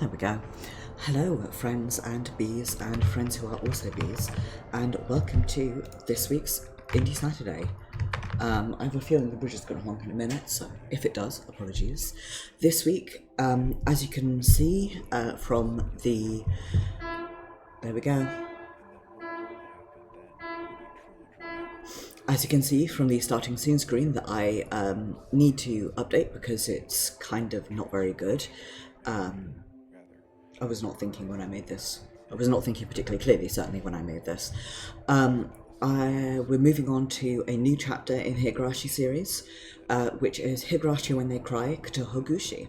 There we go. Hello, friends and bees and friends who are also bees, and welcome to this week's Indie Saturday. I have a feeling the bridge is going to honk in a minute, so if it does, apologies. This week, as you can see from the... There we go. As you can see from the starting scene screen that I need to update because it's kind of not very good. I was not thinking when I made this. I was not thinking particularly clearly, certainly, when I made this. We're moving on to a new chapter in Higurashi series, which is Higurashi When They Cry, Kotohogushi.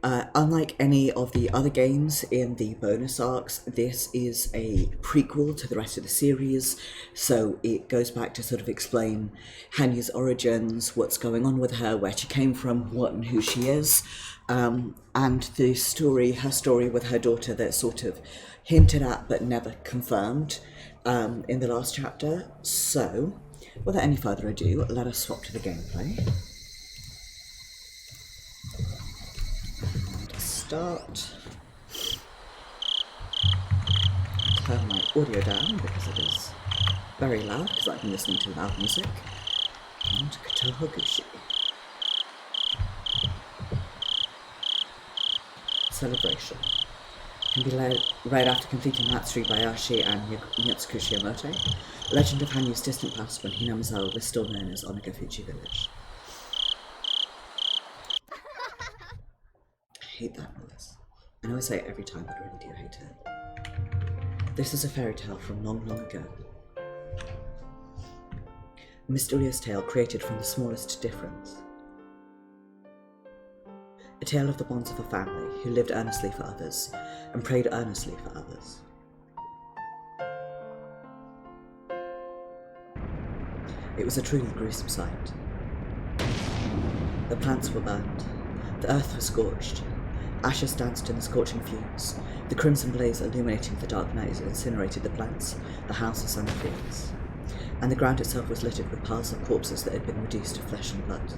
Unlike any of the other games in the bonus arcs, this is a prequel to the rest of the series, so it goes back to sort of explain Hanyuu's origins, what's going on with her, where she came from, what and who she is, and the story, her story with her daughter that's sort of hinted at but never confirmed in the last chapter. So, without any further ado, let us swap to the gameplay. Start. Turn my audio down because it is very loud because I've been listening to loud music. And Kotohogushi. Celebration. Can be read after completing Matsuri Bayashi and Yatsukushi Emote. Legend of Hanyuu's distant past when Hinamizawa was still known as Onagafuchi Village. I hate that noise. I know I say it every time, but I really do hate it. This is a fairy tale from long, long ago. A mysterious tale created from the smallest difference. A tale of the bonds of a family who lived earnestly for others and prayed earnestly for others. It was a truly gruesome sight. The plants were burned. The earth was scorched. Ashes danced in the scorching fumes. The crimson blaze illuminating the dark night incinerated the plants, the houses and the fields. And the ground itself was littered with piles of corpses that had been reduced to flesh and blood.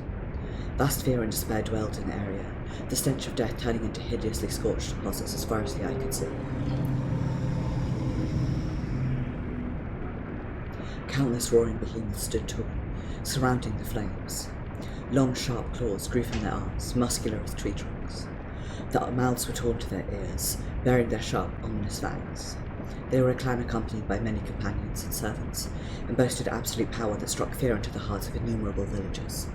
Vast fear and despair dwelled in the area, the stench of death turning into hideously scorched deposits as far as the eye could see. Countless roaring behemoths stood tall, surrounding the flames. Long, sharp claws grew from their arms, muscular as tree trunks. Their mouths were torn to their ears, bearing their sharp, ominous fangs. They were a clan accompanied by many companions and servants, and boasted absolute power that struck fear into the hearts of innumerable villagers.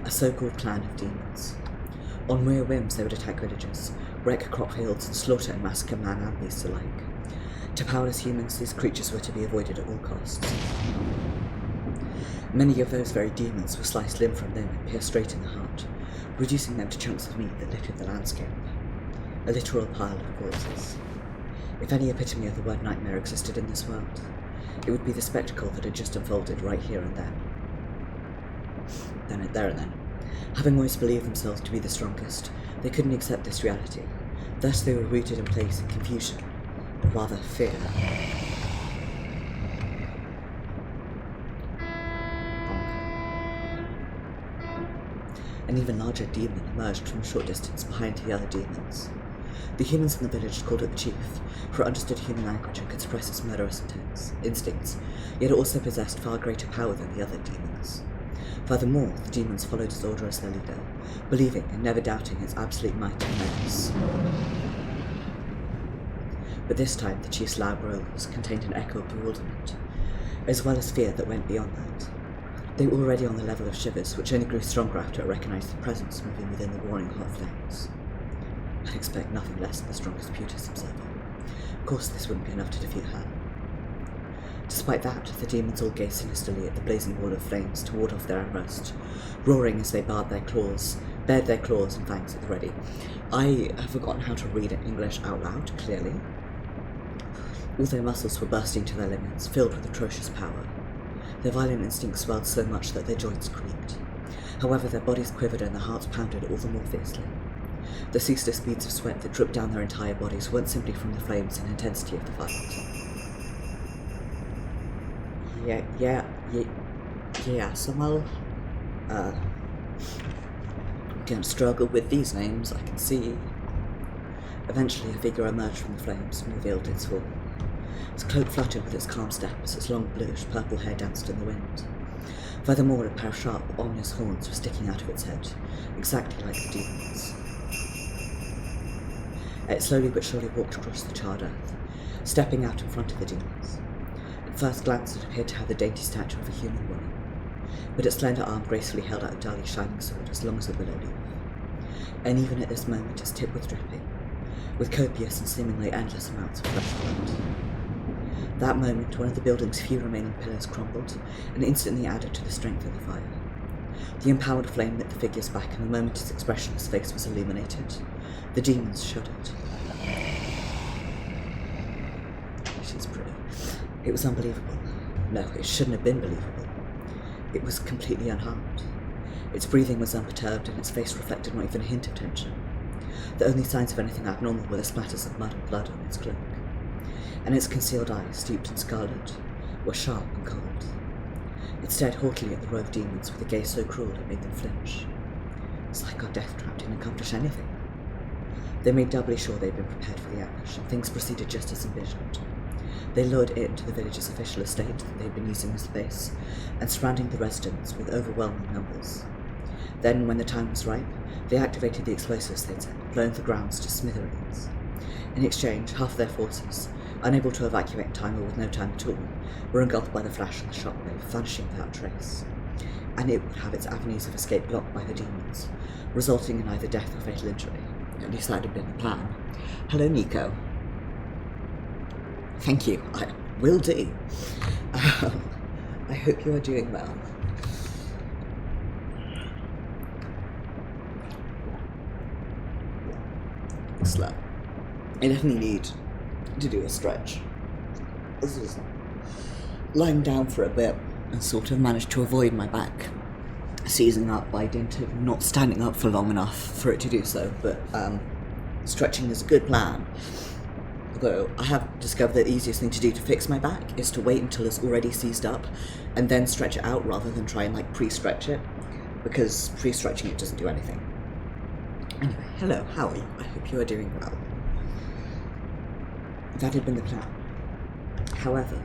A so-called clan of demons. On mere whims they would attack villages, wreck crop fields, and slaughter and massacre man and beast alike. To powerless humans, these creatures were to be avoided at all costs. Many of those very demons were sliced limb from limb and pierced straight in the heart, reducing them to chunks of meat that littered the landscape. A literal pile of corpses. If any epitome of the word nightmare existed in this world, it would be the spectacle that had just unfolded right here and then. There and then. Having always believed themselves to be the strongest, they couldn't accept this reality. Thus they were rooted in place in confusion, or rather fear. An even larger demon emerged from a short distance behind the other demons. The humans in the village called it the chief, for it understood human language and could express its murderous instincts, yet it also possessed far greater power than the other demons. Furthermore, the demons followed its order as their leader, believing and never doubting its absolute might and menace. But this time, the chief's loud roars contained an echo of bewilderment, as well as fear that went beyond that. They were already on the level of shivers, which only grew stronger after it recognized the presence moving within the roaring hot flames. I'd expect nothing less than the strongest Putus himself. Of course, this wouldn't be enough to defeat her. Despite that, the demons all gazed sinisterly at the blazing wall of flames to ward off their unrest, roaring as they bared their claws and fangs at the ready. I have forgotten how to read English out loud, clearly. All their muscles were bursting to their limits, filled with atrocious power. Their violent instincts swelled so much that their joints creaked. However, their bodies quivered and their hearts pounded all the more fiercely. The ceaseless beads of sweat that dripped down their entire bodies weren't simply from the flames and intensity of the fight. Yeah, Samuel. Gonna struggle with these names, I can see. Eventually, a figure emerged from the flames and revealed its form. Its cloak fluttered with its calm step as its long bluish-purple hair danced in the wind. Furthermore, a pair of sharp, ominous horns were sticking out of its head, exactly like the demon's. It slowly but surely walked across the charred earth, stepping out in front of the demons. At first glance, it appeared to have the dainty stature of a human woman, but its slender arm gracefully held out a dully shining sword as long as a willow leaf. And even at this moment, its tip was dripping, with copious and seemingly endless amounts of fresh blood. That moment, one of the building's few remaining pillars crumbled, and instantly added to the strength of the fire. The empowered flame lit the figure's back, and the moment its expressionless face was illuminated, the demons shuddered. She's pretty. It was unbelievable. No, it shouldn't have been believable. It was completely unharmed. Its breathing was unperturbed, and its face reflected not even a hint of tension. The only signs of anything abnormal were the splatters of mud and blood on its cloak, and its concealed eyes, steeped in scarlet, were sharp and cold. It stared haughtily at the row of demons with a gaze so cruel it made them flinch. It's like our death trap didn't accomplish anything. They made doubly sure they'd been prepared for the ambush, and things proceeded just as envisioned. They lured it into the village's official estate that they'd been using as a base, and surrounding the residents with overwhelming numbers. Then, when the time was ripe, they activated the explosives they'd sent, blowing the grounds to smithereens. In exchange, half their forces, unable to evacuate in time or with no time at all, were engulfed by the flash and the shockwave, vanishing without trace. And it would have its avenues of escape blocked by the demons, resulting in either death or fatal injury. At least that had been the plan. Hello, Nico. Thank you. I will do. I hope you are doing well. Slap. I definitely need to do a stretch. This is lying down for a bit and sort of managed to avoid my back seizing up by dint of not standing up for long enough for it to do so, but stretching is a good plan. Although I have discovered that the easiest thing to do to fix my back is to wait until it's already seized up and then stretch it out rather than try and pre-stretch it, because pre-stretching it doesn't do anything. Anyway, hello, how are you? I hope you are doing well. That had been the plan. However,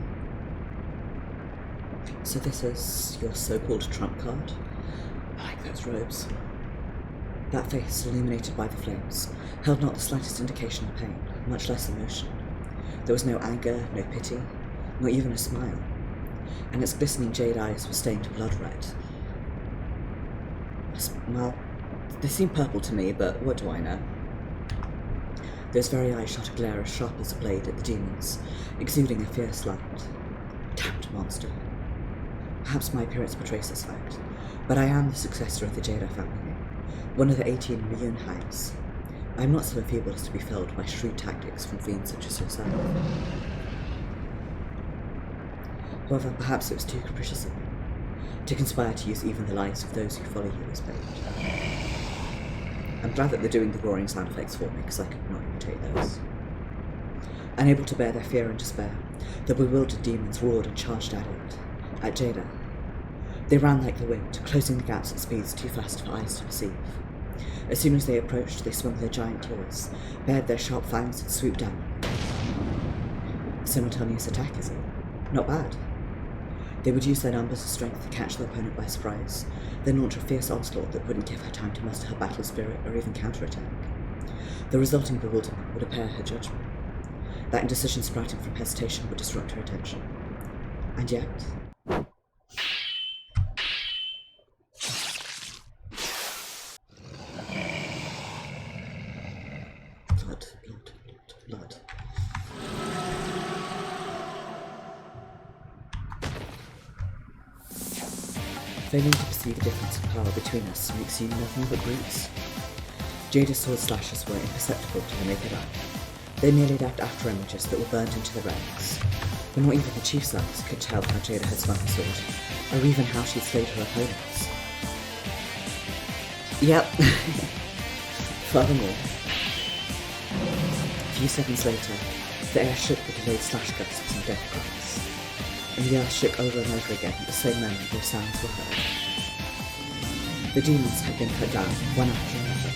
so this is your so-called trump card. I like those robes. That face, illuminated by the flames, held not the slightest indication of pain, much less emotion. There was no anger, no pity, not even a smile, and its glistening jade eyes were stained blood red. Well, they seemed purple to me, but what do I know? Those very eyes shot a glare as sharp as a blade at the demons, exuding a fierce light. Damned monster. Perhaps my appearance betrays this fact, but I am the successor of the Jedi family, one of the 18 Ryunhais. I am not so enfeebled as to be felled by shrewd tactics from fiends such as yourself. However, perhaps it was too capricious of me to conspire to use even the lives of those who follow you as bait. I'm glad that they're doing the roaring sound effects for me, because I could not imitate those. Unable to bear their fear and despair, the bewildered demons roared and charged at Jada. They ran like the wind, closing the gaps at speeds too fast for eyes to perceive. As soon as they approached, they swung their giant claws, bared their sharp fangs and swooped down. A simultaneous attack, is it? Not bad. They would use their numbers and strength to catch their opponent by surprise, then launch a fierce onslaught that wouldn't give her time to muster her battle spirit or even counterattack. The resulting bewilderment would impair her judgment. That indecision sprouting from hesitation would disrupt her attention. And yet... Blood. Failing to perceive a difference of power between us makes you nothing but brutes. Jada's sword slashes were imperceptible to the naked eye. They merely left after images that were burned into the ranks, but not even the chief's eyes could tell how Jada had swung her sword, or even how she'd slayed her opponents. Yep. Furthermore, a few seconds later, the air shook with delayed slash gusts and death cries, and the earth shook over and over again at the same moment those sounds were heard. The demons had been cut down, one after another.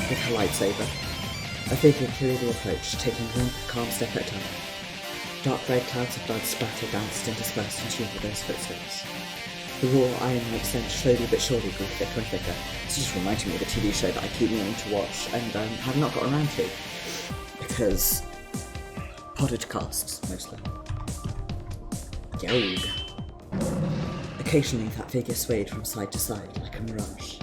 with her lightsaber. A figure clearly approached, taking one calm step at a time. Dark red clouds of blood splattered, bounced, and dispersed in tune with those footsteps. The raw, iron-like stench slowly but surely grew thicker and thicker. This just reminded me of a TV show that I keep meaning to watch and have not got around to. Because pottage casts, mostly. Yog. Occasionally that figure swayed from side to side like a mirage.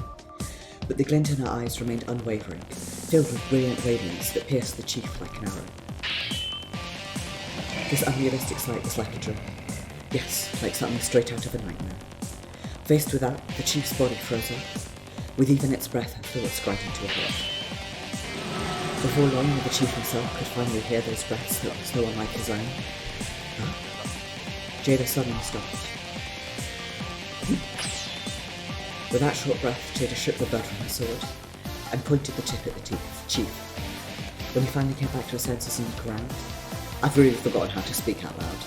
But the glint in her eyes remained unwavering, filled with brilliant radiance that pierced the chief like an arrow. This unrealistic sight was like a dream. Yes, like something straight out of a nightmare. Faced with that, the chief's body froze up, with even its breath and thoughts grinding to a halt. Before long, the chief himself could finally hear those breaths that were so unlike his own. Huh? Jada suddenly stopped. With that short breath, Jada shook the blood from her sword and pointed the tip at the chief. When he finally came back to his senses and looked around, I've really forgotten how to speak out loud.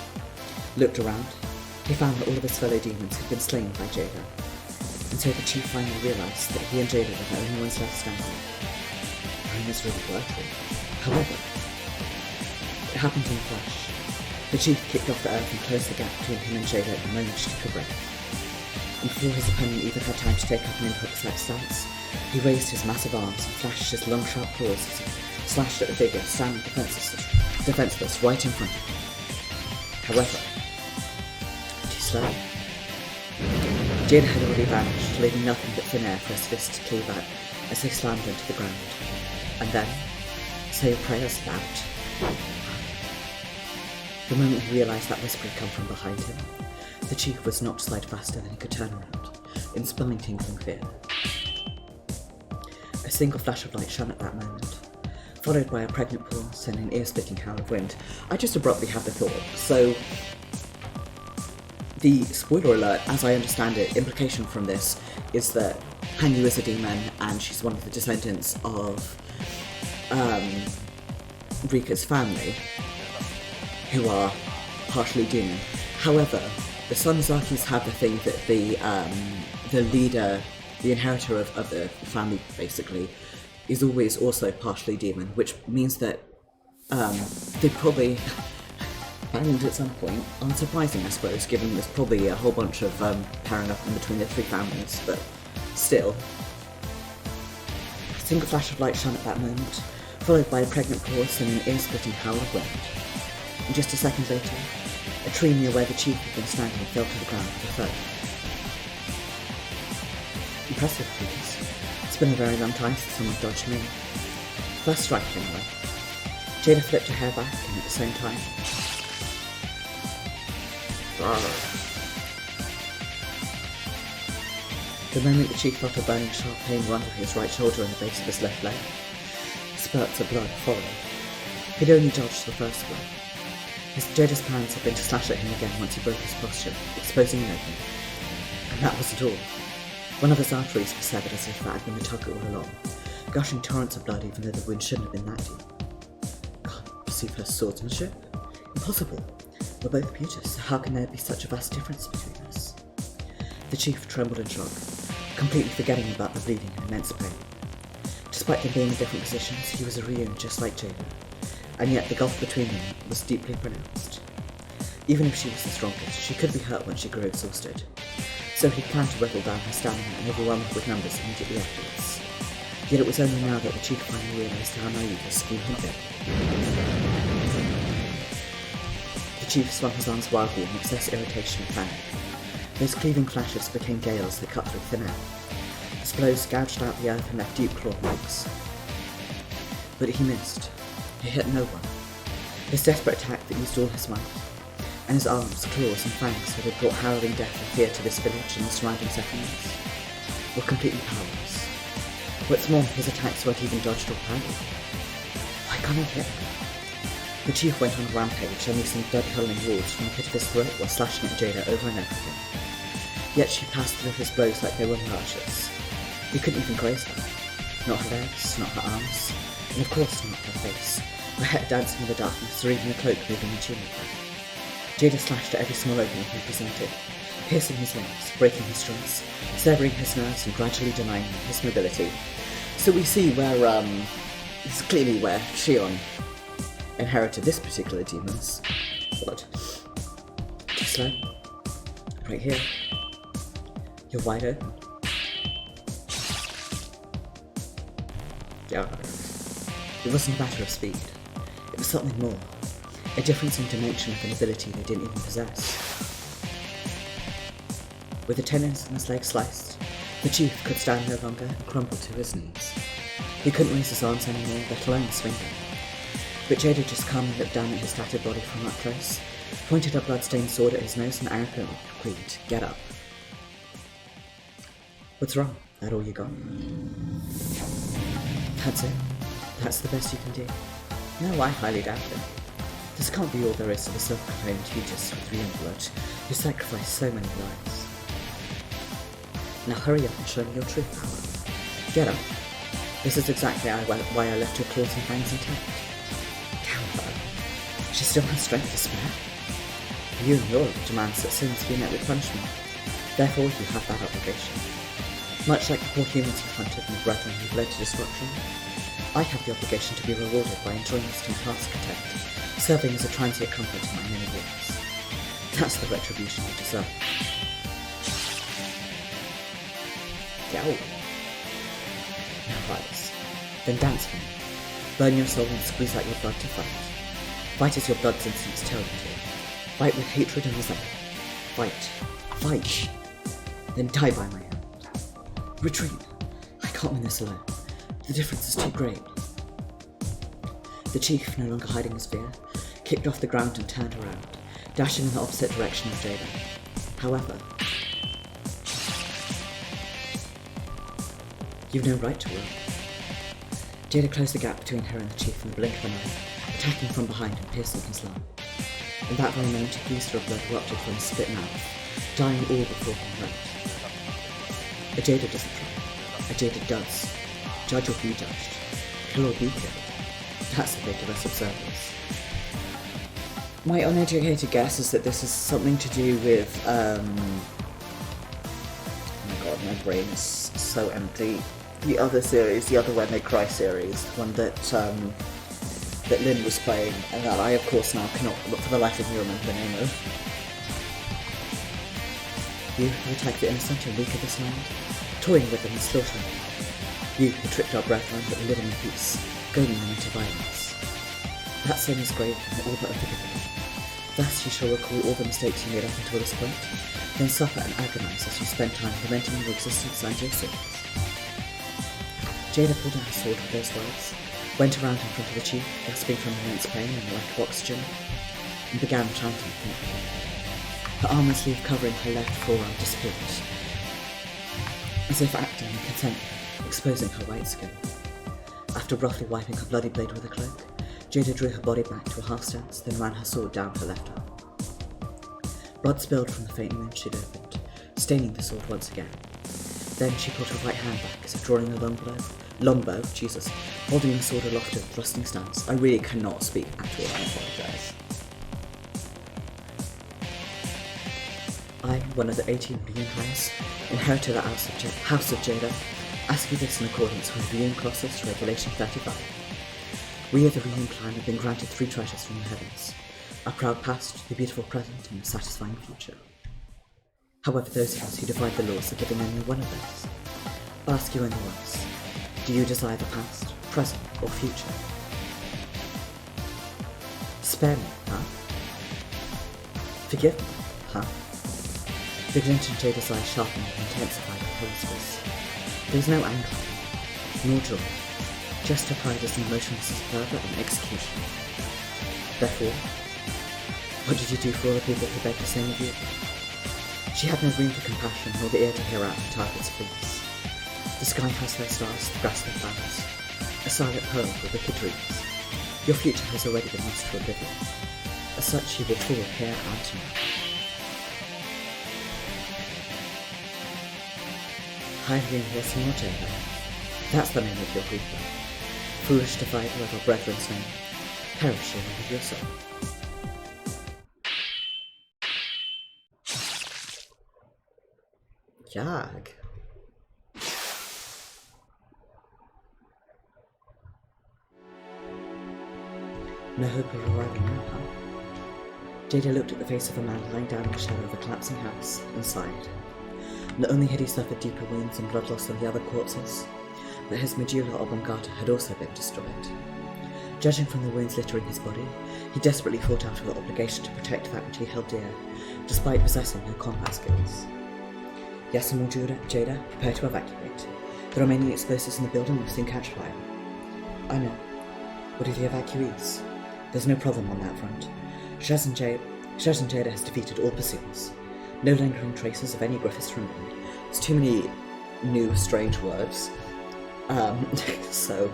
Looked around, he found that all of his fellow demons had been slain by Jada, and so the chief finally realised that he and Jada were the only ones left standing. Rome is really working. However, it happened in a flash. The chief kicked off the earth and closed the gap between him and Jada at the moment she took a breath. And before his opponent even had time to take up an improvised stance, he raised his massive arms and flashed his long sharp claws as he slashed at the figure standing defenseless right in front of him. However, too slow. Jada had already vanished, leaving nothing but thin air for his fist to cleave at as they slammed into the ground. And then, say your prayers about. The moment he realised that whisper had come from behind him, the chief was knocked aside faster than he could turn around, in spine-tingling fear. A single flash of light shone at that moment, followed by a pregnant pause and an ear-splitting howl of wind. I just abruptly had the thought. So, the spoiler alert, as I understand it, implication from this is that Hanyuu is a demon and she's one of the descendants of Rika's family, who are partially demon. However, the Sonozakis have the thing that the leader, the inheritor of the family, basically, is always also partially demon, which means that they probably banged at some point. Unsurprising, I suppose, given there's probably a whole bunch of pairing up in between the three families, but still. A single flash of light shone at that moment, followed by a pregnant pause and an ear-splitting howl of wind. And just a second later, a tree near where the chief had been standing fell to the ground with a thud. Impressive, please. It's been a very long time since someone dodged me. First strike, anyway. Jada flipped her hair back, and at the same time... The moment the chief felt a burning sharp pain run through his right shoulder and the base of his left leg, spurts of blood followed. He'd only dodged the first blow. Jada's plans had been to slash at him again once he broke his posture, exposing an opening. And that wasn't all. One of his arteries was severed as if that had been the target all along, gushing torrents of blood even though the wound shouldn't have been that deep. Can't perceive her swordsmanship? Impossible. We're both beauties, so how can there be such a vast difference between us? The chief trembled in shock, completely forgetting about the bleeding and immense pain. Despite them being in different positions, he was a Ryuun just like Jada, and yet the gulf between them was deeply pronounced. Even if she was the strongest, she could be hurt when she grew exhausted, so he planned to whittle down her stamina and overwhelm her with numbers immediately afterwards. Yet it was only now that the chief finally realised how naive his scheme had been. The chief swung his arms wildly in excess irritation and panic. Those cleaving flashes became gales that cut through thin air. His blows gouged out the earth and left deep claw marks. But he missed. He hit no one. His desperate attack that used all his might, and his arms, claws and fangs that had brought harrowing death and fear to this village and the surrounding settlements, were completely powerless. What's more, his attacks weren't even dodged or parried. Why can't I hit him? The chief went on a rampage, unleashing blood-curdling roars from the pit of his throat while slashing at Jada over and over again. Yet she passed through his blows like they were mirages. He couldn't even graze her. Not her legs, not her arms, and of course not her face, her head dancing in the darkness, or even the cloak moving in tune with her. Jada slashed at every small opening he presented, piercing his limbs, breaking his joints, severing his nerves and gradually denying him his mobility, So we see where, this is clearly where Shion inherited this particular demon's blood. Too slow. Right here. You're wide open. Yeah. It wasn't a matter of speed. It was something more. A difference in dimension of an ability they didn't even possess. With the tendons in his legs sliced, the chief could stand no longer and crumpled to his knees. He couldn't raise his arms anymore, let alone swing them. But Jada just calmly looked down at his tattered body from up close, pointed a blood-stained sword at his nose and arrogantly agreed, "Get up." "What's wrong? That all you got?" "That's it. That's the best you can do." "No, I highly doubt it. This can't be all there is to the self-proclaimed Aegis with Rian blood, who sacrificed so many lives. Now hurry up and show me your true power. Get up. This is exactly why I left your claws and fangs intact." "Damn her. She still has strength to spare. You and your demands that sins be met with punishment. Therefore you have that obligation. Much like the poor humans you've hunted and the brethren you've led to destruction, I have the obligation to be rewarded by enjoying this new task content, serving as a transient comfort to my many years. That's the retribution you deserve." Yow. "Now rise. Then dance for me. Burn your soul and squeeze out your blood to fight. Fight as your blood's instincts tell you to. Fight with hatred and resentment. Fight. Fight. Then die by my hand. Retreat. I can't win this alone. The difference is too great." The chief, no longer hiding his fear, kicked off the ground and turned around, dashing in the opposite direction of Jada. However, "You've no right to run." Jada closed the gap between her and the chief in the blink of an eye, attacking from behind and piercing his lung. In that very moment, a blister of blood erupted from his spit mouth, dying all before him right. A Jada doesn't try. A Jada does. Judge or be judged. Kill or be killed. That's the fate of us observers. My uneducated guess is that this is something to do with, oh my god, my brain is so empty. The other series, the other When They Cry series, one that Lynn was playing, and that I of course now cannot, for the life of me, remember the name of. You who attack the innocent and weak of this land, toying with them and slaughtering them. You who tricked our brethren but were living in peace, goading them into violence. That sin is grave and all but unforgivable. Thus you shall recall all the mistakes you made up until this point, then suffer and agonize as you spend time lamenting your existence and your sins. Jada pulled out her sword with those words, went around in front of the chief, gasping from immense pain and lack of oxygen, and began chanting faintly. Her armor sleeve covering her left forearm disappeared, as if acting in consent, exposing her white skin. After roughly wiping her bloody blade with a cloak, Jada drew her body back to a half stance, then ran her sword down her left arm. Blood spilled from the faint wound she'd opened, staining the sword once again. Then she pulled her right hand back as if drawing a longbow, Jesus, holding the sword aloft in a thrusting stance. I really cannot speak at all, I apologise. I, one of the 18 Ryun clans, inherited the House of Jada, ask you this in accordance with Ryun Clauses Regulation 35. We of the Ryun clan have been granted 3 treasures from the heavens, a proud past, a beautiful present, and a satisfying future. However, those of us who divide the laws are given only one of those. I'll ask you only once. Do you desire the past, present, or future? Spare me, huh? Forgive me, huh? The glint in Jada's eyes sharpened and intensified with her whispers. There was no anger, nor joy, just her pride as emotionless as fervour and execution. Therefore, what did you do for all the people who begged the same of you? She had no room for compassion, nor the ear to hear out her target's pleas. The sky has her stars, the grass their flowers, a silent poem with wicked dreams. Your future has already been lost to oblivion. As such, you will fall here and now. Hanyuu Jada. That's the name of your prequel. Foolish divider of our brethren's name, perishing with your soul. Jag. No hope of arriving now, huh? Jada looked at the face of a man lying down in the shadow of a collapsing house and sighed. Not only had he suffered deeper wounds and blood loss than the other corpses, but his medulla oblongata had also been destroyed. Judging from the wounds littering his body, he desperately fought out of the obligation to protect that which he held dear, despite possessing no combat skills. Yes, and Jada, prepare to evacuate. The remaining explosives in the building will soon catch fire. I know. What of the evacuees? There's no problem on that front. Shaz and Jada has defeated all pursuers. No lingering traces of any Griffiths remain. There's too many new, strange words. So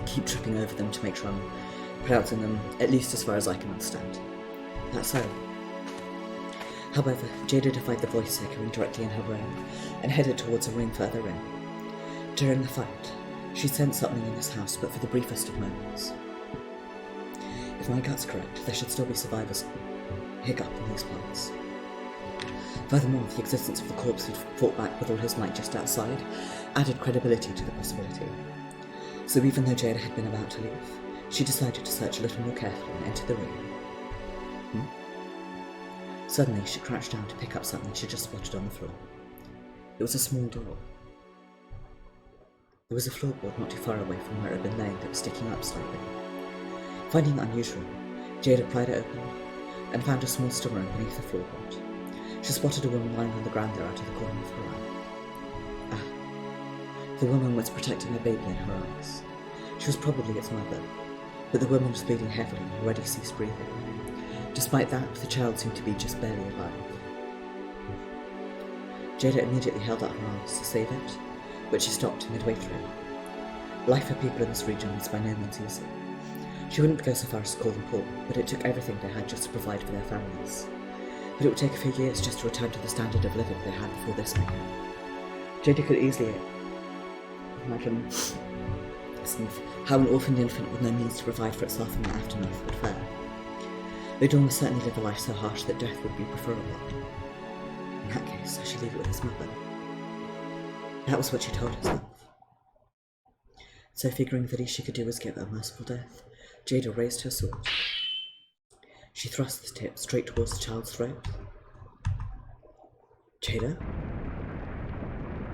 keep tripping over them to make sure I'm pronouncing them, at least as far as I can understand. That's so. However, Jada defied the voice echoing directly in her brain, and headed towards a room further in. During the fight, she sensed something in this house, but for the briefest of moments. If my gut's correct, there should still be survivors hiccup in these parts. Furthermore, the existence of the corpse who'd fought back with all his might just outside added credibility to the possibility. So even though Jada had been about to leave, she decided to search a little more carefully and enter the room. Suddenly, she crouched down to pick up something she just spotted on the floor. It was a small door. There was a floorboard not too far away from where it had been laying that was sticking up slightly. Finding it unusual, Jada pried it open and found a small storeroom beneath the floorboard. She spotted a woman lying on the ground there out of the corner of her eye. The woman was protecting a baby in her arms. She was probably its mother, but the woman was bleeding heavily and already ceased breathing. Despite that, the child seemed to be just barely alive. Jada immediately held out her arms to save it, but she stopped midway through. Life for people in this region was by no means easy. She wouldn't go so far as to call them poor, but it took everything they had just to provide for their families. But it would take a few years just to return to the standard of living they had before this mayhem. Jada could easily imagine how an orphaned infant with no means to provide for itself in the aftermath would fare. They'd almost certainly live a life so harsh that death would be preferable. In that case, I should leave it with his mother. That was what she told herself. So figuring the least she could do was give her a merciful death, Jada raised her sword. She thrust the tip straight towards the child's throat. Jada?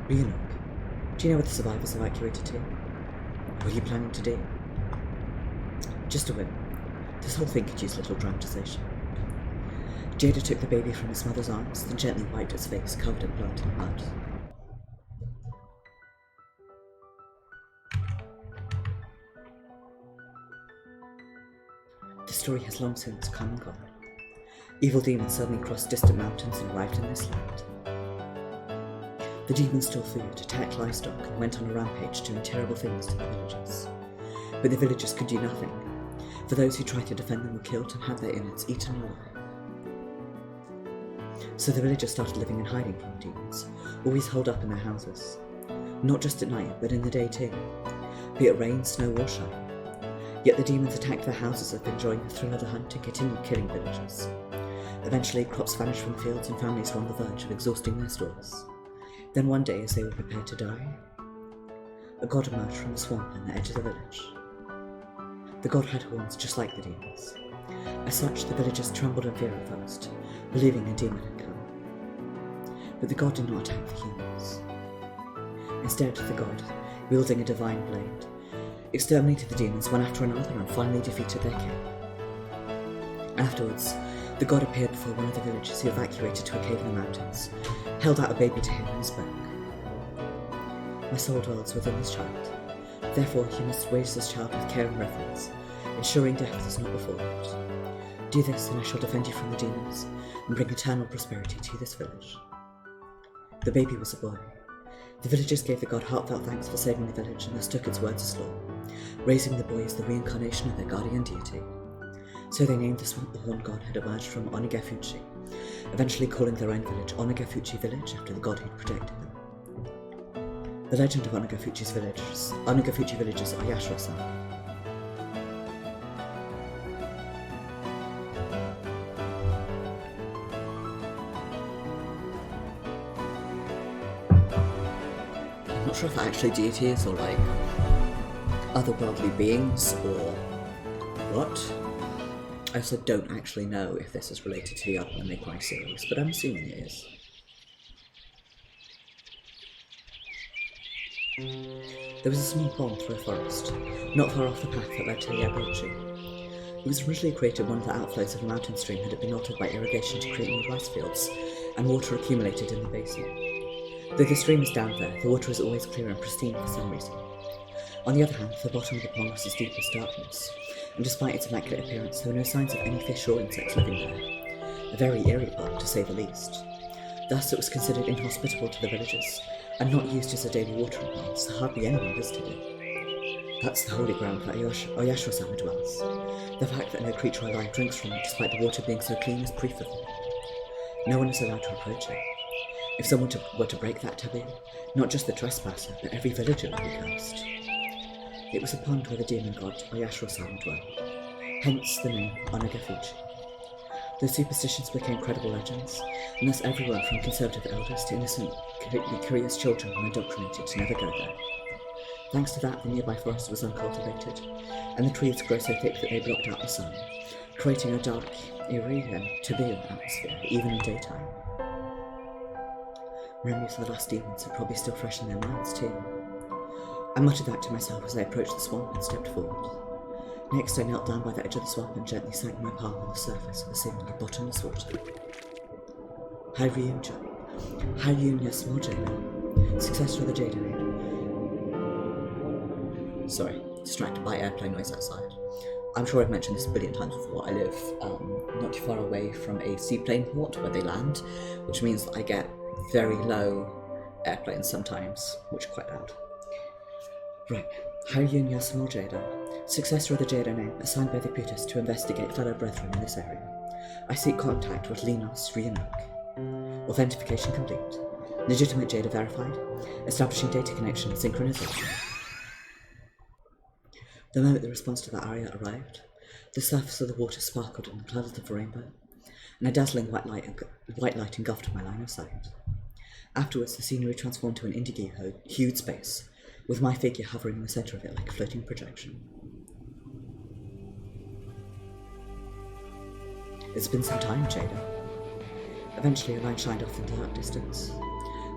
Ryunok, do you know where the survivors evacuated to? What are you planning to do? Just a whim. This whole thing could use a little dramatization. Jada took the baby from its mother's arms, then gently wiped its face, covered in blood and mud. The story has long since come and gone. Evil demons suddenly crossed distant mountains and arrived in this land. The demons stole food, attacked livestock, and went on a rampage, doing terrible things to the villagers. But the villagers could do nothing, for those who tried to defend them were killed and had their innards eaten alive. So the villagers started living in hiding from the demons, always holed up in their houses. Not just at night, but in the day too, be it rain, snow, or shine. Yet the demons attacked their houses as if enjoying the thrill of the hunt and continued killing villagers. Eventually, crops vanished from the fields and families were on the verge of exhausting their stores. Then one day, as they were prepared to die, a god emerged from the swamp on the edge of the village. The god had horns just like the demons. As such, the villagers trembled in fear at first, believing a demon had come. But the god did not attack the humans. Instead, the god, wielding a divine blade, exterminated the demons one after another and finally defeated their king. Afterwards, the god appeared before one of the villagers who evacuated to a cave in the mountains, held out a baby to him and spoke. My soul dwells within this child. Therefore, you must raise this child with care and reverence, ensuring death does not befall it. Do this, and I shall defend you from the demons, and bring eternal prosperity to this village. The baby was a boy. The villagers gave the god heartfelt thanks for saving the village, and thus took its words as law, raising the boy as the reincarnation of their guardian deity. So they named the swamp the horned god had emerged from Onigafuchi, eventually calling their own village Onigafuchi Village after the god who'd protected them. The legend of Onigafuchi villages are Yashiro-san. I'm not sure if they're actually deities or like otherworldly beings or What? I also don't actually know if this is related to the other May Cry series, but I'm assuming it is. There was a small pond through a forest, not far off the path that led to Higurashi. It was originally created when the outflows of a mountain stream had been altered by irrigation to create new rice fields, and water accumulated in the basin. Though the stream is down there, the water is always clear and pristine for some reason. On the other hand, the bottom of the pond was as deep as darkness, and despite its immaculate appearance, there were no signs of any fish or insects living there. A very eerie pond, to say the least. Thus, it was considered inhospitable to the villagers, and not used as a daily watering pond, so hardly anyone visited it. That's the holy ground that Oyashiro-sama dwells. The fact that no creature alive drinks from it, despite the water being so clean, is proof of it. No one is allowed to approach it. If someone were to break that taboo, not just the trespasser, but every villager would be cursed. It was a pond where the demon god Oyashiro-sama dwelled, hence the name Onagafuchi. Those superstitions became credible legends, and thus everyone from conservative elders to innocent, curious children were indoctrinated to never go there. Thanks to that, the nearby forest was uncultivated, and the trees grew so thick that they blocked out the sun, creating a dark, eerie, and taboo atmosphere, even in daytime. Memories of the last demons are probably still fresh in their minds, too. I muttered that to myself as I approached the swamp and stepped forward. Next, I knelt down by the edge of the swamp and gently sank my palm on the surface of the seemingly bottomless water. Hanyuu Yasumojo, successor of the Jade Name. Sorry, distracted by airplane noise outside. I'm sure I've mentioned this a billion times before. I live not too far away from a seaplane port where they land, which means that I get very low airplanes sometimes, which are quite loud. Right, Hanyuu Yasumojo, successor of the Jade Name, assigned by the Buddhists to investigate fellow brethren in this area. I seek contact with Linos Ryunok. Authentication complete. Legitimate Jada verified. Establishing data connection and synchronization. The moment the response to that area arrived, the surface of the water sparkled in the colours of a rainbow, and a dazzling white light engulfed my line of sight. Afterwards, the scenery transformed to an indigo-hued space, with my figure hovering in the centre of it like a floating projection. It's been some time, Jada. Eventually, a light shined off in the dark distance,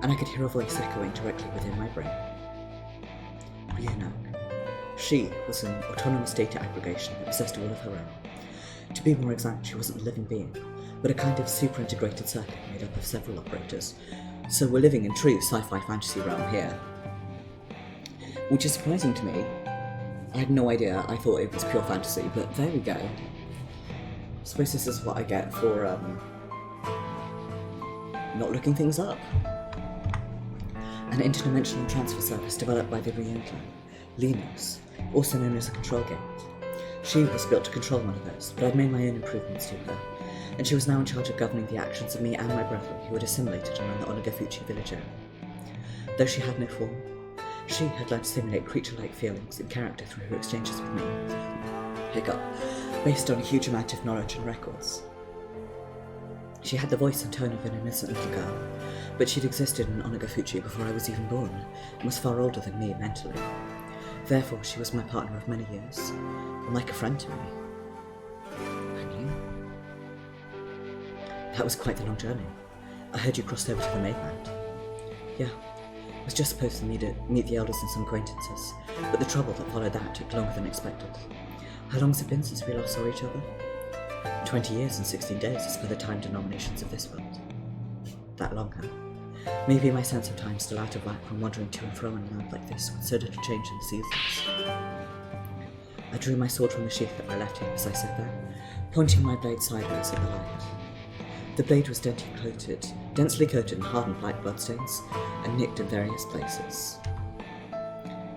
and I could hear a voice echoing directly within my brain. Ryunok. She was an autonomous data aggregation that possessed a will of her own. To be more exact, she wasn't a living being, but a kind of super-integrated circuit made up of several operators. So we're living in true sci-fi fantasy realm here. Which is surprising to me. I had no idea, I thought it was pure fantasy, but there we go. I suppose this is what I get for, not looking things up. An interdimensional transfer service developed by the Ryunok clan, Linos, also known as a control gate. She was built to control one of those, but I'd made my own improvements to her, and she was now in charge of governing the actions of me and my brethren who had assimilated around the Onagafuchi village area. Though she had no form, she had learned to simulate creature-like feelings and character through her exchanges with me. Hiccup. Based on a huge amount of knowledge and records. She had the voice and tone of an innocent little girl, but she'd existed in Onagafuchi before I was even born, and was far older than me mentally. Therefore, she was my partner of many years, and like a friend to me. Hanyuu? That was quite the long journey. I heard you crossed over to the mainland. Yeah, I was just supposed to meet the elders and some acquaintances, but the trouble that followed that took longer than expected. How long has it been since we last saw each other? 20 years and 16 days as per the time denominations of this world. That long, huh? Maybe my sense of time still out of whack from wandering to and fro in a land like this with so little change in the seasons. I drew my sword from the sheath that I left here as I sat there, pointing my blade sideways at the light. The blade was densely coated in hardened black bloodstains, and nicked in various places.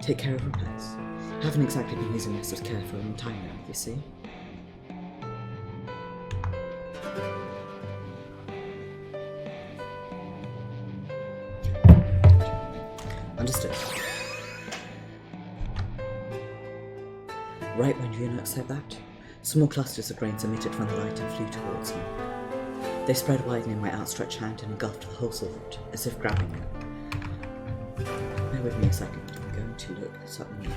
Take care of repairs. Haven't exactly been using this with care for a long time now, you see. Understood. Right when Ryunok said that, small clusters of grains emitted from the light and flew towards me. They spread wide in my outstretched hand and engulfed the whole sword, as if grabbing it. Bear with me a second, I'm going to look something up.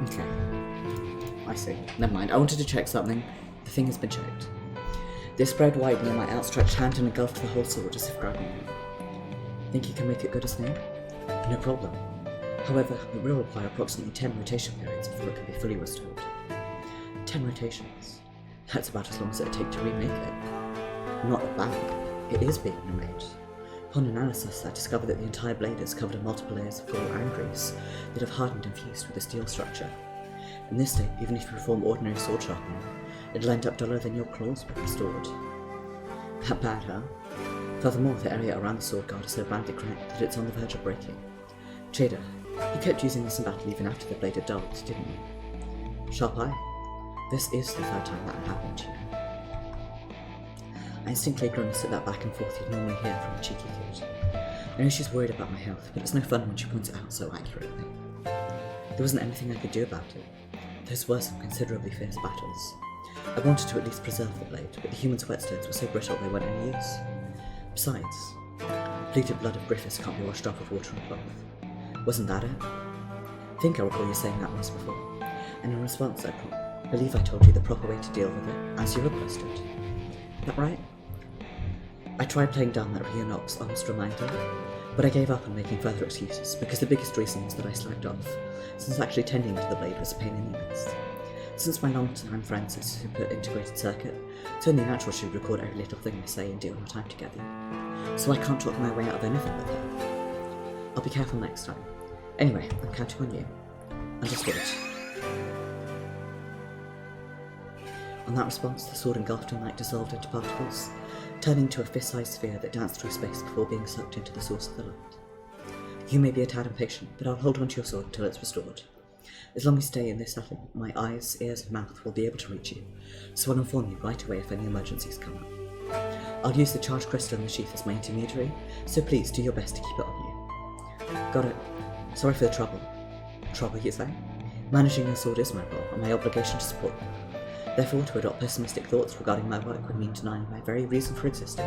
Okay. I see. Never mind. I wanted to check something. The thing has been checked. They spread wide near my outstretched hand and engulfed the whole sword as if grabbing it. Think you can make it good as new? No problem. However, it will require approximately 10 rotation periods before it can be fully restored. 10 rotations. That's about as long as it would take to remake it. Not bad. It is being remade. Upon analysis, I discovered that the entire blade is covered in multiple layers of gall and grease that have hardened and fused with the steel structure. In this state, even if you perform ordinary sword sharpening, it'll end up duller than your claws when restored. That bad, huh? Furthermore, the area around the sword guard is so badly cracked that it's on the verge of breaking. Jada, you kept using this in battle even after the blade had dulled, didn't you? Sharp eye. This is the third time that happened to you. I instinctively grimaced at that back and forth you'd normally hear from a cheeky kid. I know she's worried about my health, but it's no fun when she points it out so accurately. There wasn't anything I could do about it. Those were some considerably fierce battles. I wanted to at least preserve the blade, but the humans' whetstones were so brittle they weren't any use. Besides, bleeded blood of Griffiths can't be washed off with water and cloth. Wasn't that it? I think I recall you saying that once before, and in response I believe I told you the proper way to deal with it, as you requested. That right? I tried playing down that Ryonox honest reminder, but I gave up on making further excuses because the biggest reason was that I slacked off, since actually tending to the blade was a pain in the ass. Since my long-time friends are super integrated circuit, it's only natural she would record every little thing I say and deal our time together. So I can't talk my way out of anything with her. I'll be careful next time. Anyway, I'm counting on you. Understood. On that response, the sword engulfed and light dissolved into particles, turning to a fist-sized sphere that danced through space before being sucked into the source of the light. You may be a tad impatient, but I'll hold onto your sword until it's restored. As long as you stay in this setting, my eyes, ears, and mouth will be able to reach you, so I'll inform you right away if any emergencies come up. I'll use the charged crystal in the sheath as my intermediary, so please do your best to keep it on you. Got it. Sorry for the trouble. Trouble, you say? Managing your sword is my role, and my obligation to support you. Therefore, to adopt pessimistic thoughts regarding my work would mean denying my very reason for existing.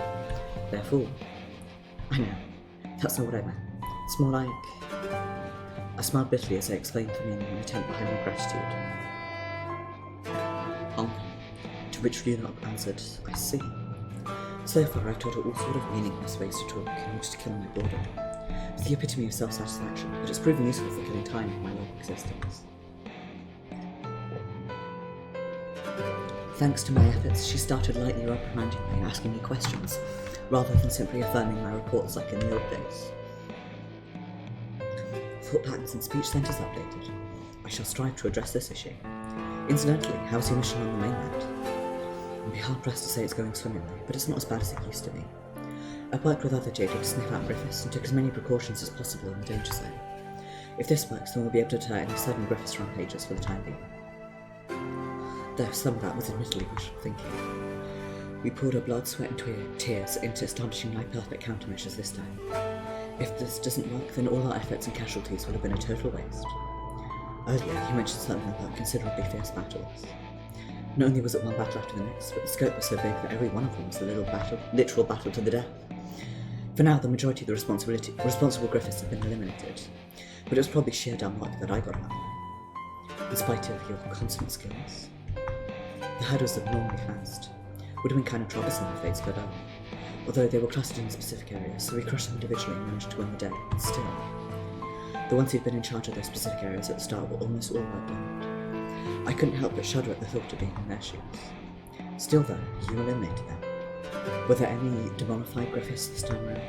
Therefore, I know, that's not what I meant. It's more like... I smiled bitterly as I explained the meaning and intent behind my gratitude. To which Ryunok answered, I see. So far I've taught her all sort of meaningless ways to talk in order to kill my boredom. It's the epitome of self-satisfaction, but it's proven useful for killing time in my long existence. Thanks to my efforts, she started lightly reprimanding me and asking me questions, rather than simply affirming my reports like in the old days. Thought patterns and speech centres updated. I shall strive to address this issue. Incidentally, how's your mission on the mainland? I'd be hard-pressed to say it's going swimmingly, but it's not as bad as it used to be. I've worked with other Jada to sniff out Griffiths and took as many precautions as possible in the danger zone. If this works, then we'll be able to deter any sudden Griffiths rampages for the time being. Though some of that was admittedly wishful thinking. We poured our blood, sweat and tears into astonishingly perfect countermeasures this time. If this doesn't work, then all our efforts and casualties would have been a total waste. Earlier, you mentioned something about considerably fierce battles. Not only was it one battle after the next, but the scope was so big that every one of them was a literal battle to the death. For now, the majority of the responsible Griffiths have been eliminated, but it was probably sheer dumb luck that I got out there. In spite of your consummate skills. The hurdles abnormally fast. Would have been kind of troublesome if they'd split up. Although they were clustered in specific areas, so we crushed them individually and managed to win the day. But still, the ones who'd been in charge of those specific areas at the start were almost all outgunned. I couldn't help but shudder at the thought of being in their shoes. Still though, you eliminated them. Were there any demonified Griffiths this time around?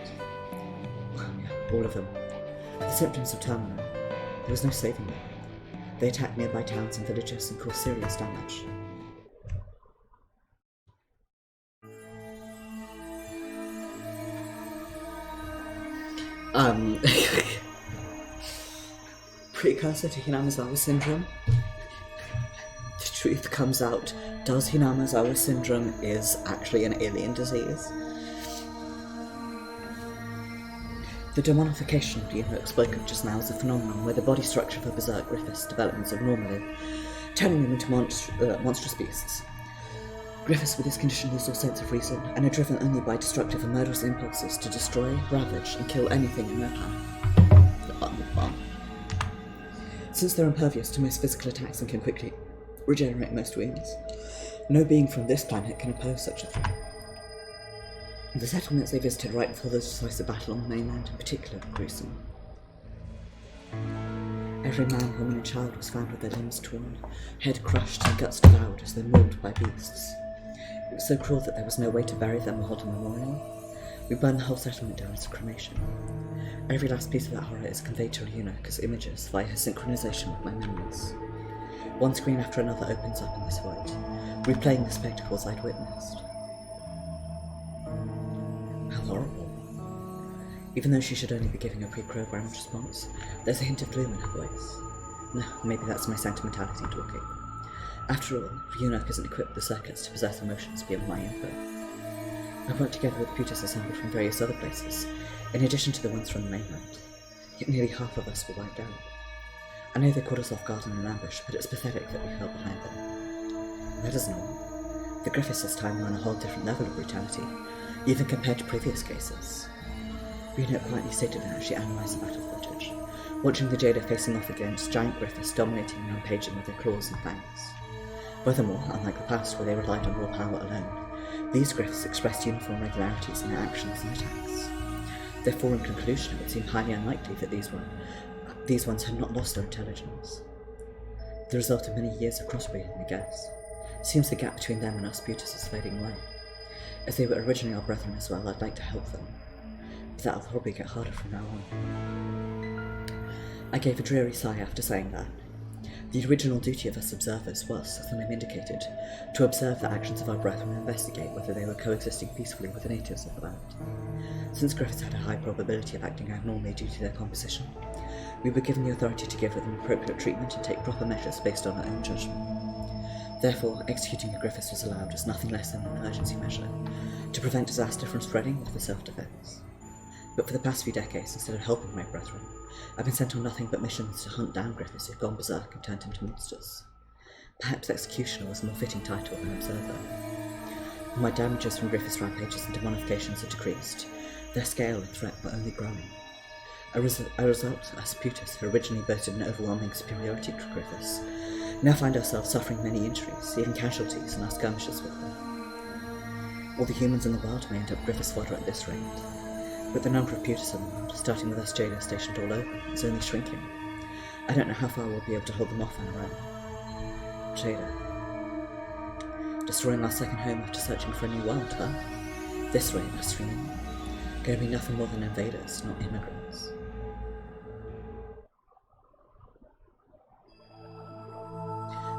Well, yeah, all of them. The symptoms of terminal. There was no saving them. They attacked nearby towns and villages and caused serious damage. Precursor to Hinamazawa syndrome. The truth comes out. Does Hinamazawa syndrome is actually an alien disease? The demonification Ryunoke spoke of just now is a phenomenon where the body structure of a berserk Griffiths develops abnormally, turning them into monstrous beasts. Griffiths with this condition lose all sense of reason and are driven only by destructive and murderous impulses to destroy, ravage, and kill anything in their path. Since they're impervious to most physical attacks and can quickly regenerate most wounds, no being from this planet can oppose such a threat. The settlements they visited right before the decisive battle on the mainland in particular were gruesome. Every man, woman and child was found with their limbs torn, head crushed and guts devoured as though mauled by beasts. It was so cruel that there was no way to bury them or hold a memorial. We burned the whole settlement down as a cremation. Every last piece of that horror is conveyed to Ryunoke as images via her synchronization with my memories. One screen after another opens up in this void, replaying the spectacles I'd witnessed. How horrible. Even though she should only be giving a pre-programmed response, there's a hint of gloom in her voice. No, maybe that's my sentimentality talking. After all, Ryunoke isn't equipped with the circuits to possess emotions beyond my input. I worked together with Putas assembled from various other places, in addition to the ones from the mainland. Yet nearly half of us were wiped out. I know they caught us off guard in an ambush, but it's pathetic that we fell behind them. That isn't all. The Griffiths this time were on a whole different level of brutality, even compared to previous cases. Ryunoke quietly stated how she analysed the battle footage, watching the Jada facing off against giant Griffiths dominating and rampaging with their claws and fangs. Furthermore, unlike the past where they relied on raw power alone, these Griffiths expressed uniform regularities in their actions and attacks. Therefore, in conclusion, it would seem highly unlikely that these ones had not lost their intelligence. The result of many years of crossbreeding, I guess. Seems the gap between them and us Putas is fading away. As they were originally our brethren as well, I'd like to help them. But that'll probably get harder from now on. I gave a dreary sigh after saying that. The original duty of us observers was, as the name indicated, to observe the actions of our brethren and investigate whether they were coexisting peacefully with the natives of the land. Since Griffiths had a high probability of acting abnormally due to their composition, we were given the authority to give them appropriate treatment and take proper measures based on our own judgment. Therefore, executing the Griffiths was allowed as nothing less than an emergency measure, to prevent disaster from spreading or for self-defense. But for the past few decades, instead of helping my brethren, I've been sent on nothing but missions to hunt down Griffiths who've gone berserk and turned into monsters. Perhaps executioner was a more fitting title than observer. When my damages from Griffiths' rampages and demonifications had decreased, their scale and threat were only growing. A result, us Putas, who originally boasted an overwhelming superiority to Griffiths, now find ourselves suffering many injuries, even casualties in our skirmishes with them. All the humans in the world may end up Griffiths fodder at this rate, but the number of Putas in the world, starting with us Jada stationed all over, is only shrinking. I don't know how far we'll be able to hold them off on our own. Jada. Destroying our second home after searching for a new world, huh? This rate, us Ryunoke. Going to be nothing more than invaders, not immigrants.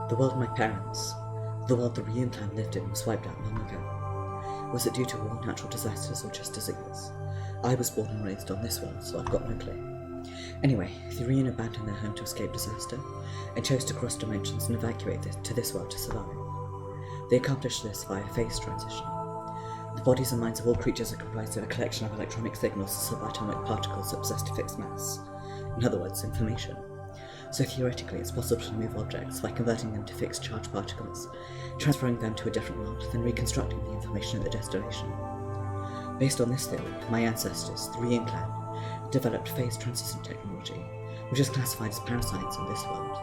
The world my parents, the world the Ryunoke clan lived in, was wiped out long ago. Was it due to war, natural disasters, or just disease? I was born and raised on this world, so I've got no clue. Anyway, the Ryunoke abandoned their home to escape disaster, and chose to cross dimensions and evacuate to this world to survive. They accomplished this via phase transition. The bodies and minds of all creatures are comprised of a collection of electronic signals and subatomic particles that possess a fixed mass. In other words, information. So theoretically, it's possible to move objects by converting them to fixed charge particles, transferring them to a different world, then reconstructing the information at the destination. Based on this theory, my ancestors, the Ryunoke clan, developed phase transition technology, which is classified as parasites in this world.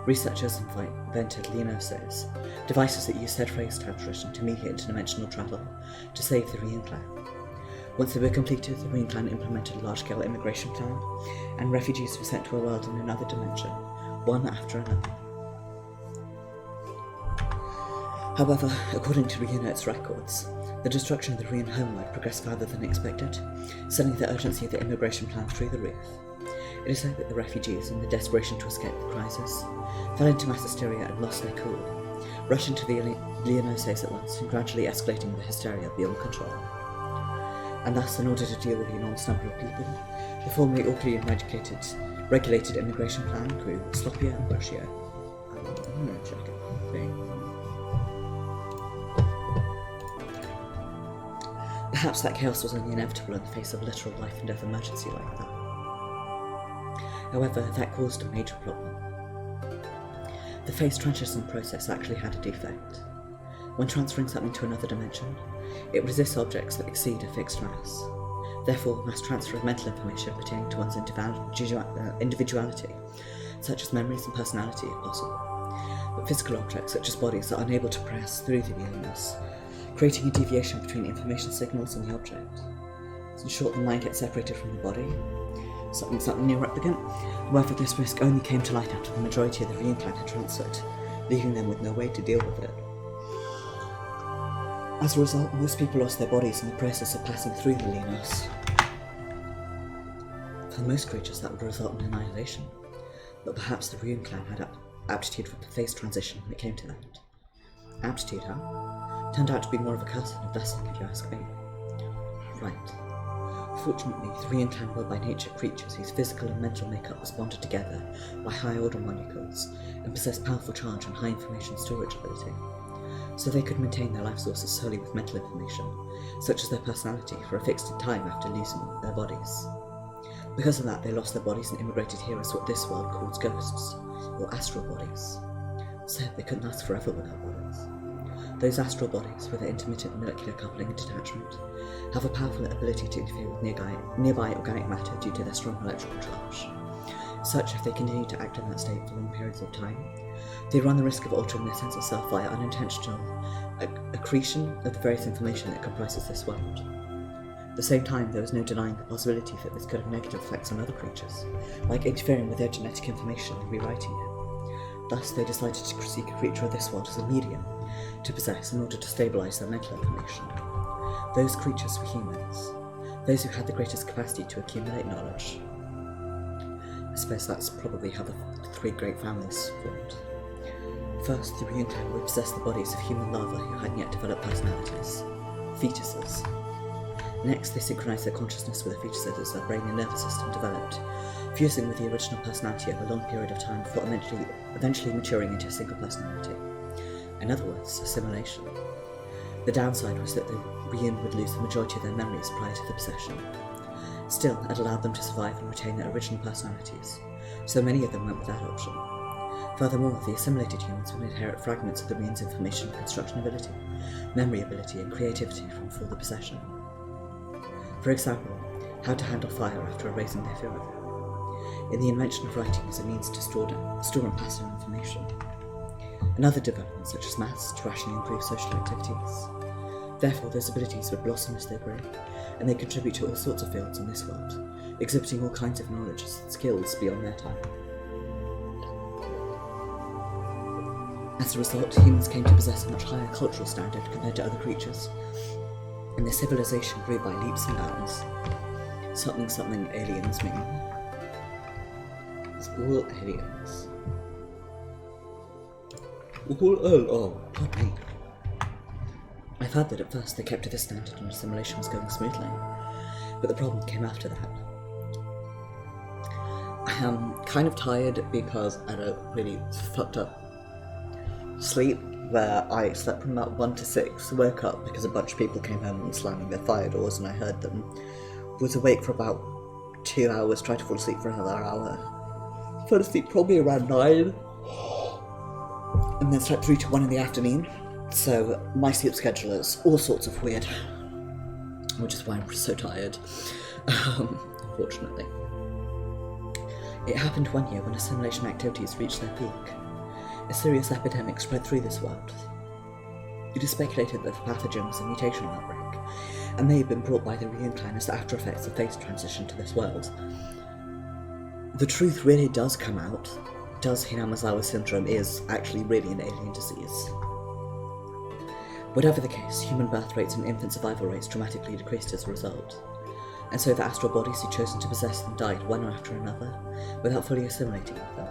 Researchers invented Leonoses, devices that use said phase transition to mediate interdimensional travel to save the Ryunoke clan. Once they were completed, the Ryunoke clan implemented a large-scale immigration plan, and refugees were sent to a world in another dimension, one after another. However, according to Ryunoke's records, the destruction of the Ryunoke homeworld progressed farther than expected, sending the urgency of the immigration plan through the roof. It is said that the refugees, in the desperation to escape the crisis, fell into mass hysteria and lost their cool, rushing to the Leonoses at once and gradually escalating the hysteria beyond control. And thus, in order to deal with the enormous number of people, the formerly awkwardly regulated immigration plan grew sloppier and bushier. I'm going to check a thing. Perhaps that chaos was only inevitable in the face of a literal life and death emergency like that. However, that caused a major problem. The phase transition process actually had a defect. When transferring something to another dimension, it resists objects that exceed a fixed mass. Therefore, mass transfer of mental information pertaining to one's individuality, such as memories and personality, if possible. But physical objects, such as bodies, are unable to pass through the universe, creating a deviation between information signals and the object. In short, the mind gets separated from the body, something near replicant. However, this risk only came to light after the majority of the reimplant had transferred, leaving them with no way to deal with it. As a result, most people lost their bodies in the process of passing through the Lenos. For most creatures, that would result in annihilation, but perhaps the Ryun clan had aptitude for phase transition when it came to that. Aptitude, huh? Turned out to be more of a curse than a blessing, if you ask me. Right. Fortunately, the Ryun clan were by nature creatures whose physical and mental makeup was bonded together by high-order molecules and possessed powerful charge and high information storage ability. So they could maintain their life sources solely with mental information, such as their personality, for a fixed time after losing their bodies. Because of that, they lost their bodies and immigrated here as what this world calls ghosts, or astral bodies. So they couldn't last forever without bodies. Those astral bodies, with their intermittent molecular coupling and detachment, have a powerful ability to interfere with nearby organic matter due to their strong electrical charge. Such, if they continue to act in that state for long periods of time, they run the risk of altering their sense of self via unintentional accretion of the various information that comprises this world. At the same time, there was no denying the possibility that this could have negative effects on other creatures, like interfering with their genetic information and rewriting it. Thus, they decided to seek a creature of this world as a medium to possess in order to stabilize their mental information. Those creatures were humans, those who had the greatest capacity to accumulate knowledge. I suppose that's probably how the three great families formed. First, the Ryun clan would possess the bodies of human larvae who hadn't yet developed personalities, fetuses. Next, they synchronized their consciousness with the fetuses as their brain and nervous system developed, fusing with the original personality over a long period of time before eventually maturing into a single personality. In other words, assimilation. The downside was that the Ryun would lose the majority of their memories prior to the possession. Still, it allowed them to survive and retain their original personalities, so many of them went with that option. Furthermore, the assimilated humans would inherit fragments of the Ryun's information construction ability, memory ability, and creativity from full possession. For example, how to handle fire after erasing their fear of it, in the invention of writing as a means to store and pass on information, and other developments such as maths to rationally improve social activities. Therefore, those abilities would blossom as they grow, and they contribute to all sorts of fields in this world, exhibiting all kinds of knowledge and skills beyond their time. As a result, humans came to possess a much higher cultural standard compared to other creatures, and their civilization grew by leaps and bounds. Something aliens mean. It's all aliens. Pardon me. I've heard that at first they kept to this standard and assimilation was going smoothly, but the problem came after that. I am kind of tired because I had a really fucked up sleep where I slept from about 1 to 6, woke up because a bunch of people came home and slamming their fire doors and I heard them, was awake for about 2 hours, tried to fall asleep for another hour, fell asleep probably around 9, and then slept through to 1 in the afternoon. So my sleep schedule is all sorts of weird, which is why I'm so tired, unfortunately. It happened one year when assimilation activities reached their peak. A serious epidemic spread through this world. It is speculated that the pathogen was a mutational outbreak, and may have been brought by the Ryun clan as the after effects of phase transition to this world. The truth really does come out. Does Hinamazawa syndrome is actually really an alien disease. Whatever the case, human birth rates and infant survival rates dramatically decreased as a result, and so the astral bodies who'd chosen to possess them died one after another, without fully assimilating with them.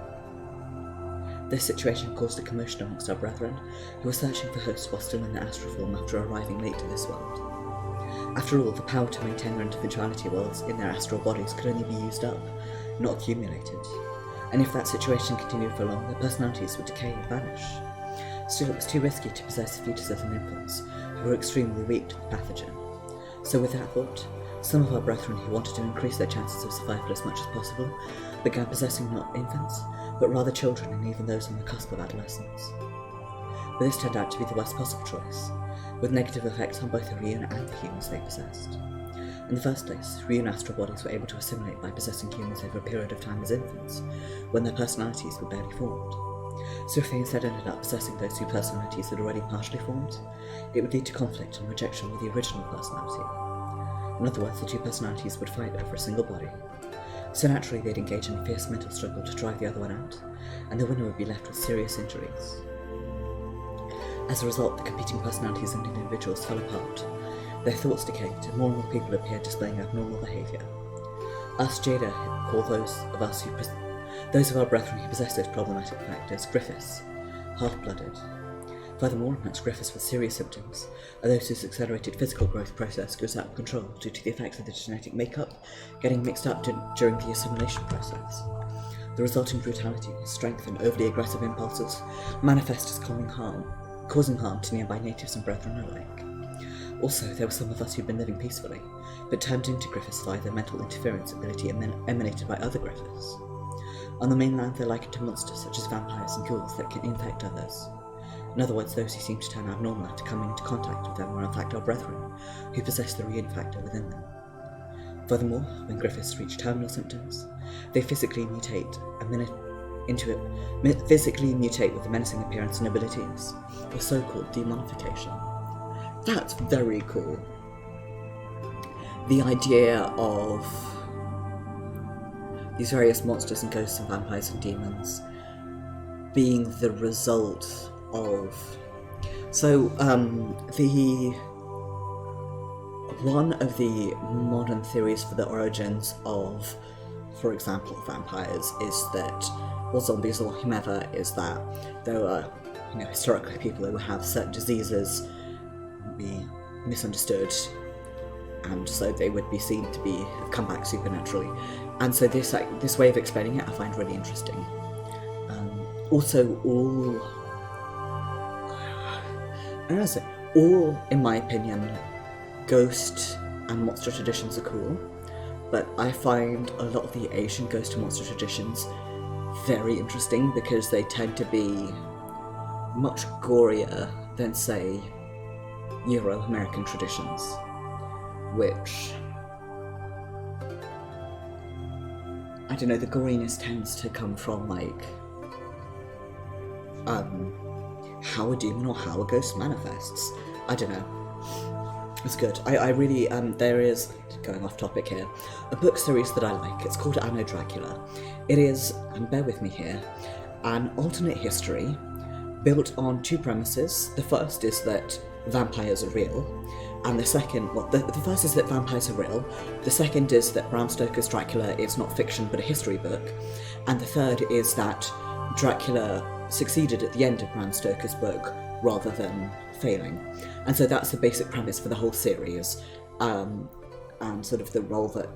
This situation caused a commotion amongst our brethren, who were searching for hosts while still in their astral form after arriving late to this world. After all, the power to maintain their individuality whilst in their astral bodies could only be used up, not accumulated, and if that situation continued for long, their personalities would decay and vanish. Still, it was too risky to possess fetuses and infants, who were extremely weak to the pathogen. So with that thought, some of our brethren who wanted to increase their chances of survival as much as possible began possessing not infants, but rather children and even those on the cusp of adolescence. But this turned out to be the worst possible choice, with negative effects on both the Ryūn and the humans they possessed. In the first place, Ryūn astral bodies were able to assimilate by possessing humans over a period of time as infants, when their personalities were barely formed. So if they instead ended up possessing those two personalities that had already partially formed, it would lead to conflict and rejection with the original personality. In other words, the two personalities would fight over a single body. So naturally they'd engage in a fierce mental struggle to drive the other one out, and the winner would be left with serious injuries. As a result, the competing personalities and individuals fell apart. Their thoughts decayed, and more people appeared displaying abnormal behaviour. Us Jada call those of our brethren who possess those problematic factors Griffiths, half-blooded. Furthermore, amongst Griffiths with serious symptoms are those whose accelerated physical growth process goes out of control due to the effects of the genetic makeup getting mixed up during the assimilation process. The resulting brutality, strength, and overly aggressive impulses manifest as causing harm to nearby natives and brethren alike. Also, there were some of us who'd been living peacefully, but turned into Griffiths via the mental interference ability emanated by other Griffiths. On the mainland, they're likened to monsters such as vampires and ghouls that can infect others. In other words, those who seem to turn abnormal after coming into contact with them are in fact our brethren, who possess the Ryūn factor within them. Furthermore, when Griffiths reach terminal symptoms, they physically mutate with the menacing appearance and abilities, or so-called demonification. That's very cool. The idea of these various monsters and ghosts and vampires and demons being the result of... one of the modern theories for the origins of, for example, vampires is that, or zombies or whomever, is that there were, historically people who would have certain diseases be misunderstood, and so they would be seen to have come back supernaturally. And so this way of explaining it I find really interesting. Also, all, in my opinion, ghost and monster traditions are cool, but I find a lot of the Asian ghost and monster traditions very interesting because they tend to be much gorier than, say, Euro-American traditions, which, I don't know, the goriness tends to come from, how a demon or how a ghost manifests. I don't know. It's good. I really, there is, going off topic here, a book series that I like. It's called Anno Dracula. It is, and bear with me here, an alternate history built on two premises. The first is that vampires are real, and the second, the first is that vampires are real, the second is that Bram Stoker's Dracula is not fiction but a history book, and the third is that Dracula succeeded at the end of Bram Stoker's book rather than failing. And so that's the basic premise for the whole series, and sort of the role that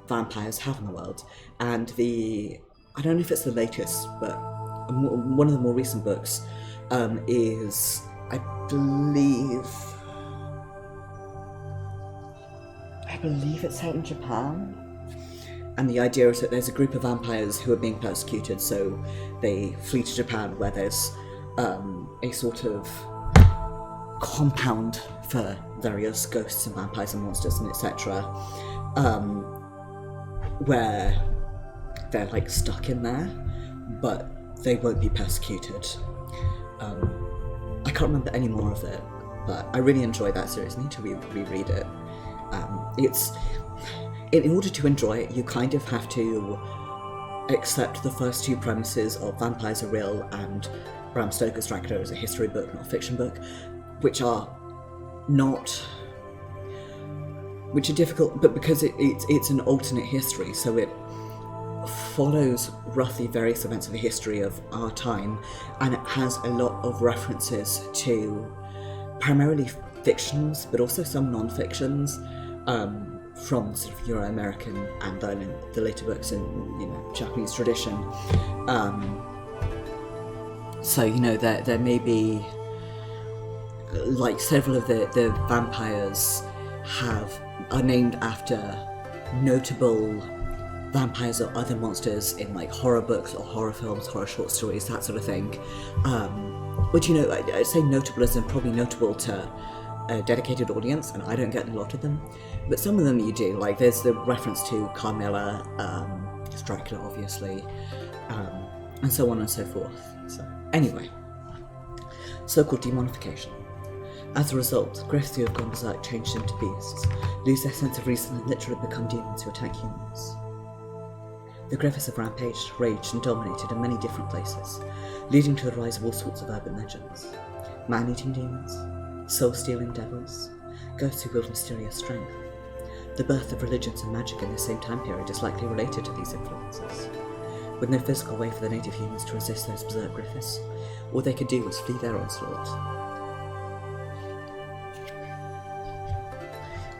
vampires have in the world. And I don't know if it's the latest, but one of the more recent books is, I believe it's set in Japan. And the idea is that there's a group of vampires who are being persecuted, so they flee to Japan, where there's a sort of compound for various ghosts and vampires and monsters and etc., where they're stuck in there, but they won't be persecuted. I can't remember any more of it, but I really enjoy that series. I need to reread it. In order to enjoy it, you kind of have to accept the first two premises of vampires are real and Bram Stoker's Dracula is a history book, not a fiction book, which are difficult, but because it's an alternate history, so it follows roughly various events of the history of our time, and it has a lot of references to primarily fictions, but also some non-fictions, from sort of Euro-American and then the later books in Japanese tradition. So there may be several of the vampires have are named after notable vampires or other monsters in like horror books or horror films, horror short stories, that sort of thing. Which, you know, I'd say notable as in probably notable to a dedicated audience, and I don't get a lot of them. But some of them you do. Like there's the reference to Carmilla, Dracula, obviously, and so on and so forth. So anyway, so-called demonification. As a result, Griffiths who have gone berserk, changed into beasts, lose their sense of reason and literally become demons who attack humans. The Griffiths have rampaged, raged and dominated in many different places, leading to the rise of all sorts of urban legends. Man-eating demons, soul-stealing devils, ghosts who wield mysterious strength. The birth of religions and magic in the same time period is likely related to these influences. With no physical way for the native humans to resist those berserk Griffiths, all they could do was flee their onslaught.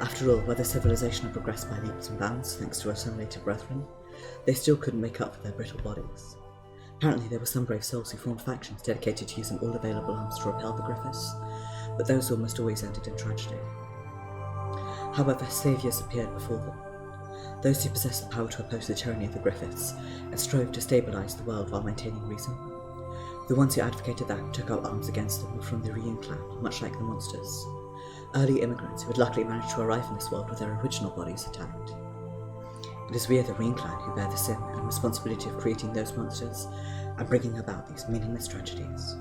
After all, whether civilization had progressed by leaps and bounds thanks to assimilated brethren, they still couldn't make up for their brittle bodies. Apparently there were some brave souls who formed factions dedicated to using all available arms to repel the Griffiths, but those almost always ended in tragedy. However, saviours appeared before them, those who possessed the power to oppose the tyranny of the Griffiths and strove to stabilise the world while maintaining reason. The ones who advocated that and took up arms against them were from the Ryū clan, much like the monsters. Early immigrants who had luckily managed to arrive in this world with their original bodies intact. It is we of the Ryū clan who bear the sin and responsibility of creating those monsters and bringing about these meaningless tragedies.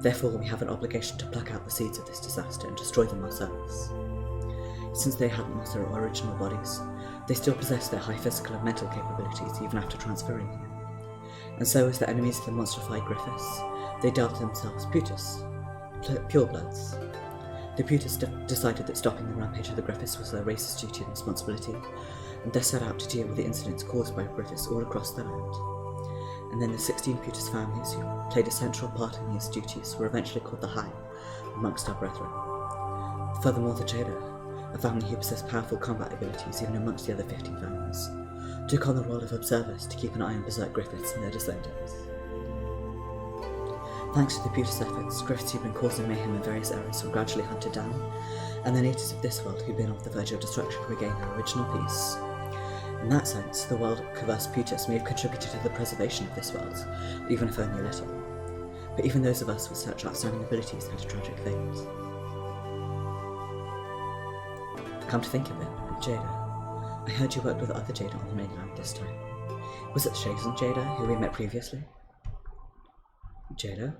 Therefore, we have an obligation to pluck out the seeds of this disaster and destroy them ourselves. Since they hadn't lost their original bodies, they still possess their high physical and mental capabilities even after transferring them. And so, as the enemies of the monstrified Griffiths, they dubbed themselves Putus, purebloods. The Putus decided that stopping the rampage of the Griffiths was their race's duty and responsibility, and thus set out to deal with the incidents caused by Griffiths all across the land. And then the 16 Putus families who played a central part in these duties were eventually called the High, amongst our brethren. Furthermore, the Jada, a family who possessed powerful combat abilities even amongst the other 15 families, took on the role of observers to keep an eye on berserk Griffiths and their descendants. Thanks to the Putus efforts, Griffiths who'd been causing mayhem in various areas were gradually hunted down, and the natives of this world who'd been off the verge of destruction regained their original peace. In that sense, the world of perverse Putus may have contributed to the preservation of this world, even if only a little. But even those of us with such outstanding abilities had a tragic fate. Come to think of it, Jada, I heard you worked with other Jada on the mainland this time. Was it Shazen Jada, who we met previously? Jada?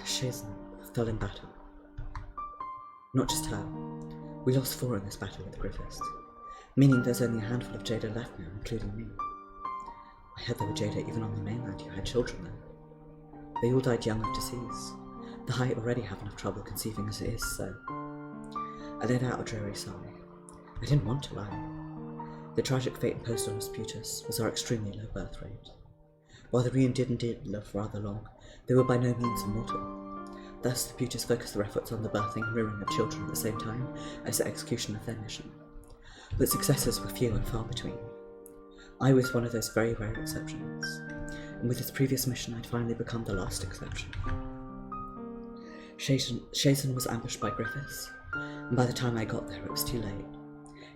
Shazen fell in battle. Not just her. We lost 4 in this battle with the Griffiths, meaning there's only a handful of Jada left now, including me. I heard there were Jada even on the mainland who had children there. They all died young of disease. The High already have enough trouble conceiving as it is, so... I let out a dreary sigh. I didn't want to lie. The tragic fate imposed on us Putus was our extremely low birth rate. While the Ryū did indeed live rather long, they were by no means immortal. Thus, the Putus focused their efforts on the birthing and rearing of children at the same time as the execution of their mission. But successes were few and far between. I was one of those very rare exceptions, and with this previous mission I'd finally become the last exception. Shazen was ambushed by Griffiths, and by the time I got there it was too late.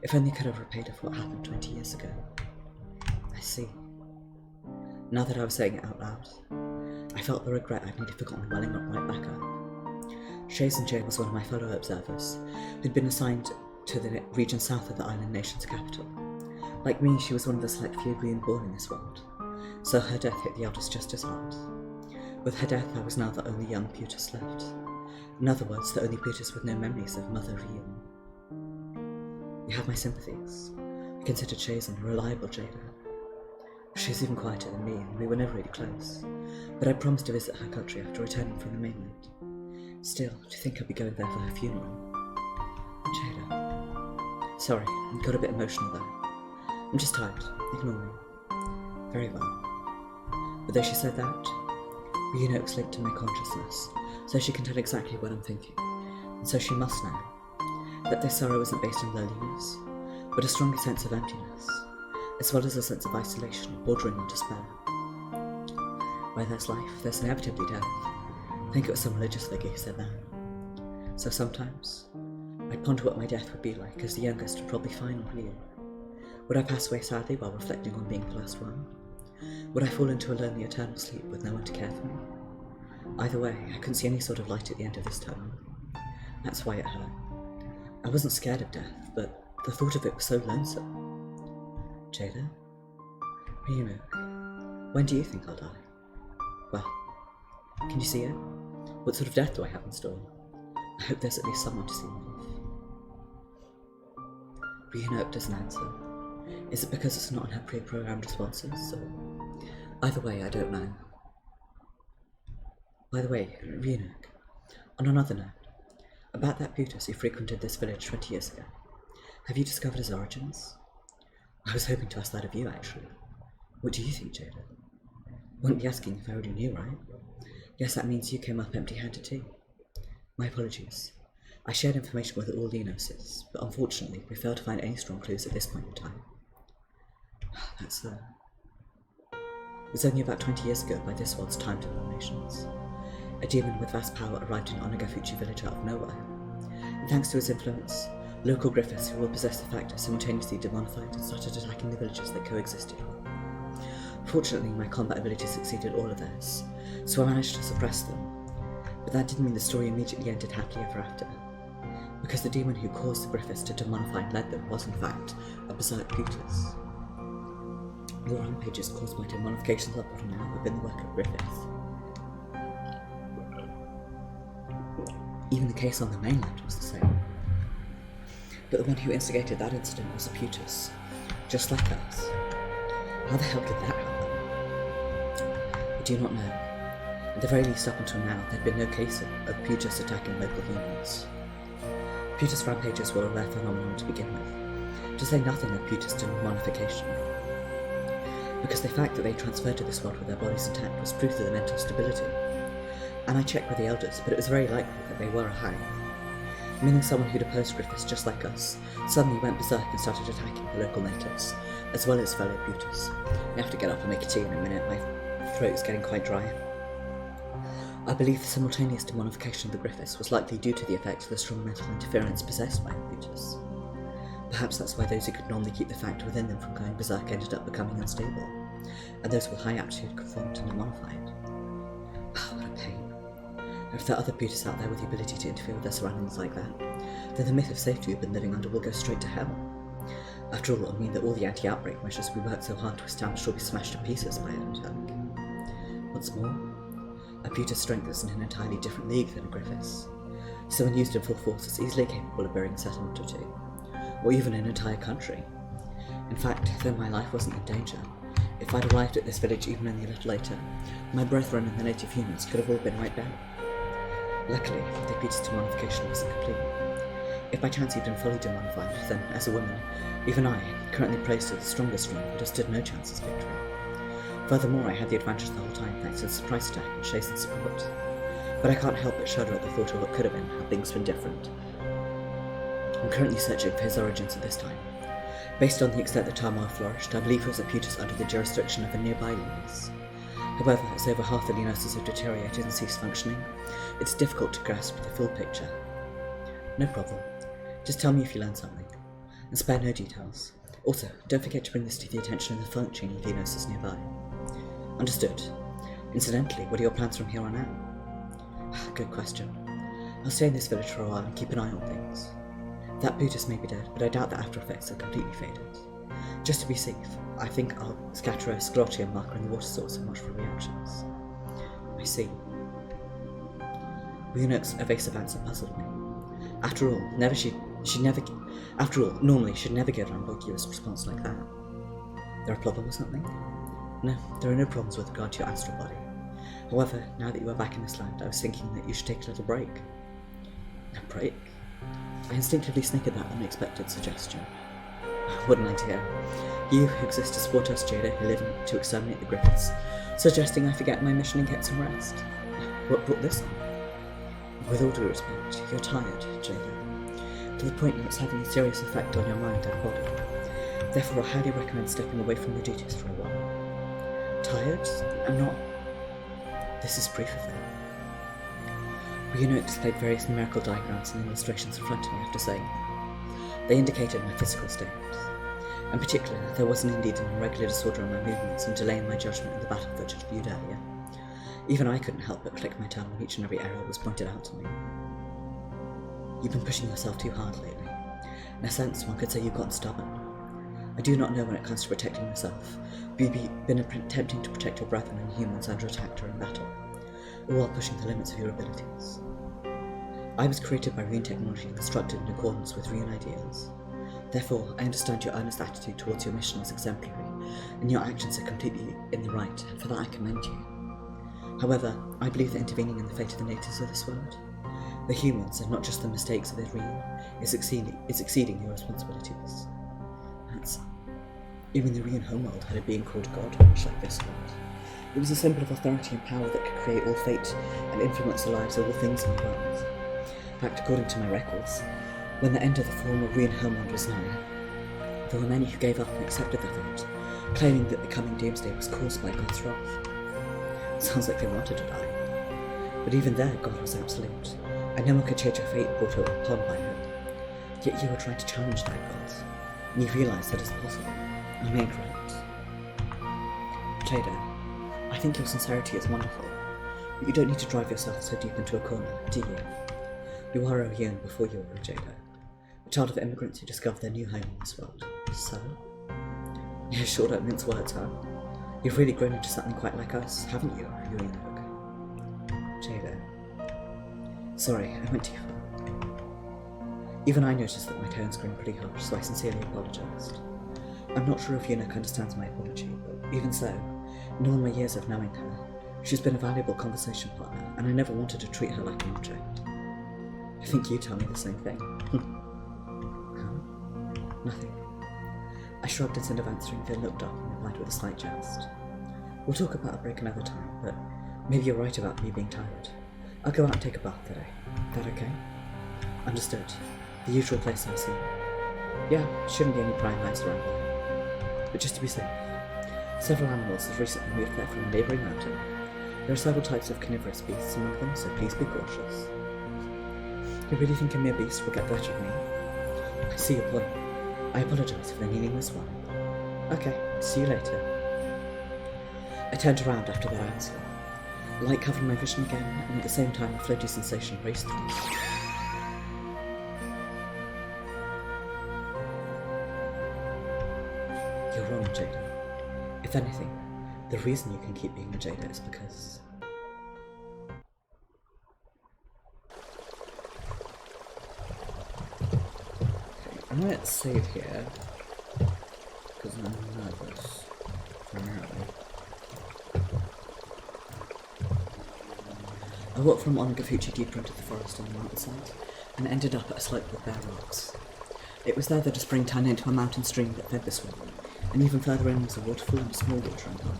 If only I could have repaid her for what happened 20 years ago. I see. Now that I was saying it out loud, I felt the regret I'd nearly forgotten welling up right back up. Shazen Jane was one of my fellow observers, who'd been assigned to the region south of the island nation's capital. Like me, she was one of the select few being born in this world, so her death hit the eldest just as hard. With her death, I was now the only young Putus left. In other words, the only Putus with no memories of Mother Ryū. You have my sympathies. I considered Shazen a reliable Jada. She's even quieter than me, and we were never really close, but I promised to visit her country after returning from the mainland. Still, to think I'd be going there for her funeral. Jada. Sorry, I got a bit emotional there. I'm just tired. Ignore me. Very well. But though she said that, Ryū linked to my consciousness, so she can tell exactly what I'm thinking, and so she must know that this sorrow isn't based on loneliness, but a stronger sense of emptiness, as well as a sense of isolation bordering on despair. Where there's life, there's inevitably death. I think it was some religious figure who said that. So sometimes, I'd ponder what my death would be like as the youngest and probably final Ryu. Would I pass away sadly while reflecting on being the last one? Would I fall into a lonely eternal sleep with no one to care for me? Either way, I couldn't see any sort of light at the end of this tunnel. That's why it hurt. I wasn't scared of death, but the thought of it was so lonesome. Jada? Ryunoke, when do you think I'll die? Well, can you see it? What sort of death do I have in store? I hope there's at least someone to see me off. Ryunoke doesn't answer. Is it because it's not in her pre-programmed responses, or... Either way, I don't know. By the way, Ryunoke, on another note, about that Butus who frequented this village 20 years ago, have you discovered his origins? I was hoping to ask that of you, actually. What do you think, Jada? Wouldn't be asking if I already knew, right? Guess that means you came up empty-handed too. My apologies. I shared information with all the Enosis, but unfortunately we failed to find any strong clues at this point in time. That's It was only about 20 years ago by this world's time denominations. A demon with vast power arrived in Onagafuchi village out of nowhere. And thanks to his influence, local Griffiths who all possessed the factor simultaneously demonified and started attacking the villages they coexisted with. Fortunately, my combat abilities succeeded all of theirs, so I managed to suppress them. But that didn't mean the story immediately ended happily ever after, because the demon who caused the Griffiths to demonify and led them was in fact a berserk Butus. The rampages caused by demonifications up until now have been the work of Griffiths. Even the case on the mainland was the same. But the one who instigated that incident was a Butus, just like us. How the hell did that happen? I do not know. At the very least up until now, there had been no case of Butus attacking local humans. Butus rampages were a rare phenomenon to begin with, to say nothing of Butus demonification. Because the fact that they transferred to this world with their bodies intact was proof of their mental stability. And I checked with the elders, but it was very likely that they were a high, meaning someone who'd opposed Griffiths just like us suddenly went berserk and started attacking the local natives, as well as fellow Butus. I have to get up and make a tea in a minute, my throat's getting quite dry. I believe the simultaneous demonification of the Griffiths was likely due to the effect of the strong mental interference possessed by the Butus. Perhaps that's why those who could normally keep the factor within them from going berserk ended up becoming unstable, and those with high aptitude conformed and demonified. What a pain. If there are other Butus out there with the ability to interfere with their surroundings like that, then the myth of safety we've been living under will go straight to hell. After all, it'll mean that all the anti-outbreak measures we worked so hard to establish will be smashed to pieces by an attack. What's more, a Butus strength is in an entirely different league than a Griffiths, so when used in full force it's easily capable of burying a settlement or two, or even an entire country. In fact, though my life wasn't in danger, if I'd arrived at this village even only a little later, my brethren and the native humans could have all been wiped out. Luckily, the Butus demonification wasn't complete. If by chance he'd been fully demonified, then, as a woman, even I, currently praised as the strongest one, would have stood no chance of victory. Furthermore, I had the advantage the whole time thanks to the surprise attack and Chasen's support. But I can't help but shudder at the thought of what could have been had things been different. I'm currently searching for his origins at this time. Based on the extent the turmoil flourished, I believe it was a Butus under the jurisdiction of a nearby Leonis. However, as over half the Leonises have deteriorated and ceased functioning, it's difficult to grasp the full picture. No problem. Just tell me if you learn something, and spare no details. Also, don't forget to bring this to the attention of the functioning Leonises nearby. Understood. Incidentally, what are your plans from here on out? Good question. I'll stay in this village for a while and keep an eye on things. That Butus may be dead, but I doubt the after effects have completely faded. Just to be safe, I think I'll scatter a Scrotium marker in the water source and watch for reactions. I see. Ryunoke's evasive answer puzzled me. After all, normally she'd never give an ambiguous response like that. There a problem or something? No, there are no problems with regard to your astral body. However, now that you are back in this land, I was thinking that you should take a little break. A break? I instinctively snickered that unexpected suggestion. What an idea. You who exist to support us, Jada, who live to exterminate the Griffiths, suggesting I forget my mission and get some rest. What brought this on? With all due respect, you're tired, Jada, to the point where it's having a serious effect on your mind and body. Therefore, I highly recommend stepping away from your duties for a while. Tired? I'm not. This is proof of it. Ryuno displayed various numerical diagrams and illustrations in front of me after saying them. They indicated my physical state. In particular, there wasn't indeed an irregular disorder in my movements and delay in my judgment in the battle footage viewed earlier. Even I couldn't help but click my tongue when each and every error was pointed out to me. You've been pushing yourself too hard lately. In a sense, one could say you've gotten stubborn. I do not know when it comes to protecting yourself, but you've been attempting to protect your brethren and humans under attack during battle, all while pushing the limits of your abilities. I was created by Ryun technology and constructed in accordance with Ryun ideals. Therefore, I understand your earnest attitude towards your mission is exemplary, and your actions are completely in the right, and for that I commend you. However, I believe that intervening in the fate of the natives of this world, the humans, and not just the mistakes of the Ryun, is exceeding your responsibilities. Even the Ryun homeworld had a being called God, much like this world. It was a symbol of authority and power that could create all fate and influence the lives of all things in the world. In fact, according to my records, when the end of the former Ryun homeworld was nigh, there were many who gave up and accepted the fate, claiming that the coming doomsday was caused by God's wrath. It sounds like they wanted to die. But even there, God was absolute, and no one could change a fate brought upon by him. Yet you were trying to challenge that God, and you realised that it's possible. Am I incorrect? Jada, I think your sincerity is wonderful, but you don't need to drive yourself so deep into a corner, do you? You are a Ryun before you were a Jada, a child of immigrants who discovered their new home in this world. So? You sure don't mince words, huh? You've really grown into something quite like us, haven't you, Ryun? Jada. Sorry, I went too far. Even I noticed that my tone's grown pretty harsh, so I sincerely apologised. I'm not sure if Yunuk understands my apology, but even so, in all my years of knowing her, she's been a valuable conversation partner, and I never wanted to treat her like an object. I think you tell me the same thing. Huh? Nothing. I shrugged instead of answering, then looked up and replied with a slight jest. We'll talk about a break another time, but maybe you're right about me being tired. I'll go out and take a bath today. That okay? Understood. The usual place I see. Yeah, shouldn't be any prying eyes around here. But just to be safe, several animals have recently moved there from a neighbouring mountain. There are several types of carnivorous beasts among them, so please be cautious. You really think a mere beast will get the better of me? I see your point. I apologise for the meaningless one. Okay, see you later. I turned around after that answer. Light covered my vision again, and at the same time a floaty sensation raced through me. You're wrong, Jada. If anything, the reason you can keep being a Jada is because... Okay, I'm gonna save here, because I'm nervous, primarily. I walked from Onagafuchi deeper into the forest on the mountainside, and ended up at a slope with bare rocks. It was there that a spring turned into a mountain stream that fed the swamp, and even further in was a waterfall and a small watering pond.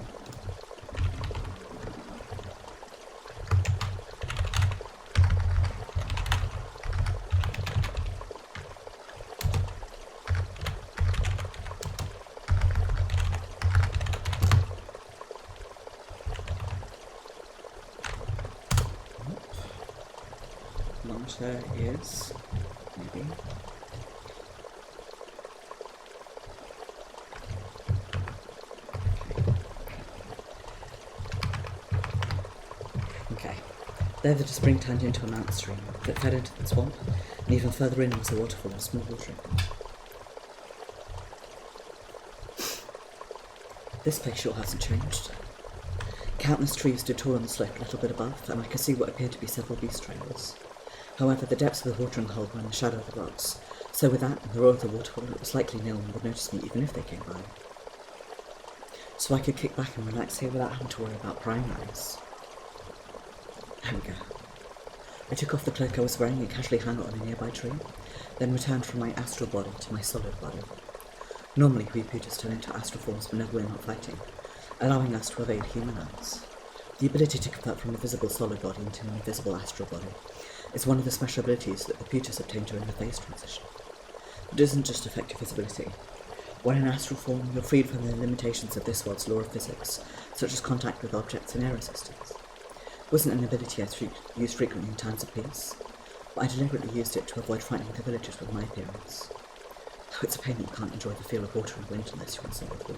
Launcher is maybe. Okay. There the spring turned into a mountain stream that fed into the swamp, and even further in was a waterfall and a small watering pond. This place sure hasn't changed. Countless trees stood tall on the slope a little bit above, and I could see what appeared to be several beast trails. However, the depths of the watering hole were in the shadow of the rocks, so with that and the roar of the waterfall, it was likely no one would notice me even if they came by. So I could kick back and relax here without having to worry about prying eyes. There we go. I took off the cloak I was wearing and casually hung it on a nearby tree, then returned from my astral body to my solid body. Normally we Putas turn into astral forms whenever we're not fighting, allowing us to evade human eyes. The ability to convert from a visible solid body into an invisible astral body is one of the special abilities that the Putas obtain during the phase transition. It doesn't just affect your visibility. When in astral form, you're freed from the limitations of this world's law of physics, such as contact with objects and air resistance. wasn't an ability I used frequently in times of peace, but I deliberately used it to avoid frightening the villagers with my appearance. Though it's a pain that you can't enjoy the feel of water and wind unless you want something cool.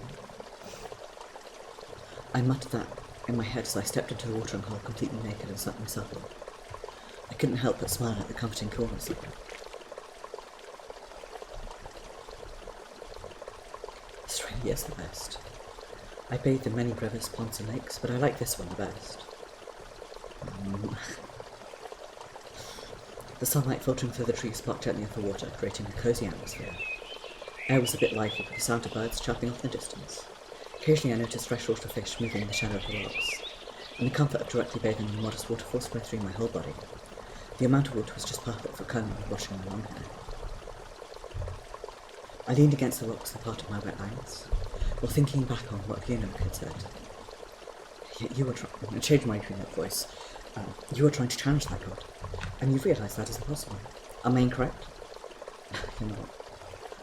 I muttered that in my head as I stepped into the watering hole completely naked and sucked myself in. I couldn't help but smile at the comforting coolness of it. This really is the best. I bathed in many rivers, ponds and lakes, but I like this one the best. The sunlight filtering through the trees sparked gently off the water, creating a cosy atmosphere. Air was a bit lively with the sound of birds chirping off in the distance. Occasionally I noticed freshwater fish moving in the shadow of the rocks, and the comfort of directly bathing in a modest waterfall spread through my whole body. The amount of water was just perfect for combing and washing my long hair. I leaned against the rocks and parted my wet eyes, while thinking back on what Hanyuu had said. You were trying to change my voice. You were trying to challenge that god, and you realised that is impossible. Am I incorrect? You're not.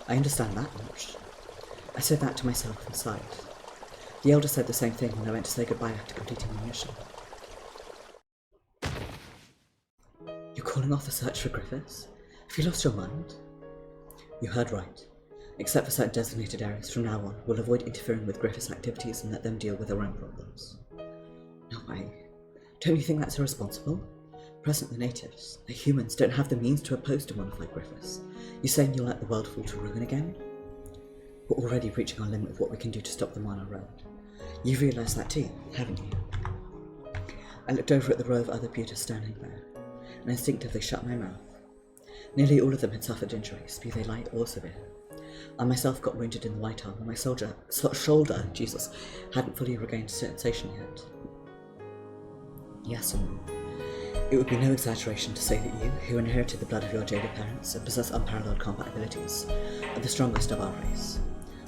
I understand that much. I said that to myself and sighed. The elder said the same thing when I went to say goodbye after completing my mission. You're calling off the search for Griffiths? Have you lost your mind? You heard right. Except for certain designated areas, from now on, we'll avoid interfering with Griffiths' activities and let them deal with their own problems. No way. Don't you think that's irresponsible? Present the natives, the humans, don't have the means to oppose demons like Griffiths. You're saying you'll let the world fall to ruin again? We're already reaching our limit of what we can do to stop them on our road. You realise that too, haven't you? I looked over at the row of other beauties standing there, and instinctively shut my mouth. Nearly all of them had suffered injuries, be they light or severe. I myself got wounded in the right arm, and my shoulder, hadn't fully regained sensation yet. Yes, and it would be no exaggeration to say that you, who inherited the blood of your jaded parents and possess unparalleled combat abilities, are the strongest of our race.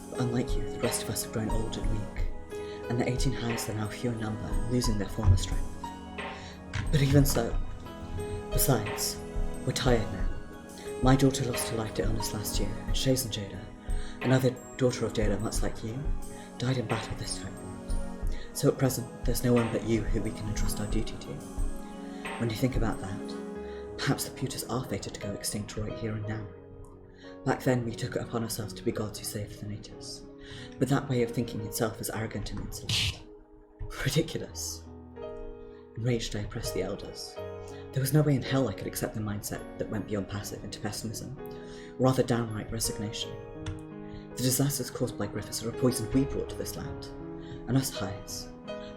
But unlike you, the rest of us have grown old and weak, and the 18 highs are now few in number, losing their former strength. But even so, besides, we're tired now. My daughter lost her life to illness last year, and Shaze and Jada, another daughter of Jada much like you, died in battle this time. So at present, there's no one but you who we can entrust our duty to. When you think about that, perhaps the Pewters are fated to go extinct right here and now. Back then, we took it upon ourselves to be gods who saved the natives, but that way of thinking itself is arrogant and insolent. Ridiculous. Enraged, I oppressed the elders. There was no way in hell I could accept the mindset that went beyond passive into pessimism, or rather downright resignation. The disasters caused by Griffiths are a poison we brought to this land, and us Highs,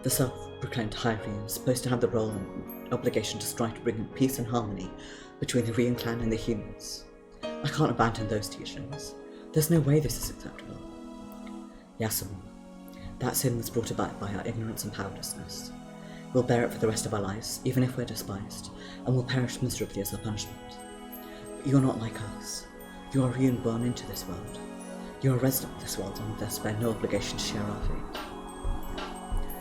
the self-proclaimed High Reans, supposed to have the role and obligation to strive to bring peace and harmony between the Rean clan and the humans. I can't abandon those teachings. There's no way this is acceptable. Yasamu, that sin was brought about by our ignorance and powerlessness. We'll bear it for the rest of our lives, even if we're despised, and we'll perish miserably as our punishment. But you're not like us. You are Rean born into this world. You're a resident of this world, and thus bear no obligation to share our fate.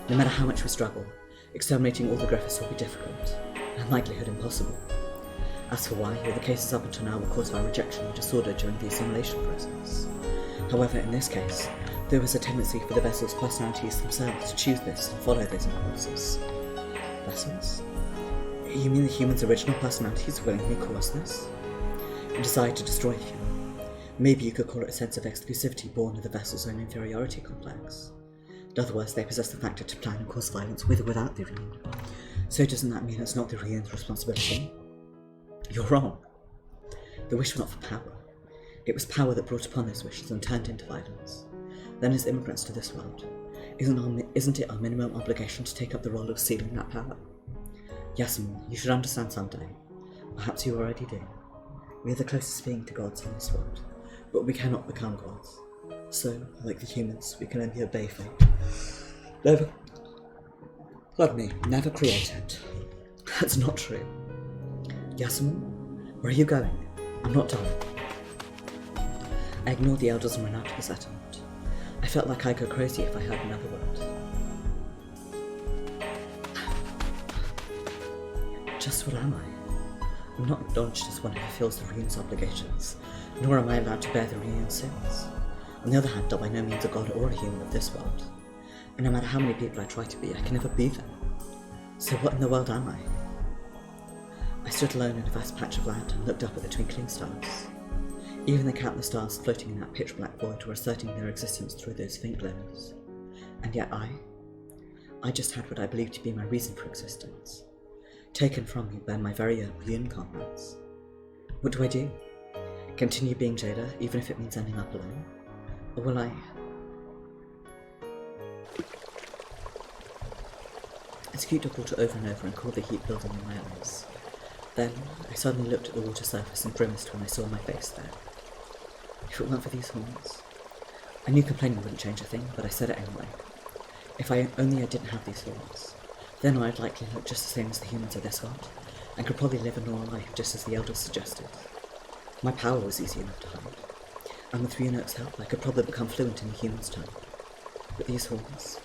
No matter how much we struggle, exterminating all the Griffiths will be difficult, and likelihood impossible. As for why, all the cases up until now were caused by rejection or disorder during the assimilation process. However, in this case, there was a tendency for the vessel's personalities themselves to choose this and follow those impulses. Vessels? You mean the humans' original personalities willingly caused this? A desire to destroy the human. Maybe you could call it a sense of exclusivity born of the vessel's own inferiority complex. In other words, they possess the factor to plan and cause violence with or without the Rean. So doesn't that mean it's not the Rean's responsibility? You're wrong. The wish was not for power. It was power that brought upon those wishes and turned into violence. Then as immigrants to this world, isn't it our minimum obligation to take up the role of sealing that power? Yasamu, you should understand someday. Perhaps you already do. We are the closest being to gods in this world, but we cannot become gods. So, like the humans, we can only obey fate. Never created. That's not true. Yasamu, where are you going? I'm not done. I ignored the elders and ran out of the settlement. I felt like I'd go crazy if I heard another word. Just what am I? I'm not acknowledged as one who fulfills the Rean's obligations, nor am I allowed to bear the Rean's sins. On the other hand, I'm by no means a god or a human of this world, and no matter how many people I try to be, I can never be them. So what in the world am I? I stood alone in a vast patch of land and looked up at the twinkling stars. Even the countless stars floating in that pitch-black void were asserting their existence through those faint glimmers. And yet I just had what I believed to be my reason for existence, taken from me by my very own Yoon comrades. What do I do? Continue being jailer, even if it means ending up alone? Or will I... I scooped up water over and over and cooled the heat building in my eyes. Then, I suddenly looked at the water surface and grimaced when I saw my face there. If it weren't for these horns... I knew complaining wouldn't change a thing, but I said it anyway. If I didn't have these horns, then I'd likely look just the same as the humans of this world, and could probably live a normal life just as the elders suggested. My power was easy enough to hide, and with Ryuno's help I could probably become fluent in the human's tongue. But these horns...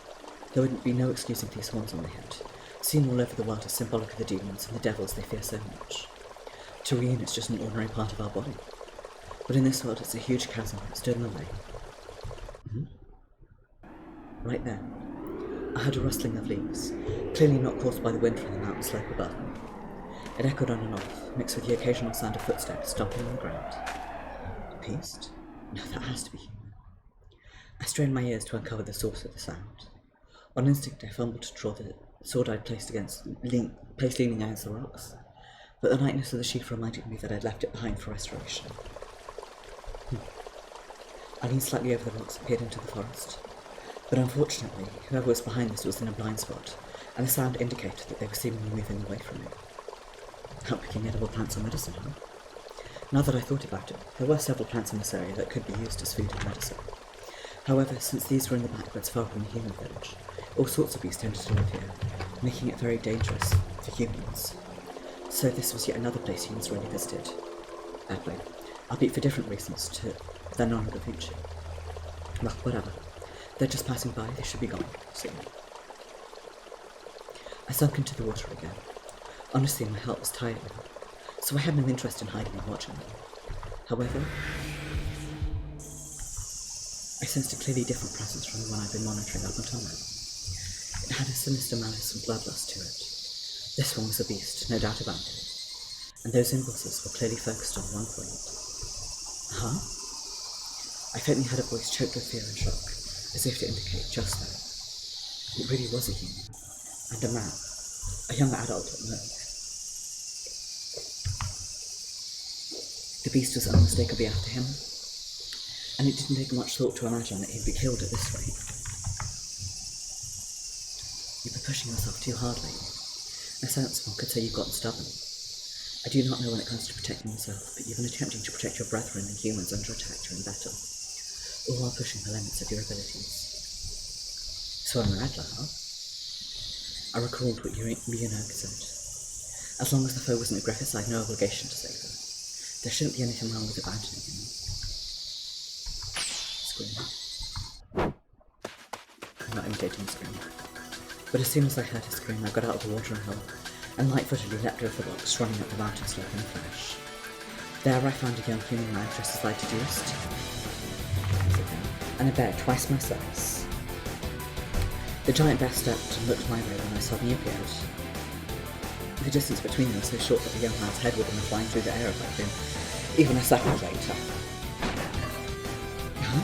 There would be no excusing these horns on my head, seen all over the world as symbolic of the demons and the devils they fear so much. To Ryun it's just an ordinary part of our body, but in this world it's a huge chasm that stood in the way. Right there, I heard a rustling of leaves, clearly not caused by the wind from the mountain slope above me. It echoed on and off, mixed with the occasional sound of footsteps stomping on the ground. A beast? No, that has to be human. I strained my ears to uncover the source of the sound. On instinct, I fumbled to draw the sword I'd placed leaning against the rocks, but the lightness of the sheath reminded me that I'd left it behind for restoration. I leaned slightly over the rocks and peered into the forest, but unfortunately, whoever was behind this was in a blind spot, and the sound indicated that they were seemingly moving away from me. Out picking edible plants or medicine, huh? Now that I thought about it, there were several plants in this area that could be used as food and medicine. However, since these were in the backwoods far from the human village, all sorts of beasts tended to live here, making it very dangerous for humans. So this was yet another place humans really visited. Badly, albeit for different reasons to their non-good future. Well, whatever. They're just passing by, they should be gone soon. I sunk into the water again. Honestly, my heart was tired now, so I had no interest in hiding and watching them. However, I sensed a clearly different presence from the one I've been monitoring up until now. It had a sinister malice and bloodlust to it. This one was a beast, no doubt about it, and those impulses were clearly focused on one point. Huh? I faintly heard a voice choked with fear and shock, as if to indicate just that. It really was a human, and a man, a young adult at most. The beast was unmistakably after him, and it didn't take much thought to imagine that he'd be killed at this rate. You've been pushing yourself too hard lately. A sensible could say you've gotten stubborn. I do not know when it comes to protecting yourself, but you've been attempting to protect your brethren and humans under attack during battle, all while pushing the limits of your abilities. So I'm a rattler, huh? I recalled what Ryunoga said. As long as the foe wasn't aggressive, I had no obligation to save her. There shouldn't be anything wrong with abandoning him. Scream. I'm not imitating a scream. But as soon as I heard his scream, I got out of the watering hole, and light-footedly leapt over the rocks, running up the mountain slope in a flash. There I found a young human man just as I deduced, and a bear twice my size. The giant bear stepped and looked my way when I suddenly appeared. The distance between them was so short that the young man's head would have been flying through the air if I'd been even a second later. Huh?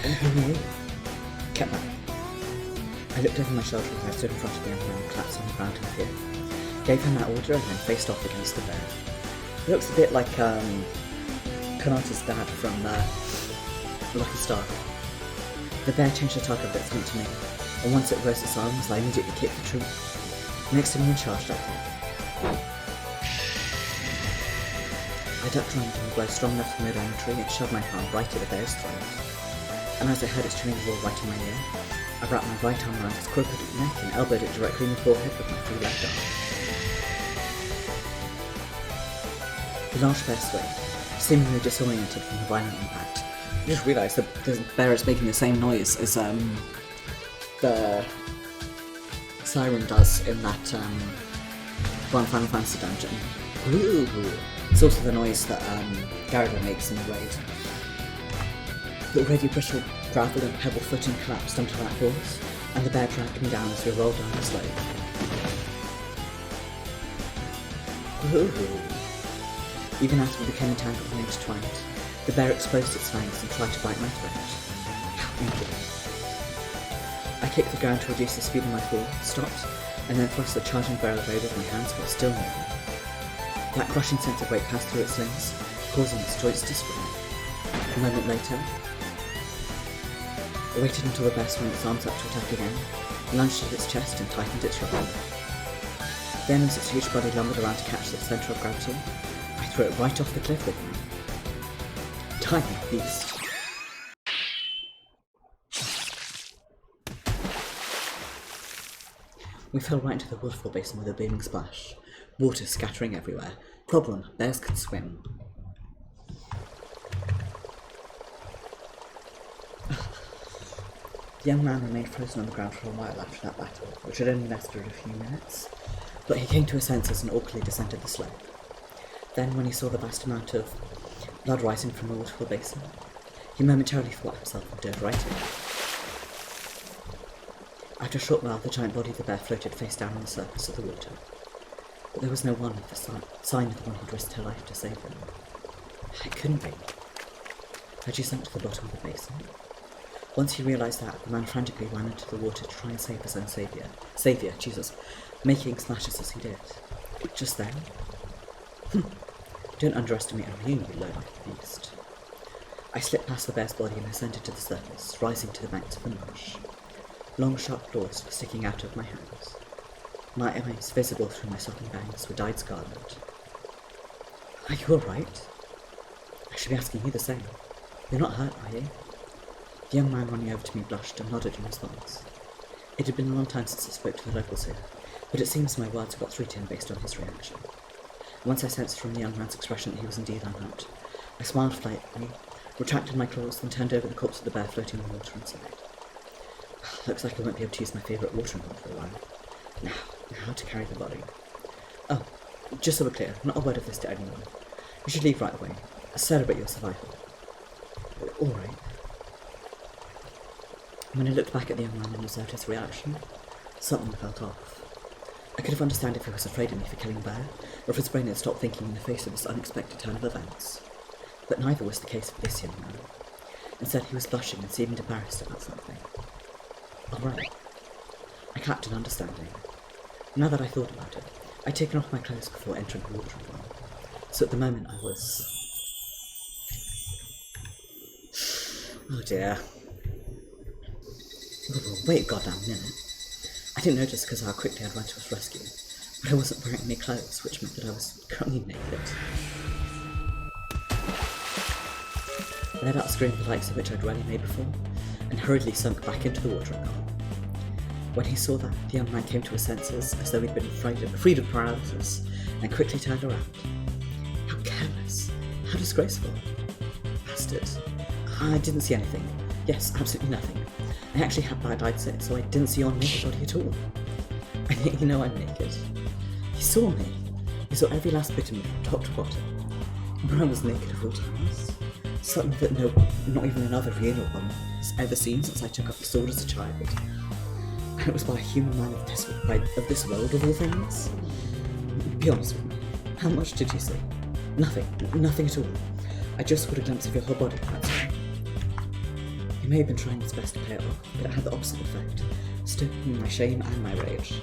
Who are you? Kept that. I looked over my shoulder as I stood in front of the young man and collapsed on the ground in fear. Gave him that order and then faced off against the bear. He looks a bit like Kanata's dad from Lucky Star. The bear changed the target of its front to me, and once it rose its arms, I immediately kicked the tree next to me and charged at it. I ducked around and blew strong enough to move down the tree and shoved my palm right at the bear's throat. And as it heard its chilling roar right in my ear, I wrapped my right arm around its crooked neck and elbowed it directly in the forehead with my free left arm. The large bear swayed, seemingly disoriented from the violent impact. I just realised that the bear is making the same noise as the siren does in that one Final Fantasy dungeon. Ooh. It's also the noise that Gyarados makes in the raid. The already brittle gravel and pebble footing collapsed onto that horse, and the bear dragged me down as we rolled down the slope. Ooh. Even as we became entangled and intertwined, the bear exposed its fangs and tried to bite my throat. How impudent. I kicked the ground to reduce the speed of my fall, stopped, and then thrust the charging bear away with my hands while still moving. That crushing sense of weight passed through its limbs, causing its joints to spring. A moment later, I waited until the bear swung its arms up to attack again, lunged at its chest and tightened its jaw. Then, as its huge body lumbered around to catch the centre of gravity, I threw it right off the cliff with me. Tiny beast. We fell right into the waterfall basin with a booming splash, water scattering everywhere. Problem, bears could swim. The young man remained frozen on the ground for a while after that battle, which had only lasted a few minutes, but he came to his senses and awkwardly descended the slope. Then, when he saw the vast amount of blood rising from the waterfall basin, he momentarily forgot himself and dove right in. After a short while, the giant body of the bear floated face down on the surface of the water, but there was no one with the sign of the one who'd risked her life to save him. It couldn't be. Had she sunk to the bottom of the basin? Once he realised that, the man frantically ran into the water to try and save his own saviour, Jesus, making splashes as he did. Just then, don't underestimate a really low beast. I slipped past the bear's body and ascended to the surface, rising to the banks of the marsh. Long, sharp claws were sticking out of my hands. My eyes, visible through my softened bangs, were dyed scarlet. Are you alright? I should be asking you the same. You're not hurt, are you? The young man running over to me blushed and nodded in response. It had been a long time since I spoke to the locals here, but it seems my words got through to him based on his reaction. Once I sensed from the young man's expression that he was indeed unhurt, I smiled slightly, retracted my claws, then turned over the corpse of the bear floating in the water inside. Looks like I won't be able to use my favourite watering rod for a while. Now, how to carry the body. Oh, just so we're clear, not a word of this to anyone. You should leave right away. Celebrate your survival. Alright. When I looked back at the young man and observed his reaction, something felt off. I could have understood if he was afraid of me for killing a bear, or if his brain had stopped thinking in the face of this unexpected turn of events. But neither was the case for this young man. Instead, he was blushing and seemed embarrassed about something. Alright. I clapped in understanding. Now that I thought about it, I'd taken off my clothes before entering the watering hole, so at the moment I was... Oh dear. Oh, wait a goddamn minute. I didn't notice because of how quickly I'd run to his rescue, but I wasn't wearing any clothes, which meant that I was currently naked. I let out a scream the likes of which I'd rarely made before, and hurriedly sunk back into the watering hole. When he saw that, the young man came to his senses as though he'd been freed of paralysis, and quickly turned around. How careless! How disgraceful! Bastard. I didn't see anything. Yes, absolutely nothing. I actually had bad eyesight, so I didn't see your naked body at all. And yet you know I'm naked. He saw me. He saw every last bit of me, top to bottom. When I was naked of all times. Something that not even another real one has ever seen since I took up the sword as a child. And it was by a human man of this world of all things. Be honest with me. How much did you see? Nothing. Nothing at all. I just caught a glimpse of your whole body, that's all. He may have been trying his best to pay it off, but it had the opposite effect, stoking my shame and my rage.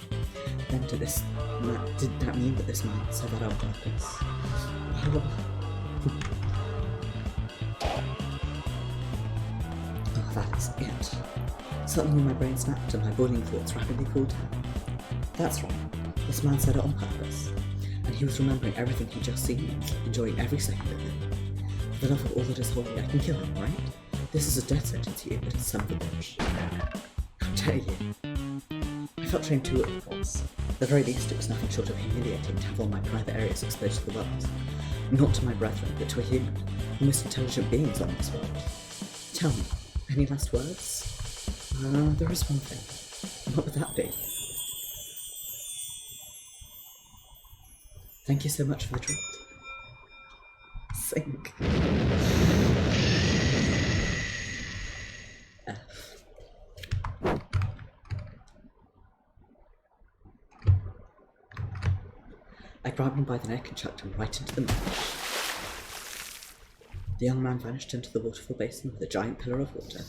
Then did that mean that this man said that on purpose? Oh, that is it. Suddenly my brain snapped and my boiling thoughts rapidly cooled down. That's right, this man said it on purpose, and he was remembering everything he'd just seen and enjoying every second of it. For the love of all that is holy, I can kill him, right? This is a death sentence, you little son of a bitch. How dare you? I felt shamed too at once. At the very least, it was nothing short of humiliating to have all my private areas exposed to the world. Not to my brethren, but to a human, the most intelligent beings on this world. Tell me, any last words? There is one thing. What would that be? Thank you so much for the treat. Sink. I grabbed him by the neck and chucked him right into the marsh. The young man vanished into the waterfall basin with a giant pillar of water.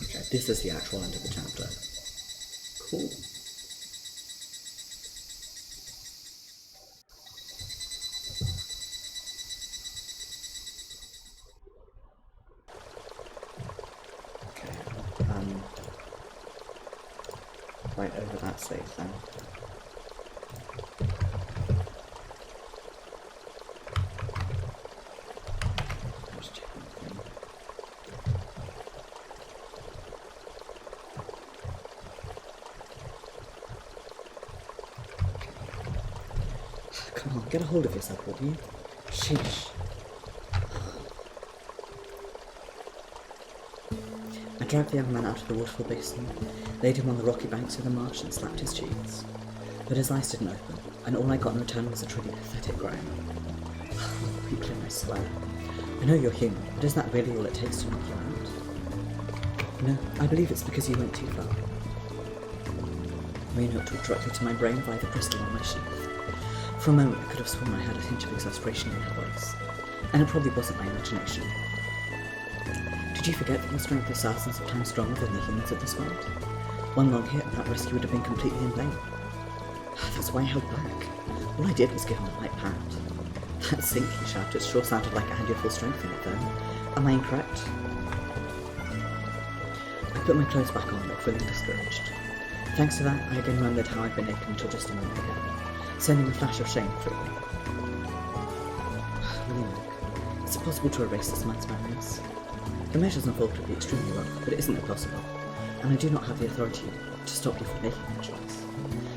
Okay, this is the actual end of the chapter. Cool. Right over that safe then. Come on, get a hold of yourself, will you? Sheesh. I dragged the young man out of the waterfall basin, laid him on the rocky banks of the marsh and slapped his cheeks. But his eyes didn't open, and all I got in return was a truly pathetic groan. Prequel, I swear. I know you're human, but is that really all it takes to knock you out? No, I believe it's because you went too far. My note talked directly to my brain via the crystal on my sheath. For a moment I could have sworn I heard a hint of exasperation in her voice, and it probably wasn't my imagination. Did you forget that your strength is thousands of times stronger than the humans of this world? One wrong hit and that rescue would have been completely in vain. That's why I held back. All I did was give him a light pat. That sink, he shouted, sure sounded like I had your full strength in it though. Am I incorrect? I put my clothes back on, but feeling discouraged. Thanks to that, I again remembered how I'd been naked until just a moment ago, sending a flash of shame through me. Really, is it possible to erase this man's memories? The measures involved would be extremely rough, but it isn't impossible, and I do not have the authority to stop you from making that choice.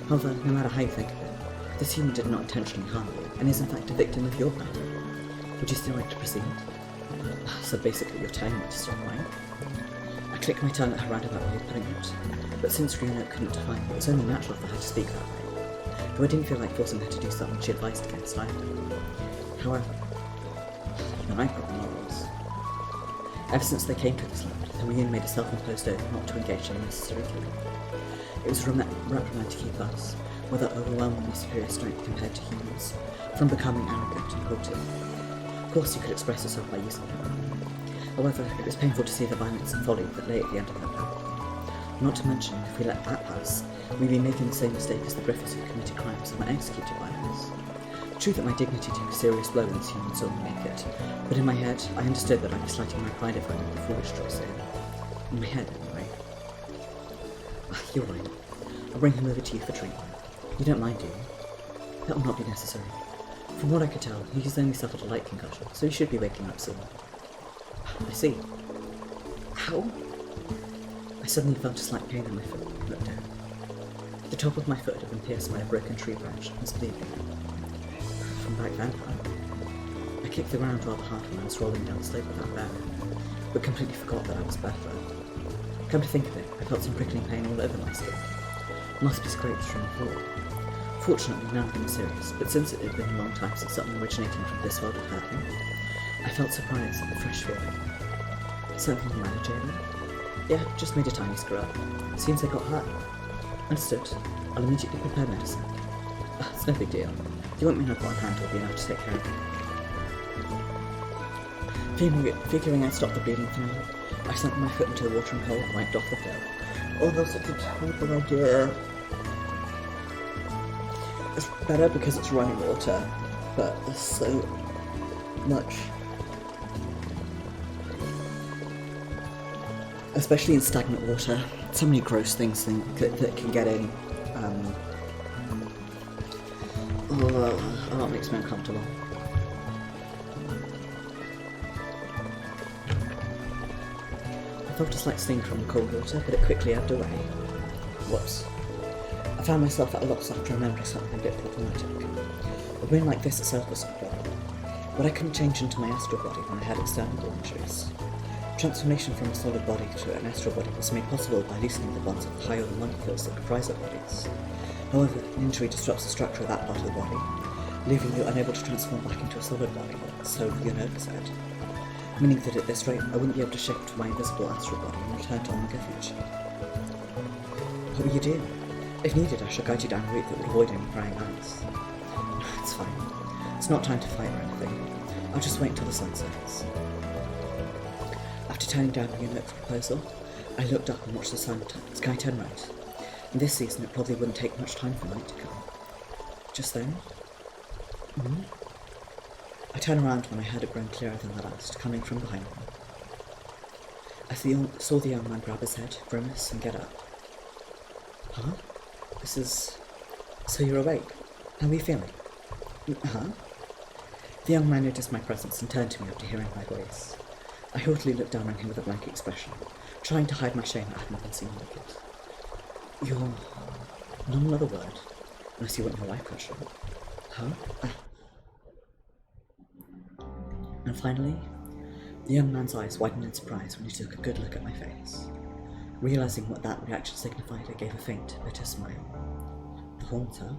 However, no matter how you think of it, this human did not intentionally harm you, and is in fact a victim of your plan. Would you still like to proceed? So basically you're telling me to stop, right? I clicked my tongue at her roundabout way of putting it, but since Greenoak couldn't define it, it was only natural for her to speak that way, though I didn't feel like forcing her to do something she advised against either. However, even I've got morals. Ever since they came to this land, the Hanyuu made a self-imposed oath not to engage in unnecessary killing. It was a reprimand to keep us, with our overwhelmingly superior strength compared to humans, from becoming arrogant and haughty. Of course you could express yourself by using it. However, it was painful to see the violence and folly that lay at the end of that path. Not to mention, if we let that pass, we'd be making the same mistake as the Griffiths who committed crimes and were executed by us. True that my dignity took a serious blow when this human saw me make it, but in my head, I understood that I'd be slighting my pride if I made the foolish choice here. In my head, anyway. You're right. I'll bring him over to you for treatment. You don't mind, do you? That will not be necessary. From what I could tell, he's only suffered a light concussion, so he should be waking up soon. I see. Ow! I suddenly felt a slight pain in my foot and looked down. The top of my foot had been pierced by a broken tree branch and was bleeding. From back then, I kicked the ground rather hard when I was rolling down the slope without bearing, but completely forgot that I was barefoot. Come to think of it, I felt some prickling pain all over my skin. Must be scrapes from the floor. Fortunately, none of them were serious, but since it had been a long time since something originating from this world had hurt me, I felt surprised at the fresh feeling. Something the matter, Jayden? Yeah, just made a tiny screw up. Seems I got hurt. Understood. I'll immediately prepare medicine. It's no big deal. The ointment I've got on hand will be enough to take care of it. Figuring I'd stop the bleeding for now, I sunk my foot into the watering hole and wiped off the flow. Oh, that's such a terrible idea. It's better because it's running water, but there's so much. Especially in stagnant water, so many gross things that can get in. That makes me uncomfortable. I felt a slight sting from the cold water, but it quickly ebbed away. Whoops. I found myself at a loss after remembering something a bit problematic. A wound like this itself was a problem, but I couldn't change into my astral body when I had external injuries. Transformation from a solid body to an astral body was made possible by loosening the bonds of the high-order molecules that comprise our bodies. However, an injury disrupts the structure of that part of the body, leaving you unable to transform back into a solid body, so Unova said. Meaning that at this rate, I wouldn't be able to shift to my invisible astral body and return to Onagafuchi. What will you do? If needed, I shall guide you down a route that will avoid any prying eyes. It's fine. It's not time to fight or anything. I'll just wait until the sun sets. After turning down the Unova's proposal, I looked up and watched the sky turn red. In this season, it probably wouldn't take much time for night to come. Just then... I turned around when I heard it grown clearer than the last, coming from behind me. I saw the young man grab his head, grimace, and get up. Huh? This is... So you're awake? How are you feeling? Huh? The young man noticed my presence and turned to me after hearing my voice. I haughtily looked down on him with a blank expression, trying to hide my shame at having been seen naked. You're... not another word, unless you want your life pressure. Huh? And finally, the young man's eyes widened in surprise when he took a good look at my face. Realizing what that reaction signified, I gave a faint, bitter smile. The horns, huh?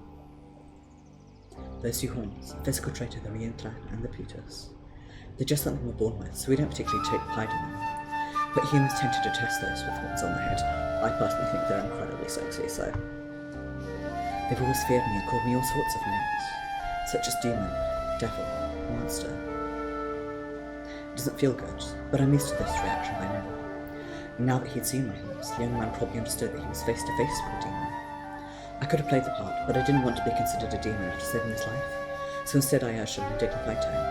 Those two horns, a physical trait of the Ryuan clan and the Putas. They're just something we're born with, so we don't particularly take pride in them. But humans tend to detest those with horns on their head. I personally think they're incredibly sexy, so... They've always feared me and called me all sorts of names, such as demon, devil, monster. It doesn't feel good, but I'm used to this reaction by now. And now that he'd seen my horns, the young man probably understood that he was face to face with a demon. I could have played the part, but I didn't want to be considered a demon after saving his life, so instead I urged him in a dignified tone.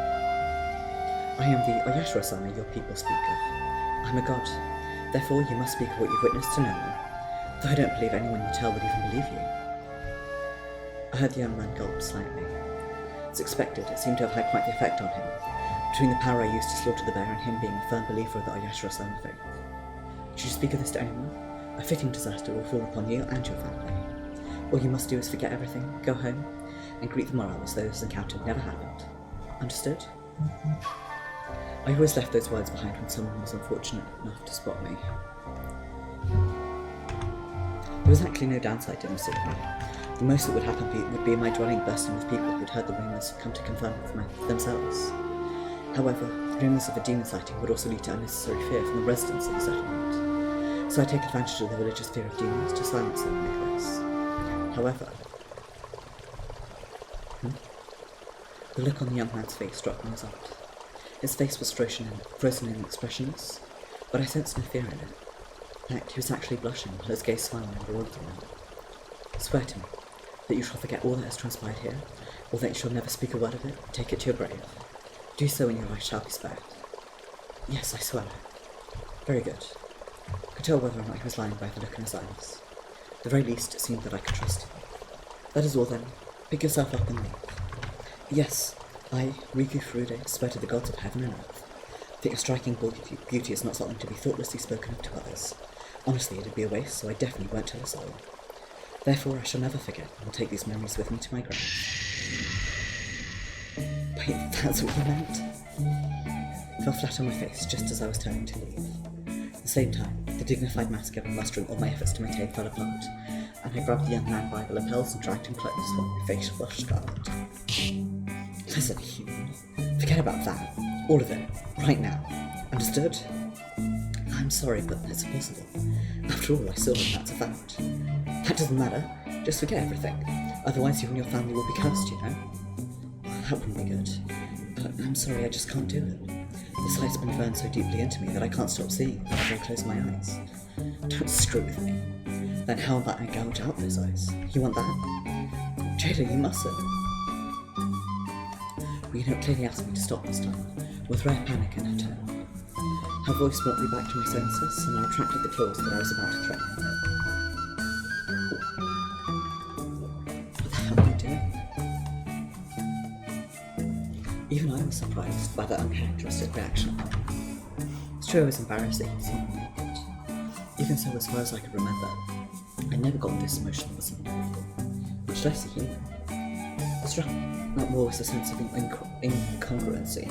I am the Oyashiro-sama your people speak of. I'm a god. Therefore, you must speak of what you've witnessed to no one, though I don't believe anyone you tell would even believe you. I heard the young man gulp slightly. As expected, it seemed to have had quite the effect on him, between the power I used to slaughter the bear and him being a firm believer of the Oyashiro-sama faith. Should you speak of this to anyone, a fitting disaster will fall upon you and your family. All you must do is forget everything, go home, and greet the morrow as though this encounter never happened. Understood? I always left those words behind when someone was unfortunate enough to spot me. There was actually no downside to them seeing me. The most that would happen would be my dwelling bursting with people who'd heard the rumours come to confirm it for themselves. However, rumours of a demon sighting would also lead to unnecessary fear from the residents of the settlement, so I take advantage of the villagers' fear of demons to silence them like this. However... The look on the young man's face struck me as odd. His face was frozen and expressionless, but I sensed no fear in it. In fact, he was actually blushing while his gaze smiled over all of them. Swear to me that you shall forget all that has transpired here, or that you shall never speak a word of it, take it to your grave. Do so and your life shall be spared. Yes, I swear. Very good. I could tell whether or not he was lying by the look in his eyes. At the very least, it seemed that I could trust him. That is all then. Pick yourself up and leave. Yes, I, Riku Furude, swear to the gods of heaven and earth, that your striking beauty is not something to be thoughtlessly spoken of to others. Honestly, it'd be a waste, so I definitely won't tell a soul. Therefore, I shall never forget, and will take these memories with me to my grave. Wait, that's what you meant? I fell flat on my face just as I was turning to leave. At the same time, the dignified mask of mustering all my efforts to maintain fell apart, and I grabbed the young man by the lapels and dragged him close while my face flushed scarlet. Listen, human. Forget about that. All of it. Right now. Understood? I'm sorry, but that's impossible. After all, I saw that that's a fact. That doesn't matter. Just forget everything. Otherwise you and your family will be cursed, you know? That wouldn't be good. But I'm sorry, I just can't do it. The sight's been burned so deeply into me that I can't stop seeing it whenever I close my eyes. Don't screw with me. Then how about I gouge out those eyes? You want that? Jada, you mustn't. Reno clearly asked me to stop this time, with rare panic in her tone. Her voice brought me back to my senses, and I retracted the claws that I was about to threaten. What the hell am I doing? Even I was surprised by that uncharacteristic reaction. It's true I was embarrassed that he'd seen me naked. Even so, as far as I could remember, I never got this emotional with someone before, much less a human. What struck me that more was a sense of incongruency.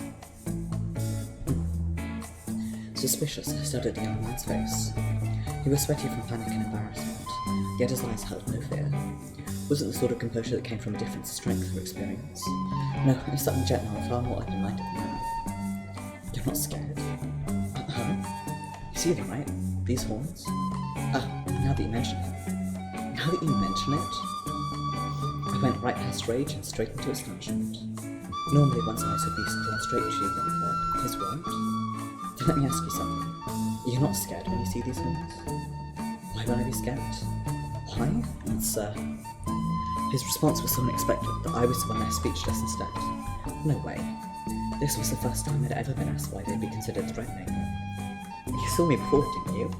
Suspicious, I studied the young man's face. He was sweaty from panic and embarrassment, yet his eyes held no fear. wasn't the sort of composure that came from a difference of strength or experience. No, I sat in the jet now far more open-minded now. You're not scared? Huh? You see them, right? These horns? Now that you mention it. I went right past rage and straight into astonishment. Normally one's eyes would be drawn straight to you, but his weren't. Then let me ask you something. You're not scared when you see these horns? Why would I be scared? Why? His response was so unexpected that I was the one left speechless instead. No way. This was the first time I'd ever been asked why they'd be considered threatening. You saw me before, didn't you?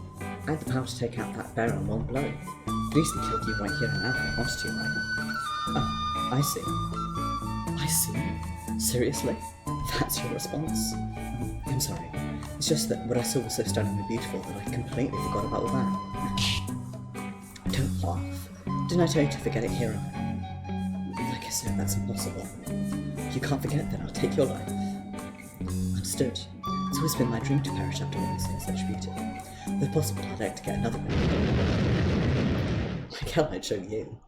I had the power to take out that bear in one blow. Could easily killed you right here and now if I wanted to, right? Oh, I see. Seriously? That's your response? I'm sorry. It's just that what I saw was so stunningly beautiful that I completely forgot about all that. Don't laugh. Didn't I tell you to forget it here and now? Like I said, that's impossible. If you can't forget, then I'll take your life. Understood. It's always been my dream to perish after witnessing such beauty. If possible, I'd like to get another one. Like hell, I'd show you.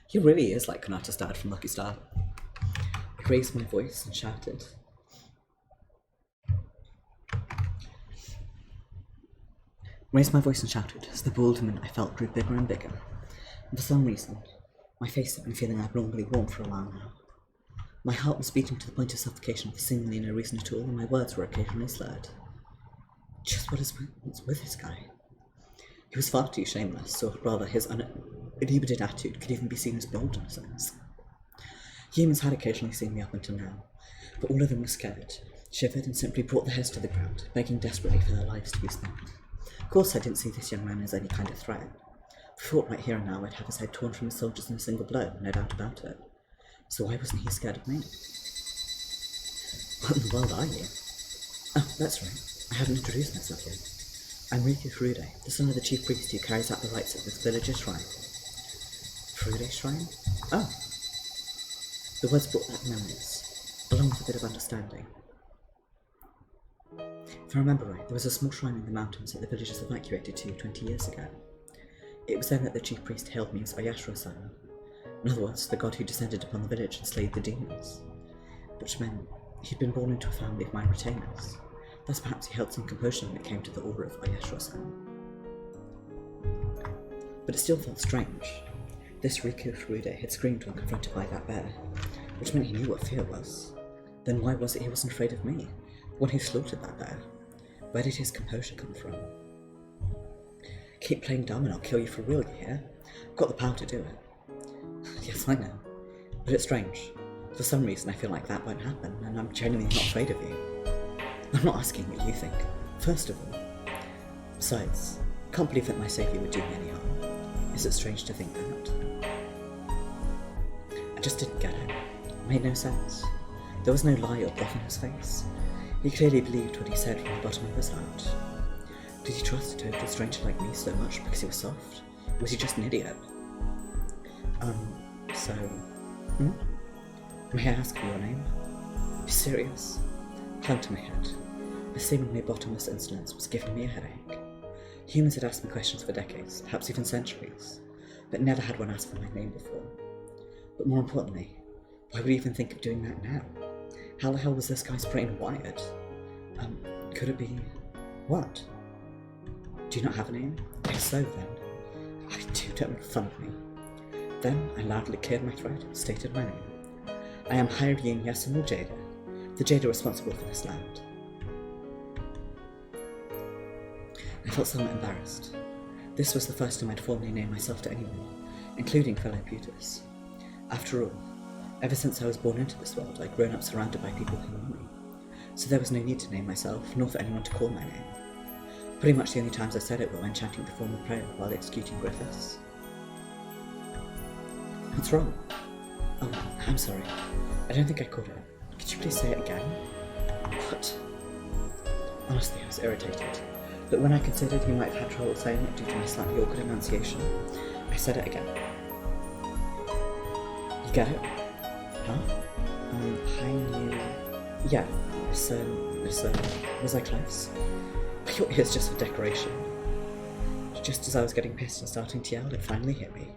He really is like Kanata's dad from Lucky Star. I raised my voice and shouted. As the bewilderment I felt grew bigger and bigger. And for some reason, my face had been feeling abnormally warm for a while now. My heart was beating to the point of suffocation for seemingly no reason at all, and my words were occasionally slurred. Just what's with this guy? He was far too shameless, or rather his inhibited attitude could even be seen as bold in a sense. Humans had occasionally seen me up until now, but all of them were scared, shivered, and simply brought their heads to the ground, begging desperately for their lives to be spared. Of course I didn't see this young man as any kind of threat. For thought right here and now I'd have his head torn from his soldiers in a single blow, no doubt about it. So why wasn't he scared of me? What in the world are you? Oh, that's right. I haven't introduced myself yet. I'm Riku Furude, the son of the chief priest who carries out the rites at this village's shrine. Furude Shrine? Oh. The words brought back memories, along with a bit of understanding. If I remember right, there was a small shrine in the mountains that the village was evacuated to 20 years ago. It was then that the chief priest hailed me as Oyashiro-sama. In other words, the god who descended upon the village and slayed the demons. Which meant he'd been born into a family of my retainers. Thus perhaps he held some composure when it came to the aura of Oyashiro-sama. But it still felt strange. This Riku Furude had screamed when confronted by that bear, which meant he knew what fear was. Then why was it he wasn't afraid of me, when he slaughtered that bear? Where did his composure come from? Keep playing dumb and I'll kill you for real, you hear? I've got the power to do it. Yes, I know. But it's strange. For some reason I feel like that won't happen, and I'm genuinely not afraid of you. I'm not asking what you think, first of all. Besides, I can't believe that my saviour would do me any harm. Is it strange to think that? I just didn't get it. It made no sense. There was no lie or bluff in his face. He clearly believed what he said from the bottom of his heart. Did he trust a total stranger like me so much because he was soft? Or was he just an idiot? May I ask for your name? Are you serious? Clung to my head. The seemingly bottomless insolence was giving me a headache. Humans had asked me questions for decades, perhaps even centuries, but never had one asked for my name before. But more importantly, why would he even think of doing that now? How the hell was this guy's brain wired? Could it be... what? Do you not have a name? If so, then... don't make fun of me. Then I loudly cleared my throat and stated my name. I am Hanyuu Yasuno Jada, the Jada responsible for this land. I felt somewhat embarrassed. This was the first time I'd formally named myself to anyone, including fellow Putus. After all, ever since I was born into this world, I'd grown up surrounded by people who knew me, so there was no need to name myself, nor for anyone to call my name. Pretty much the only times I said it were when chanting the formal prayer while executing Griffiths. What's wrong? Oh, I'm sorry. I don't think I caught it. Could you please say it again? What? Honestly, I was irritated, but when I considered he might have had trouble saying it due to my slightly awkward enunciation, I said it again. You get it? Huh? Hanyuu... Yeah, so... was I close? Your ear's just for decoration. Just as I was getting pissed and starting to yell, it finally hit me.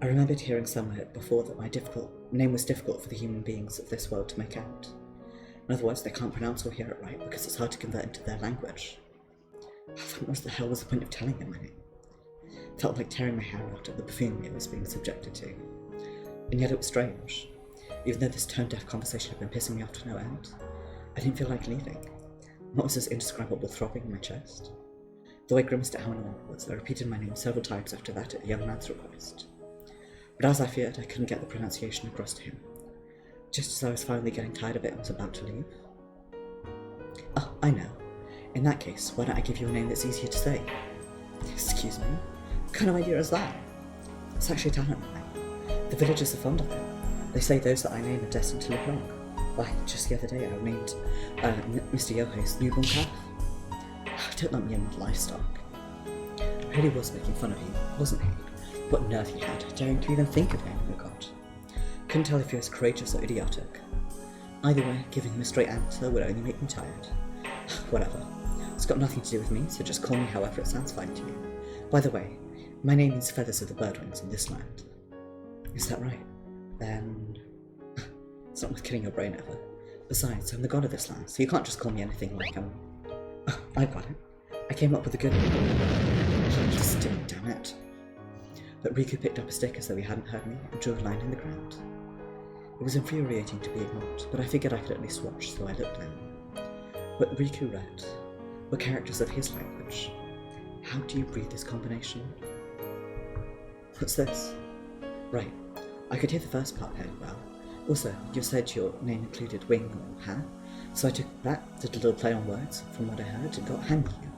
I remembered hearing somewhere before that my name was difficult for the human beings of this world to make out. In other words, they can't pronounce or hear it right because it's hard to convert into their language. What the hell was the point of telling them my name? It felt like tearing my hair out at the buffoonery I was being subjected to. And yet it was strange. Even though this tone-deaf conversation had been pissing me off to no end, I didn't feel like leaving. What was this indescribable throbbing in my chest? Though I grimaced at how annoying it was, I repeated my name several times after that at a young man's request. But as I feared, I couldn't get the pronunciation across to him. Just as I was finally getting tired of it and was about to leave. Oh, I know. In that case, why don't I give you a name that's easier to say? Excuse me? What kind of idea is that? It's actually a talent of mine. The villagers are fond of it. They say those that I name are destined to live long. Why, just the other day I named Mr. Yohei's newborn calf. Don't lump me in with livestock. He really was making fun of you, wasn't he? What nerve he had, daring to even think of naming a god. Couldn't tell if he was courageous or idiotic. Either way, giving him a straight answer would only make me tired. Whatever. It's got nothing to do with me, so just call me however it sounds fine to you. By the way, my name means feathers of the birdwings in this land. Is that right? Then... it's not worth killing your brain over. Besides, I'm the god of this land, so you can't just call me anything like, Oh, I got it. I came up with a good one. Stick, damn it. But Riku picked up a stick as though he hadn't heard me and drew a line in the ground. It was infuriating to be ignored, but I figured I could at least watch, so I looked down. What Riku read were characters of his language. How do you read this combination? What's this? Right, I could hear the first part fairly well. Also, you said your name included wing or hair, so I took that, did a little play on words from what I heard, and got Hanyuu.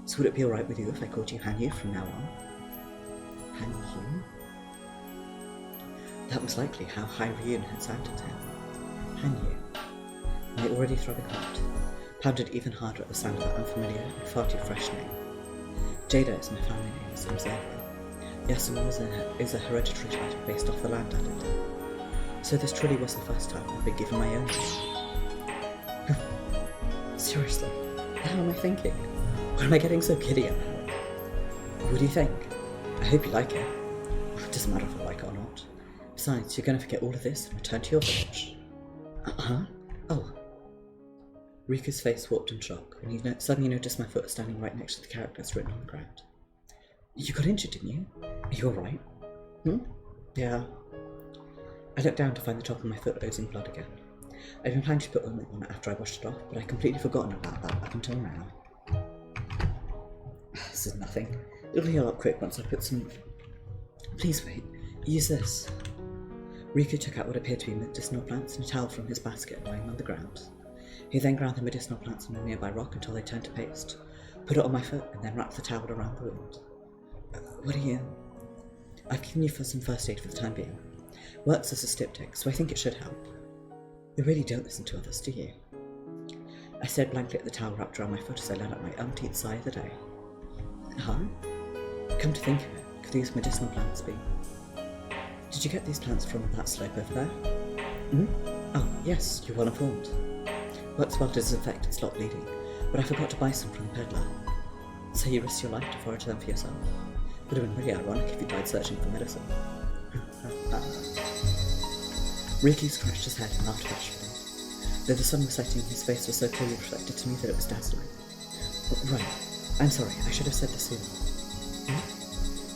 So would it be alright with you if I called you Hanyuu from now on? Hanyuu? That was likely how Higurashi had sounded to him. Hanyuu. My already throbbing heart pounded even harder at the sound of that unfamiliar and far too fresh name. Jada is my family name, as observer. Yasuo is a hereditary title based off the land I lived in. So this truly was the first time I've been given my own name. Seriously, what the hell am I thinking? Why am I getting so giddy about? What do you think? I hope you like it. It doesn't matter if I like it or not. Besides, you're going to forget all of this and return to your village. Uh-huh? Oh. Riku's face warped in shock when he suddenly noticed my foot standing right next to the characters written on the ground. You got injured, didn't you? Are you alright? Yeah. I looked down to find the top of my foot oozing blood again. I'd been planning to put ointment on it after I washed it off, but I'd completely forgotten about that up until now. This is nothing. It'll heal up quick once I put some... Please wait. Use this. Riku took out what appeared to be medicinal plants and a towel from his basket lying on the ground. He then ground the medicinal plants on a nearby rock until they turned to paste, put it on my foot, and then wrapped the towel around the wound. What are you... I've given you some first aid for the time being. Works as a styptic, so I think it should help. You really don't listen to others, do you? I stared blankly at the towel wrapped around my foot as I let out my umpteenth sigh of the day. Huh? Come to think of it, could these medicinal plants be? Did you get these plants from that slope over there? Oh, yes, you're well informed. Works well to disinfect and stop bleeding, but I forgot to buy some from the peddler. So you risked your life to forage them for yourself? Would have been really ironic if you died searching for medicine. Riku scratched his head and laughed bashfully. Though the sun was setting, his face was so clearly reflected to me that it was dazzling. Right, I'm sorry, I should have said this sooner.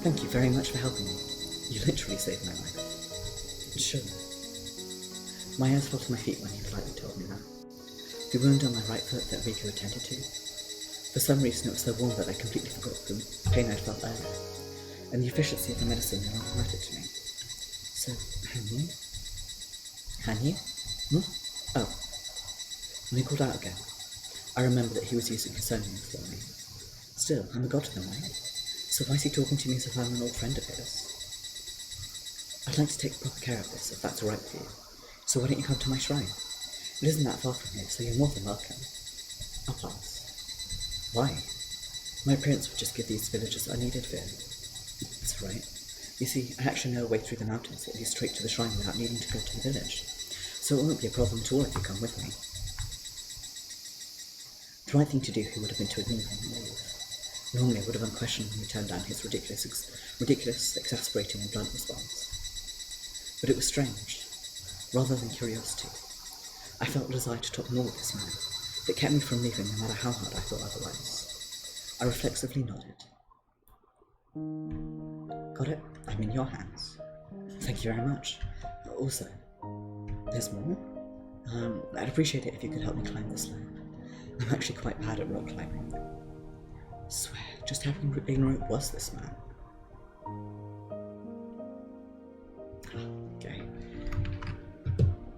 Thank you very much for helping me. You literally saved my life. Sure. My hands fell to my feet when he politely told me that. The wound on my right foot that Riku attended to. For some reason it was so warm that I completely forgot the pain I'd felt earlier, and the efficiency of the medicine no longer mattered to me. So, Hanyuu? Hanyuu? Oh. When he called out again, I remembered that he was using his own name for me. Still, I'm a god to him, right? So why is he talking to me as if I'm an old friend of his? I'd like to take proper care of this, if that's alright with you. So why don't you come to my shrine? It isn't that far from here, so you're more than welcome. I'll pass. Why? My appearance would just give these villagers unneeded fear. That's right. You see, I actually know a way through the mountains that leads straight to the shrine without needing to go to the village. So it won't be a problem at all if you come with me. The right thing to do here would have been to ignore him and leave. Normally I would have unquestioningly turned down his ridiculous, exasperating and blunt response. But it was strange. Rather than curiosity, I felt a desire to talk more with this man that kept me from leaving no matter how hard I thought otherwise. I reflexively nodded. Got it? I'm in your hands. Thank you very much. Also, there's more? I'd appreciate it if you could help me climb this slope. I'm actually quite bad at rock climbing. Swear, just how ignorant was this man? Okay.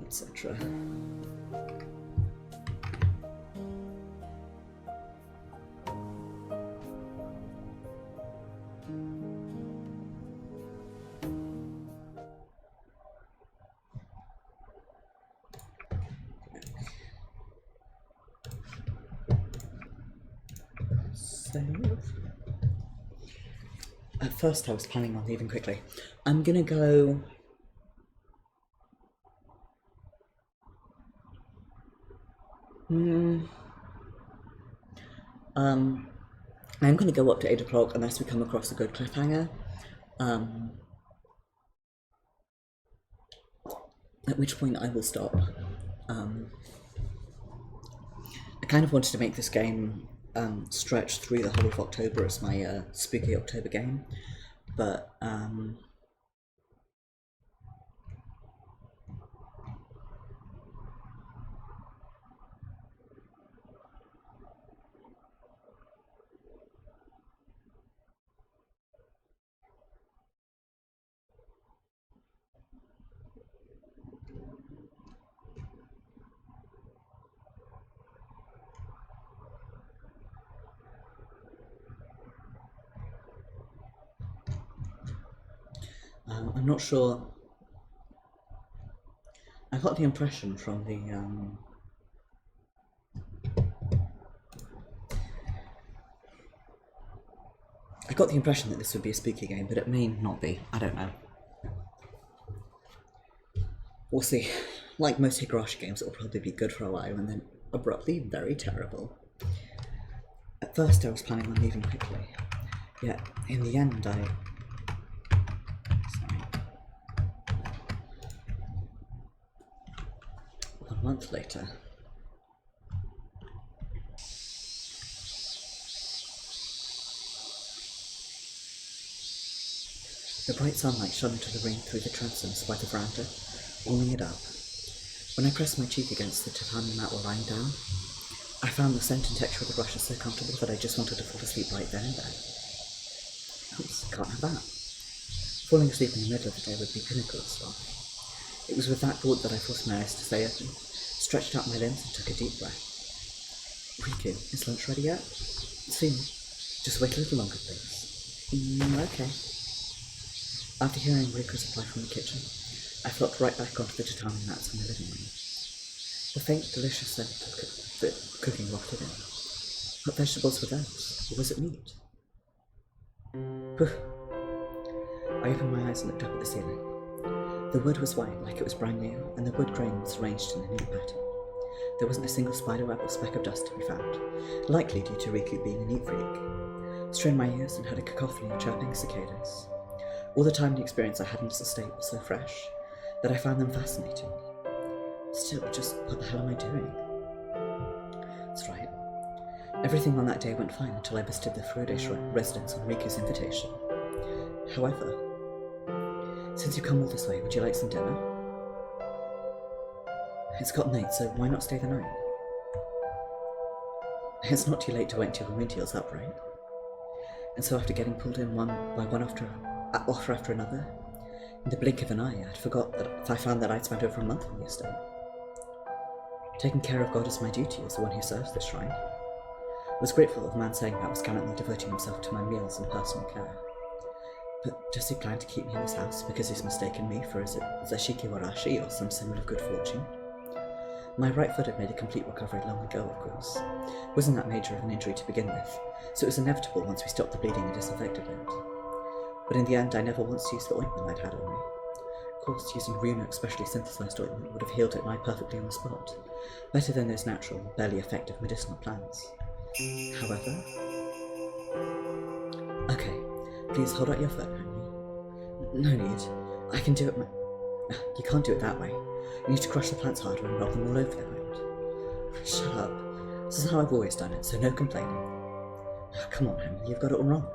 Etc. At first I was planning on leaving quickly. I'm gonna go... I'm gonna go up to 8 o'clock unless we come across a good cliffhanger. At which point I will stop. I kind of wanted to make this game stretch through the whole of October as my spooky October game, but I'm not sure. I got the impression from the that this would be a spooky game, but it may not be. I don't know. We'll see. Like most Higurashi games, it'll probably be good for a while and then abruptly very terrible. At first I was planning on leaving quickly, yet in the end I... 1 month later. The bright sunlight shone into the ring through the transoms by the veranda, warming it up. When I pressed my cheek against the tatami mat while lying down, I found the scent and texture of the brushes so comfortable that I just wanted to fall asleep right then and there. Oops, can't have that. Falling asleep in the middle of the day would be pinnacle as well. It was with that thought that I forced my eyes to stay open, stretched out my limbs and took a deep breath. Prequel, is lunch ready yet? Soon. Just wait a little longer, please. Okay. After hearing Riku's reply from the kitchen, I flopped right back onto the tatami mats in the living room. The faint, delicious scent of cooking wafted in. What vegetables were those? Or was it meat? I opened my eyes and looked up at the ceiling. The wood was white, like it was brand new, and the wood grain was arranged in a neat pattern. There wasn't a single spiderweb or speck of dust to be found, likely due to Riku being a neat freak. Strained my ears and heard a cacophony of chirping cicadas. All the time and experience I had in this estate was so fresh that I found them fascinating. Still, just what the hell am I doing? That's right. Everything on that day went fine until I visited the Furudesh residence on Riku's invitation. However, since you come all this way, would you like some dinner? It's got late, so why not stay the night? It's not too late to wait until Remedial's up, right? And so after getting pulled in one offer after another, in the blink of an eye, I'd forgot that I found that I'd spent over a month on the estate. Taking care of God is my duty as the one who serves this shrine. I was grateful of the man saying that was gallantly devoting himself to my meals and personal care. But does he plan to keep me in this house because he's mistaken me for, is it Higurashi or some symbol of good fortune? My right foot had made a complete recovery long ago, of course. It wasn't that major of an injury to begin with, so it was inevitable once we stopped the bleeding and disinfected it. But in the end, I never once used the ointment I'd had on me. Of course, using Runic specially synthesized ointment would have healed it right perfectly on the spot, better than those natural, barely effective medicinal plants. However, Please hold out your foot, Hanyuu. No need. I can do it You can't do it that way. You need to crush the plants harder and rub them all over the wound. Shut up. This is how I've always done it, so no complaining. Come on, Hanyuu, you've got it all wrong.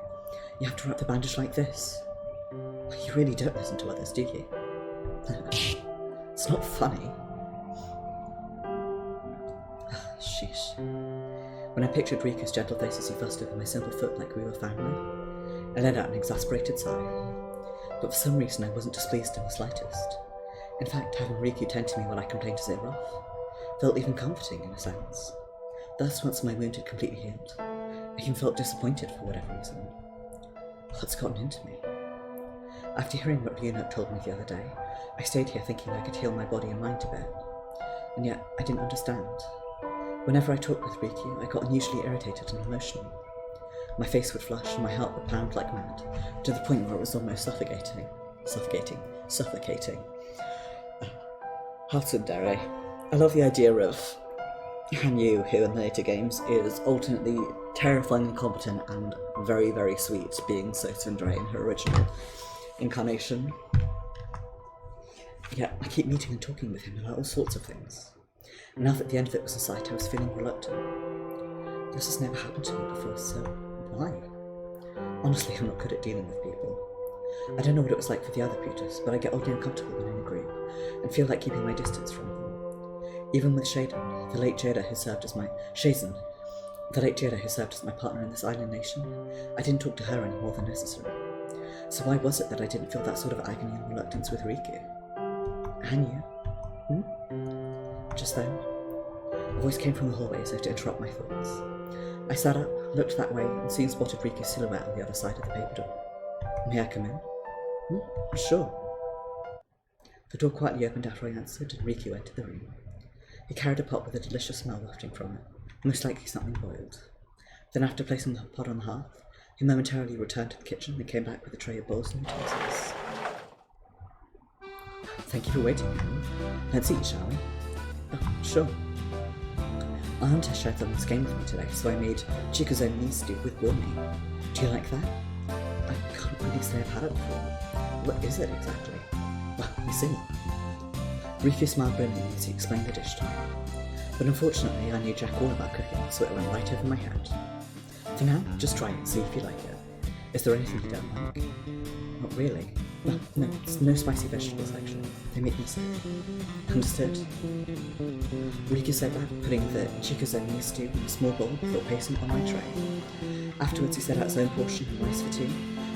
You have to wrap the bandage like this. You really don't listen to others, do you? It's not funny. Sheesh. When I pictured Riku's gentle face as he fussed over my simple foot like we were family, I let out an exasperated sigh. But for some reason I wasn't displeased in the slightest. In fact, having Riku tend to me while I complained to Zeroff felt even comforting in a sense. Thus, once my wound had completely healed, I even felt disappointed for whatever reason. What's gotten into me? After hearing what Ryunok told me the other day, I stayed here thinking I could heal my body and mind a bit. And yet, I didn't understand. Whenever I talked with Riku, I got unusually irritated and emotional. My face would flush and my heart would pound like mad, to the point where it was almost suffocating. Hatsundere. I love the idea of Hanyuu, who in the later games is alternately terrifyingly competent and very, very sweet, being so tsundere in her original incarnation. Yet I keep meeting and talking with him about all sorts of things. And now that the end of it was in sight, I was feeling reluctant. This has never happened to me before, so why? Honestly, I'm not good at dealing with people. I don't know what it was like for the other puters, but I get oddly uncomfortable when in a group, and feel like keeping my distance from them. Even with Shaden, the late Jada who served as my partner in this island nation, I didn't talk to her any more than necessary. So why was it that I didn't feel that sort of agony and reluctance with Riku? Hanyuu? Just then, a voice came from the hallway as if to interrupt my thoughts. I sat up, looked that way, and soon spotted Riku's silhouette on the other side of the paper door. May I come in? Sure. The door quietly opened after I answered, and Riku entered the room. He carried a pot with a delicious smell wafting from it, most likely something boiled. Then after placing the pot on the hearth, he momentarily returned to the kitchen and came back with a tray of bowls and utensils. Thank you for waiting, Hanyuu. Let's eat, shall we? Oh, sure. Our hunter shared some of his game with me today, so I made chikuzen stew with boar meat. Do you like that? I can't really say I've had it before. What is it exactly? Well, you see. Riku smiled brilliantly as he explained the dish to me. But unfortunately, I knew jack all about cooking, so it went right over my head. For now, just try it and see if you like it. Is there anything you don't like? Not really. Well, no, it's no spicy vegetables actually. They make me sick. Understood. Riku said that, putting the chikuzen stew in a small bowl before placing it on my tray. Afterwards, he set out his own portion of rice for two,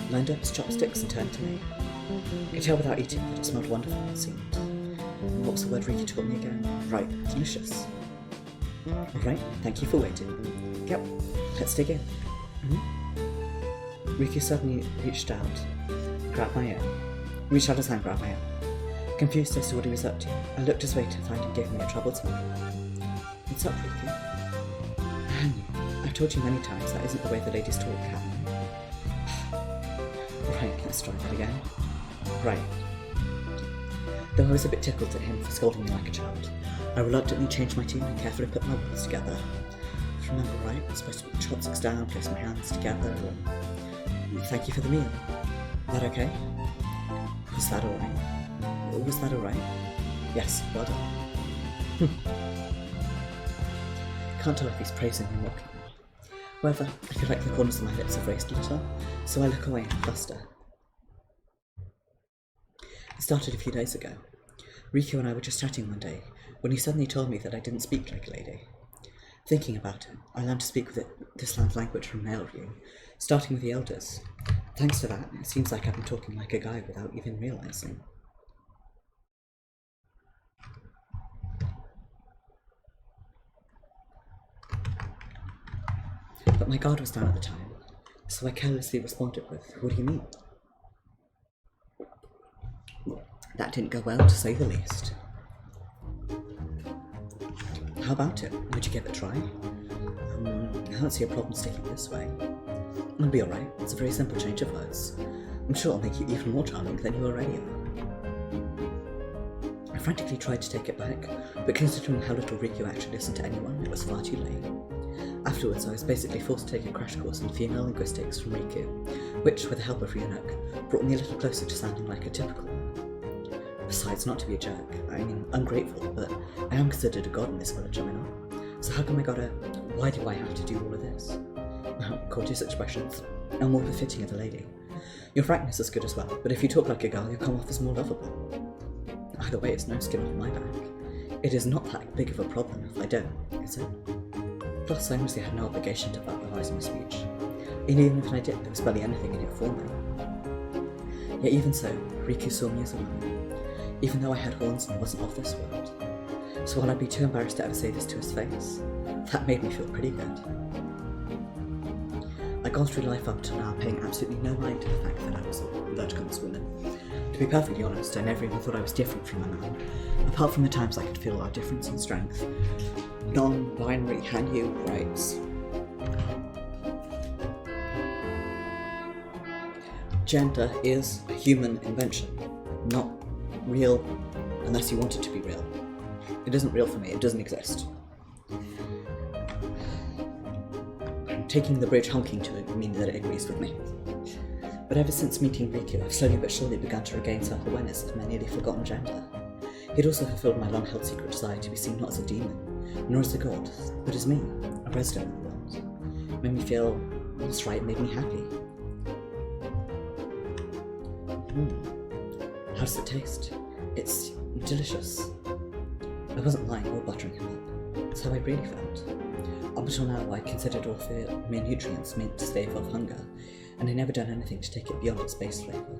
lined up his chopsticks and turned to me. I could tell without eating that it smelled wonderful, it seemed. What was the word Riku taught me again? Right, delicious. Alright, thank you for waiting. Yep, let's dig in. Riku suddenly reached out his hand, grabbed my own. Confused as to what he was up to, I looked his way to find him giving me a troubled smile. What's up, Riku? Hanyuu, I've told you many times that isn't the way the ladies talk, haven't I? Right, let's try that again. Right. Though I was a bit tickled at him for scolding me like a child, I reluctantly changed my tune and carefully put my words together. If I remember right, I was supposed to put the chopsticks down, place my hands together, and thank you for the meal. That okay? Was that alright? Yes, well done. Can't tell if he's praising me or mocking me. However, I feel like the corners of my lips have raised a little, so I look away and fluster. It started a few days ago. Riku and I were just chatting one day, when he suddenly told me that I didn't speak like a lady. Thinking about it, I learned to speak with this land's language from male view, starting with the elders. Thanks to that, it seems like I've been talking like a guy without even realizing. But my guard was down at the time, so I carelessly responded with, "What do you mean?" That didn't go well, to say the least. How about it? Would you give it a try? I don't see a problem sticking this way. It'll be alright, it's a very simple change of words. I'm sure it'll make you even more charming than you already are. I frantically tried to take it back, but considering how little Riku actually listened to anyone, it was far too late. Afterwards, I was basically forced to take a crash course in female linguistics from Riku, which, with the help of Ryunok, brought me a little closer to sounding like a typical one. Besides, not to be a jerk, I mean ungrateful, but I am considered a god in this village, am I not? So how come I gotta, why do I have to do all of this? Well, courteous expressions are more befitting of a lady. Your frankness is good as well, but if you talk like a girl, you'll come off as more lovable. Either way, it's no skin off my back. It is not that big of a problem if I don't, is it? Plus, I honestly had no obligation to verbalize my speech. And even if I did, there was barely anything in it for me. Yet even so, Riku saw me as a woman, even though I had horns and wasn't of this world. So while I'd be too embarrassed to ever say this to his face, that made me feel pretty good. I'd gone through life up till now paying absolutely no mind to the fact that I was allergic on this woman. To be perfectly honest, I never even thought I was different from a man, apart from the times I could feel our difference in strength. Non-binary Hanyuu writes, gender is a human invention, not real unless you want it to be real. It isn't real for me, it doesn't exist. Taking the bridge honking to it means that it agrees with me. But ever since meeting Riku, I've slowly but surely begun to regain self-awareness of my nearly forgotten gender. He'd also fulfilled my long-held secret desire to be seen not as a demon, nor as a god, but as me, a resident of the world. Made me feel what's right, made me happy. How does it taste? It's delicious. I wasn't lying or buttering him up. That's how I really felt. Up until now, I considered all mere nutrients meant to stave off hunger, and I'd never done anything to take it beyond its base flavour.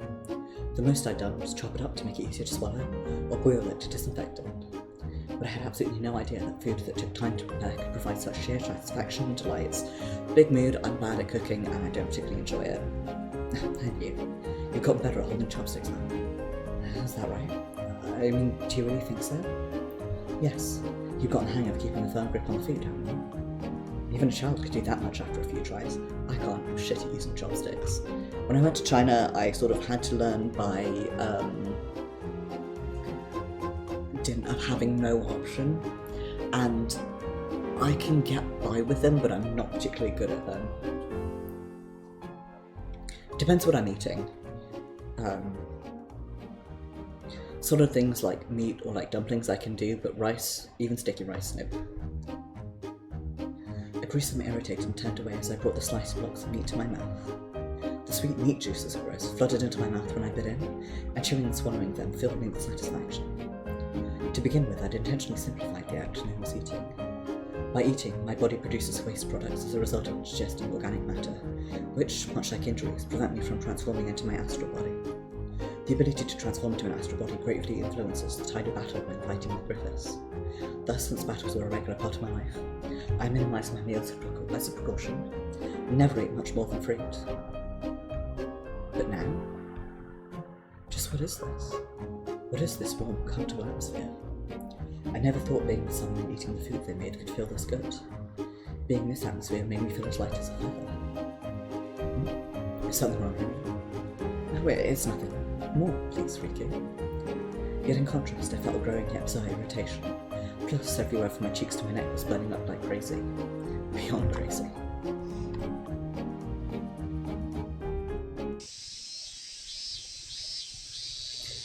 The most I'd done was chop it up to make it easier to swallow, or boil it to disinfect it. But I had absolutely no idea that food that took time to prepare could provide such sheer satisfaction and delights. Big mood, I'm bad at cooking, and I don't particularly enjoy it. And you've gotten better at holding chopsticks now. Is that right? I mean, do you really think so? Yes, you've gotten the hang of keeping a firm grip on the food, haven't you? Even a child could do that much after a few tries. I can't, I'm shit at using chopsticks. When I went to China, I sort of had to learn by having no option, and I can get by with them, but I'm not particularly good at them. Depends what I'm eating. Sort of things like meat or like dumplings I can do, but rice, even sticky rice, nope. I grew somewhat irritated and turned away as I brought the sliced blocks of meat to my mouth. The sweet meat juices, of course, flooded into my mouth when I bit in, and chewing and swallowing them filled me with satisfaction. To begin with, I'd intentionally simplified the act known as eating. By eating, my body produces waste products as a result of digesting organic matter, which, much like injuries, prevent me from transforming into my astral body. The ability to transform into an astral body greatly influences the tide of battle when fighting with Griffiths. Thus, since battles were a regular part of my life, I minimised my meals as a precaution, and never ate much more than fruit. But now? Just what is this? What is this warm, comfortable atmosphere? I never thought being with someone and eating the food they made could feel this good. Being in this atmosphere made me feel as light as a feather. Is something wrong with me? No, it's nothing. More, please, Riku. Yet in contrast, I felt a growing yet bizarre irritation. Plus, everywhere from my cheeks to my neck was burning up like crazy. Beyond crazy.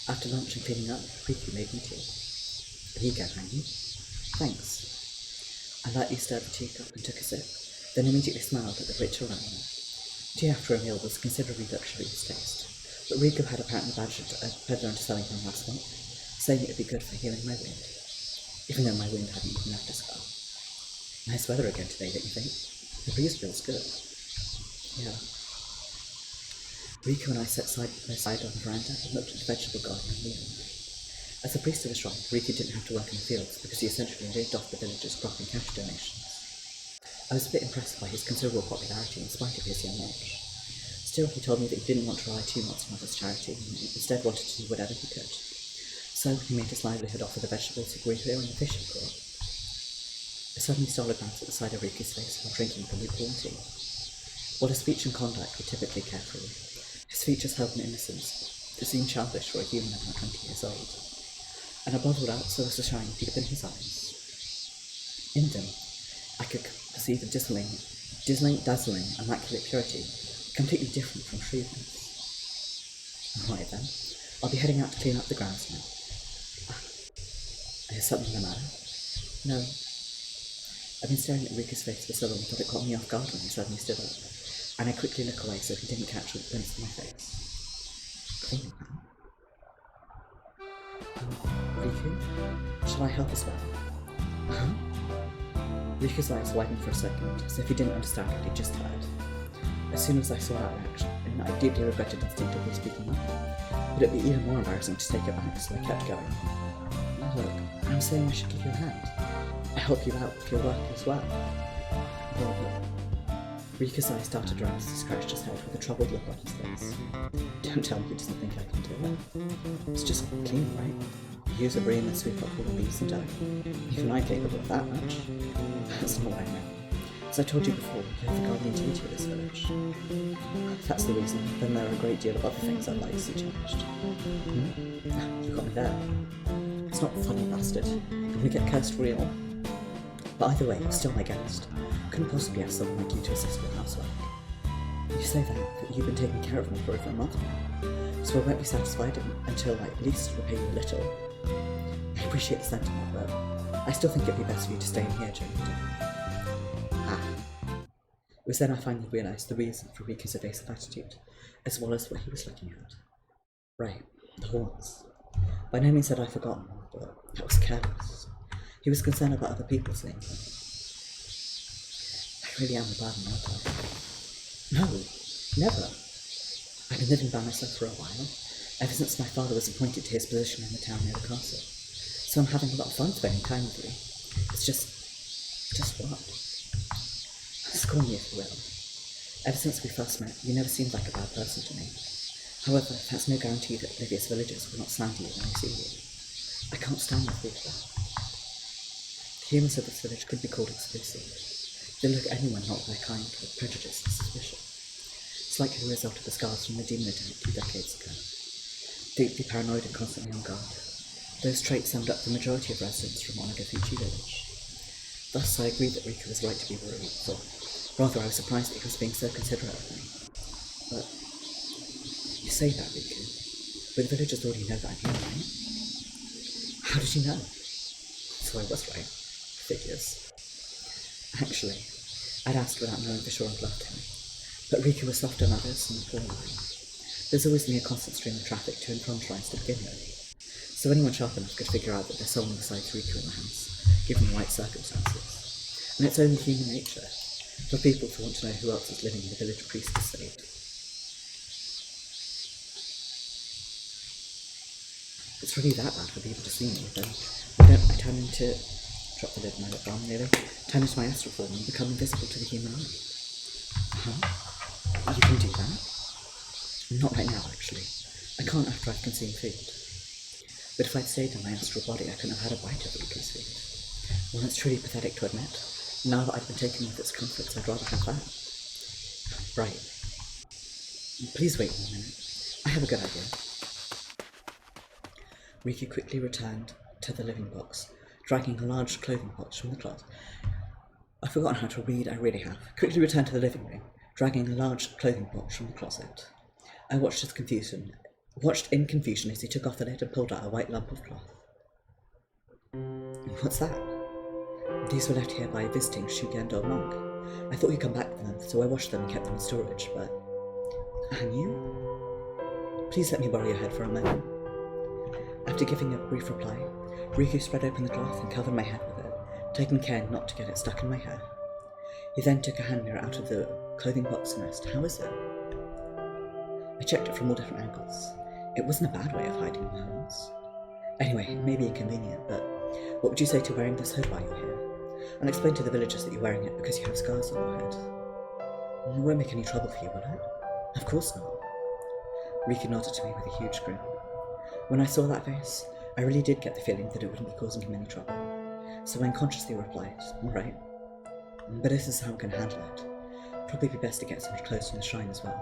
After lunch and cleaning up, Riku made me tea. Here you go, Hanyuu. Thanks. I lightly stirred the teacup and took a sip, then immediately smiled at the rich aroma. Tea after a meal was considerably luxurious taste, but Riku had apparently badgered a peddler into selling him last month, saying it would be good for healing my wound, even though my wound hadn't even left a scar. Nice weather again today, don't you think? The breeze feels good. Yeah. Riku and I sat side by side on the veranda and looked at the vegetable garden and meal. As the priest of the shrine, Riku didn't have to work in the fields because he essentially lived off the villagers' crop and cash donations. I was a bit impressed by his considerable popularity in spite of his young age. Still, he told me that he didn't want to rely too much on others' charity and instead wanted to do whatever he could. So he made his livelihood off of the vegetables he grew here and the fish he caught. I suddenly stole a glance at the side of Riku's face while drinking from lukewarm tea. While his speech and conduct were typically carefree, his features held an innocence that seemed childish for a human about 20 years old. And above all else, there was a shine deep in his eyes. In them, I could perceive a dazzling, immaculate purity completely different from shrewdness. Alright then, I'll be heading out to clean up the grounds now. Is something the matter? No. I've been staring at Rika's face for so long that it caught me off guard when he suddenly stood up, and I quickly looked away so he didn't catch a glimpse of my face. Cleaning now? Riku? Shall I help as well? Huh? Riku's eyes widened for a second, as if he didn't understand what he'd just heard. As soon as I saw our reaction, I deeply regretted instinctively speaking up, but it'd be even more embarrassing to take it back, so I kept going. Look, I'm saying I should give you a hand. I help you out with your work as well. Rika's eyes started to rise as he scratched his head with a troubled look on his face. Don't tell me he doesn't think I can do it. It's just clean, right? You use a broom and sweep up all the bees and dirt. Even I'm capable of that much. That's not what I meant. As I told you before, you're the guardian deity of this village. If that's the reason, then there are a great deal of other things I'd like to see changed. You got me there. It's not funny, bastard. Can we get cursed real? But either way, you're still my guest. Couldn't possibly ask someone like you to assist with housework. You say that, but you've been taking care of me for over a month now, so I won't be satisfied until I at least repay you a little. I appreciate the sentiment, but I still think it'd be best for you to stay in here during the day. It was then I finally realised the reason for Riku's evasive attitude, as well as what he was looking at. Right, the horns. By no means had I forgotten, but that was careless. He was concerned about other people seeing them. I really am a bad man, aren't I? No, never. I've been living by myself for a while, ever since my father was appointed to his position in the town near the castle. So I'm having a lot of fun spending time with you. It's just what? Scorn me if you will. Ever since we first met, you never seemed like a bad person to me. However, that's no guarantee that oblivious villagers will not slander you when they see you. I can't stand the thought of that. The humans of this village could be called exclusive. They look at anyone not their kind with prejudice and suspicion. It's likely the result of the scars from the demon attack 2 decades ago. Deeply paranoid and constantly on guard. Those traits summed up the majority of residents from Onagafuchi village. Thus, I agreed that Riku was right to be worried, or rather I was surprised that he was being so considerate of me. But you say that, Riku, but the villagers already know that I'm here, right? How did you know? So I was right. Figures. Actually, I'd asked without knowing for sure I'd loved him, but Riku was soft on others and poor line. There's always been a constant stream of traffic to and from shrines to begin with, so anyone sharp enough could figure out that there's someone besides Riku in the house, given the right circumstances. And it's only human nature for people to want to know who else is living in the village priest estate. It's really that bad for people to see me, then I turn into... drop the lid on my lip balm, really. Turn into my astral form and become invisible to the human eye. Huh? You can do that? Not right now, actually. I can't after I've consumed food. But if I'd stayed in my astral body, I couldn't have had a bite of Riku's food. Well, it's truly pathetic to admit. Now that I've been taken with its comforts, I'd rather have that. Right. Please wait 1 minute. I have a good idea. Riku quickly returned to the living box, dragging a large clothing box from the closet. I've forgotten how to read, I really have. Quickly returned to the living room, dragging a large clothing box from the closet. I watched in confusion as he took off the lid and pulled out a white lump of cloth. What's that? These were left here by a visiting Shugendo monk. I thought he'd come back for them, so I washed them and kept them in storage, but... Hanyuu? Please let me borrow your head for a moment. After giving a brief reply, Riku spread open the cloth and covered my head with it, taking care not to get it stuck in my hair. He then took a hand mirror out of the clothing box and asked, "How is it?" I checked it from all different angles. It wasn't a bad way of hiding the horns. Anyway, it may be inconvenient, but what would you say to wearing this hood while you're here? I'll explain to the villagers that you're wearing it because you have scars on your head. It won't make any trouble for you, will it? Of course not. Riku nodded to me with a huge grin. When I saw that face, I really did get the feeling that it wouldn't be causing him any trouble, so I unconsciously replied, "Alright. But this is how I'm going to handle it. Probably be best to get some clothes from the shrine as well.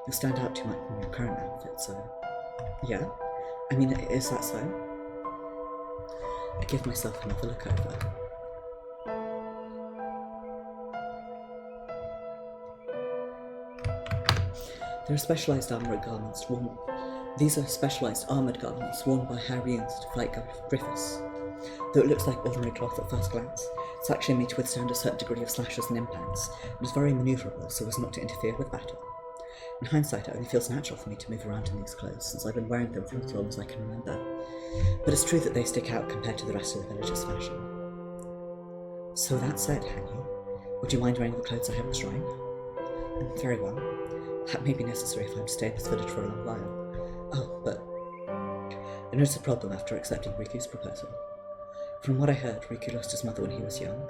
You'll stand out too much from your current outfit, so..." "Yeah? I mean, is that so?" I give myself another look over. There are specialized armored garments worn. These are specialized armored garments worn by Hanyuu to fight Griffiths. Though it looks like ordinary cloth at first glance, it's actually made to withstand a certain degree of slashes and impacts, and is very maneuverable so as not to interfere with battle. In hindsight, it only feels natural for me to move around in these clothes, since I've been wearing them for as long as I can remember. But it's true that they stick out compared to the rest of the village's fashion. So that said, Hanyuu, would you mind wearing the clothes I have at shrine? Very well. That may be necessary if I'm to stay in this village for a long while. Oh, but I noticed a problem after accepting Riku's proposal. From what I heard, Riku lost his mother when he was young,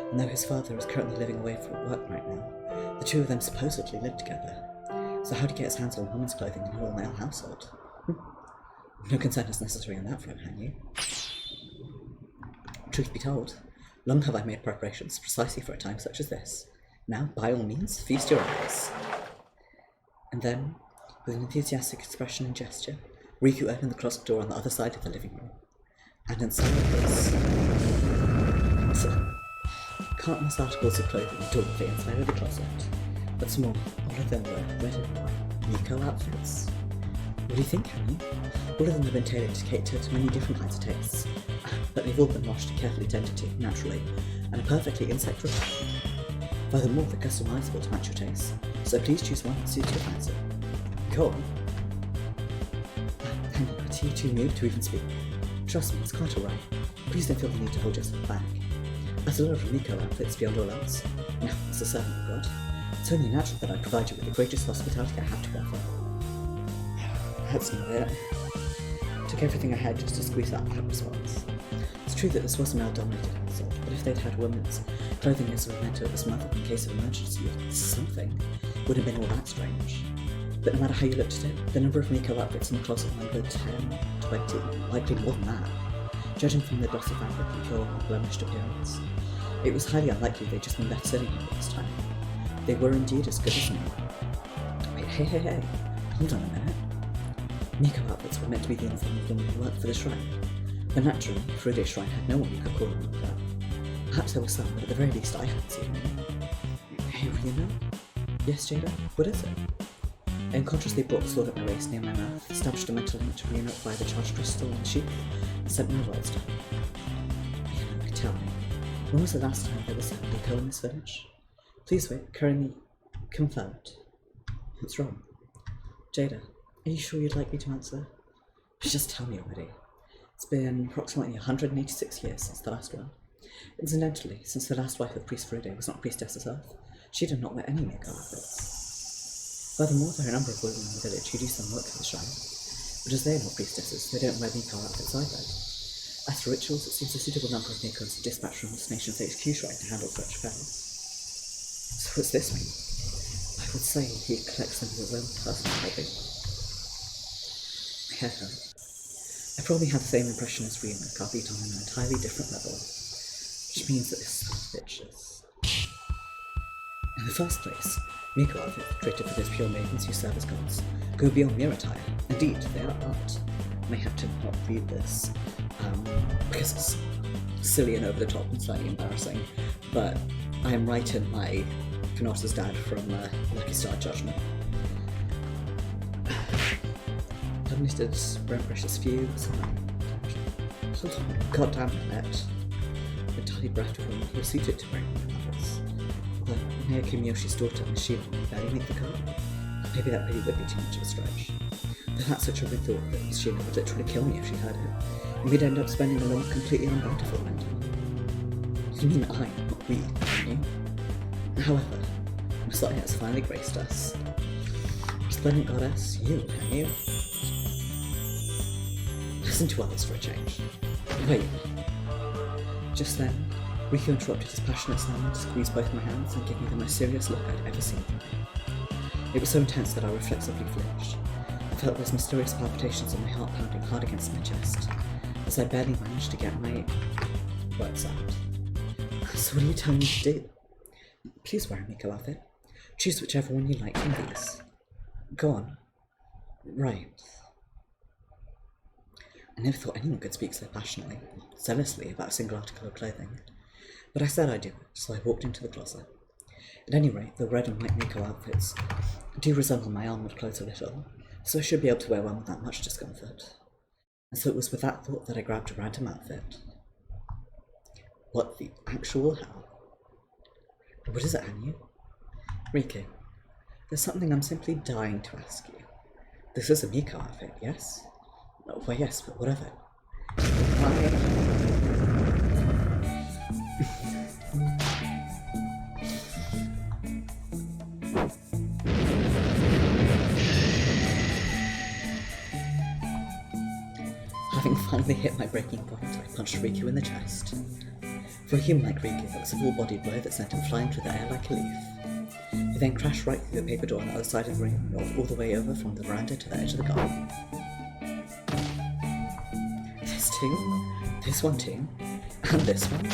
and though his father is currently living away from work right now, the two of them supposedly live together. So how do you get his hands on women's clothing in an all-male household? No consent is necessary on that front, Hanyuu. Truth be told, long have I made preparations precisely for a time such as this. Now, by all means, feast your eyes. And then, with an enthusiastic expression and gesture, Riku opened the closet door on the other side of the living room. And inside this, countless articles of clothing adorned the inside of the closet. What's more, all of them were red and white Miko outfits. What do you think, Hanyuu? All of them have been tailored to cater to many different kinds of tastes, but they've all been washed and carefully tended to, naturally, and are perfectly insect-repellent. Furthermore, they're customizable to match your taste, so please choose one that suits your fancy. Go on. Hanyuu, are you too moved to even speak? Trust me, it's quite alright. Please don't feel the need to hold yourself back. As a lot of Miko outfits beyond all else, now, as a servant of God, it's only natural that I provide you with the greatest hospitality I have to offer. That's not it. Took everything I had just to squeeze out that response. It's true that this was a male-dominated household, but if they'd had women's clothing as a memento of his mother in case of emergency or something, would have been all that strange. But no matter how you looked at it, the number of Miko outfits in the closet numbered 10, 20, likely more than that. Judging from the glossy fabric and pure, unblemished appearance, it was highly unlikely they'd just been left sitting here all this time. They were indeed as good as new. Wait, hey, hold on a minute. Miko outfits were meant to be the uniform of women who worked for the shrine, but naturally, Furude's shrine had no one you could call them like that. Perhaps there was some, but at the very least I hadn't seen any. Hey, will you know? Yes, Jada? What is it? I unconsciously brought the sword at my waist near my mouth, established a mental image of Ryuno by the charged crystal and sheath, and sent my words to her. Ryuno, tell me, when was the last time there was a Miko in this village? Please wait, currently confirmed. What's wrong? Jada, are you sure you'd like me to answer? Just tell me already. It's been approximately 186 years since the last one. Incidentally, since the last wife of Priest Furude was not priestess herself, she did not wear any Miko outfits. Furthermore, there are a number of women in the village who do some work for the shrine, but as they are not priestesses, they don't wear Miko outfits either. As for rituals, it seems a suitable number of Mikos are dispatched from this nation's HQ shrine to handle such affairs. So what's this mean? I would say he collects them with his own personal hobby. I probably had the same impression as Ryuno, albeit on an entirely different level, which means that this son of a bitch is... In the first place, Miko outfits created for those pure maidens who serve as gods go beyond mere attire. Indeed, they are art. I may have to not read this, because it's silly and over the top and slightly embarrassing, but I am right in my Kanota's dad from Lucky Star Judgment. Limited, very precious few, hold on, goddamn minute. Entirely bereft of women who are suited to wearing outfits. Although Naoki Miyoshi's daughter, Mishima, would barely make the cut. Maybe that really would be too much of a stretch. But that's such a weird thought that Mishima would literally kill me if she heard it, and we'd end up spending a long, completely unbountiful winter. You mean I, not we, don't you? However, Messiah has finally graced us. Resplendent goddess, you, Hanyuu. Listen to others for a change. Wait. Just then, Riku interrupted his passionate slam to squeeze both my hands and give me the most serious look I'd ever seen from him. It was so intense that I reflexively flinched. I felt those mysterious palpitations of my heart pounding hard against my chest, as I barely managed to get my words out. So what are you telling me to do? Please wear a Miko outfit. Choose whichever one you like from these. Go on. Right. I never thought anyone could speak so passionately, zealously about a single article of clothing. But I said I'd do it, so I walked into the closet. At any rate, the red and white Miko outfits do resemble my armoured clothes a little, so I should be able to wear one without much discomfort. And so it was with that thought that I grabbed a random outfit. What the actual hell? What is it, Hanyuu? Riku, there's something I'm simply dying to ask you. This is a Miko outfit, yes? Why yes, but whatever. Having finally hit my breaking point, I punched Riku in the chest. For a human like Riku, that was a full-bodied blow that sent him flying through the air like a leaf. He then crashed right through the paper door on the other side of the room, and rolled all the way over from the veranda to the edge of the garden. This one too, and this one.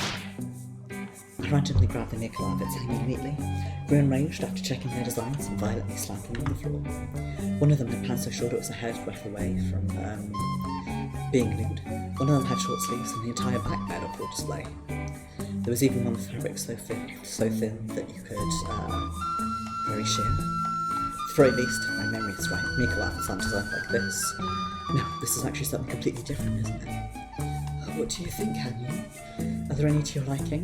I randomly grabbed the nickel outfits hanging neatly, grew enraged after checking their designs and violently slammed them on the floor. One of them had pants so short it was a hair's breadth away from being nude. One of them had short sleeves and the entire back bed up for display. There was even one with fabric so thin that you could very sheer. At the very least, if my memory is right, Miko outfits aren't designed like this. No, this is actually something completely different, isn't it? What do you think, Hanyuu? Are there any to your liking?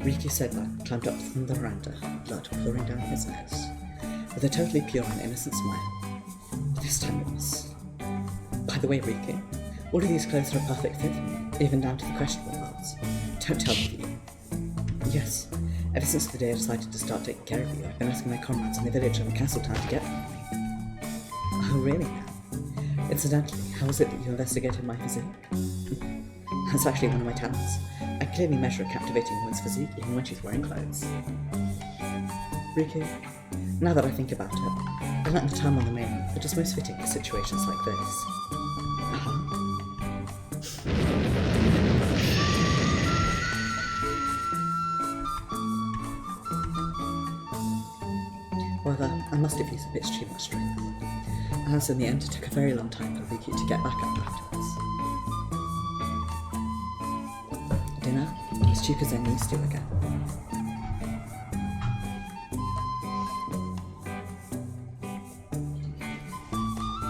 Riku said that, climbed up from the veranda, blood pouring down his nose, with a totally pure and innocent smile. This time it was. By the way, Riku, all of these clothes are a perfect fit for me, even down to the questionable parts. Don't tell me you. Yes, ever since the day I decided to start taking care of you, I've been asking my comrades in the village and the castle town to get them for me. Oh, really? Incidentally, how is it that you investigated my physique? That's actually one of my talents. I clearly measure a captivating woman's physique even when she's wearing clothes. Riku, now that I think about it, I learnt the time on the mainland that is most fitting for situations like this. However, I must have used a bit too much strength. As in the end, it took a very long time for Riku to get back up afterwards. Dinner was cheap as I'm used to again.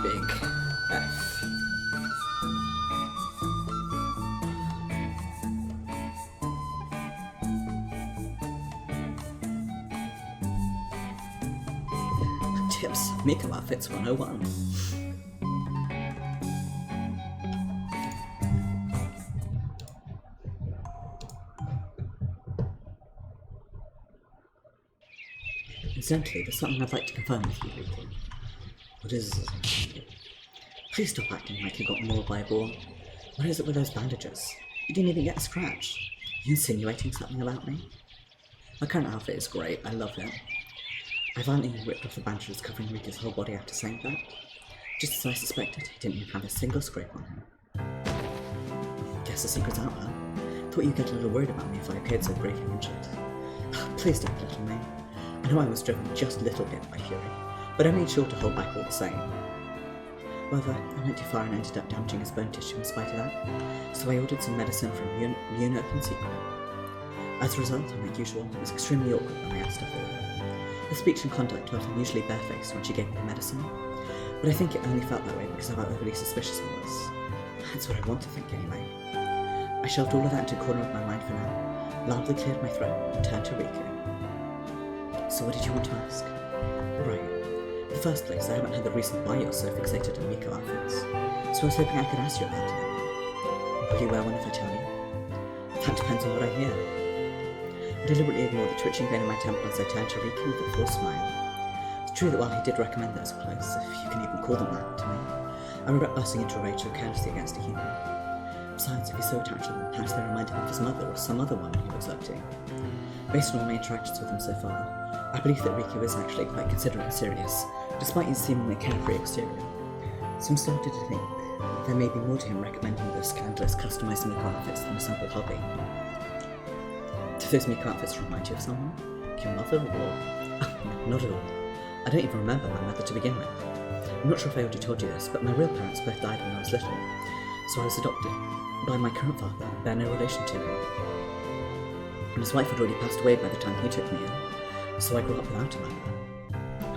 Big F. Tips, Miko outfits 101. Incidentally, there's something I'd like to confirm with you, Riku. What is it? Please stop acting like you got mauled by a ball. What is it with those bandages? You didn't even get a scratch. Are you insinuating something about me? My current outfit is great, I love it. I violently ripped off the bandages covering Riku's whole body after saying that. Just as I suspected, he didn't even have a single scrape on him. Guess the secret's out, huh? Thought you'd get a little worried about me if I appeared so gravely injured. Please don't belittle me. I know I was driven just a little bit by fury, but I made sure to hold back all the same. However, I went too far and ended up damaging his bone tissue in spite of that, so I ordered some medicine from Untitled Chapter. As a result, like usual, it was extremely awkward when I asked her for it. Her speech and conduct left unusually barefaced when she gave me the medicine, but I think it only felt that way because of how overly suspicious I was. That's what I want to think anyway. I shoved all of that into a corner of my mind for now, loudly cleared my throat, and turned to Riku. So what did you want to ask? Right. In the first place, I haven't heard the reason why you're so fixated on Miko outfits, so I was hoping I could ask you about it. Will you wear one if I tell you? That depends on what I hear. I deliberately ignored the twitching vein in my temple as I turned to Riku with a forced smile. It's true that while he did recommend those clothes, if you can even call them that, to me, I regret bursting into a rage so carelessly against a human. Besides, if he's so attached to them, perhaps they reminded him of his mother or some other woman he was flirting. Based on all my interactions with him so far, I believe that Riku is actually quite considerate and serious, despite his seemingly carefree exterior. So I'm starting to think there may be more to him recommending those scandalous customized Miko outfits than a simple hobby. Do those Miko outfits remind you of someone? Your mother or... Not at all. I don't even remember my mother to begin with. I'm not sure if I already told you this, but my real parents both died when I was little, so I was adopted by my current father, bear no relation to him. And his wife had already passed away by the time he took me in, so I grew up without a mother.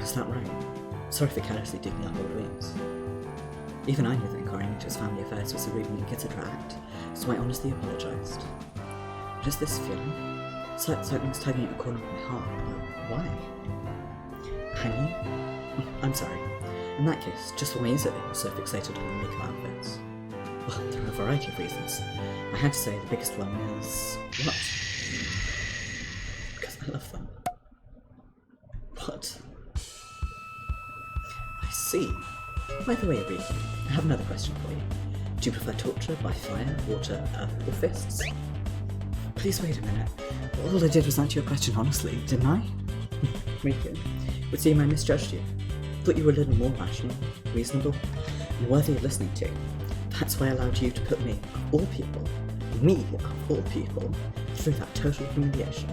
is that right? Sorry for carelessly digging up old wounds. Even I knew that inquiring into his family affairs was a rude and inconsiderate act, so I honestly apologised. What is this feeling? It's like something's tugging at the corner of my heart, but why? Hanyuu? I'm sorry. In that case, just why is it that you're so fixated on the makeup outfits? Well, there are a variety of reasons. I had to say the biggest one is... what? Because I love them. What? I see. By the way, Riki, I have another question for you. Do you prefer torture by fire, water, or fists? Please wait a minute. All I did was answer your question honestly, didn't I? Riki, would seem I misjudged you. Thought you were a little more rational, reasonable, and worthy of listening to. That's why I allowed you to put me, of all people, through that total humiliation.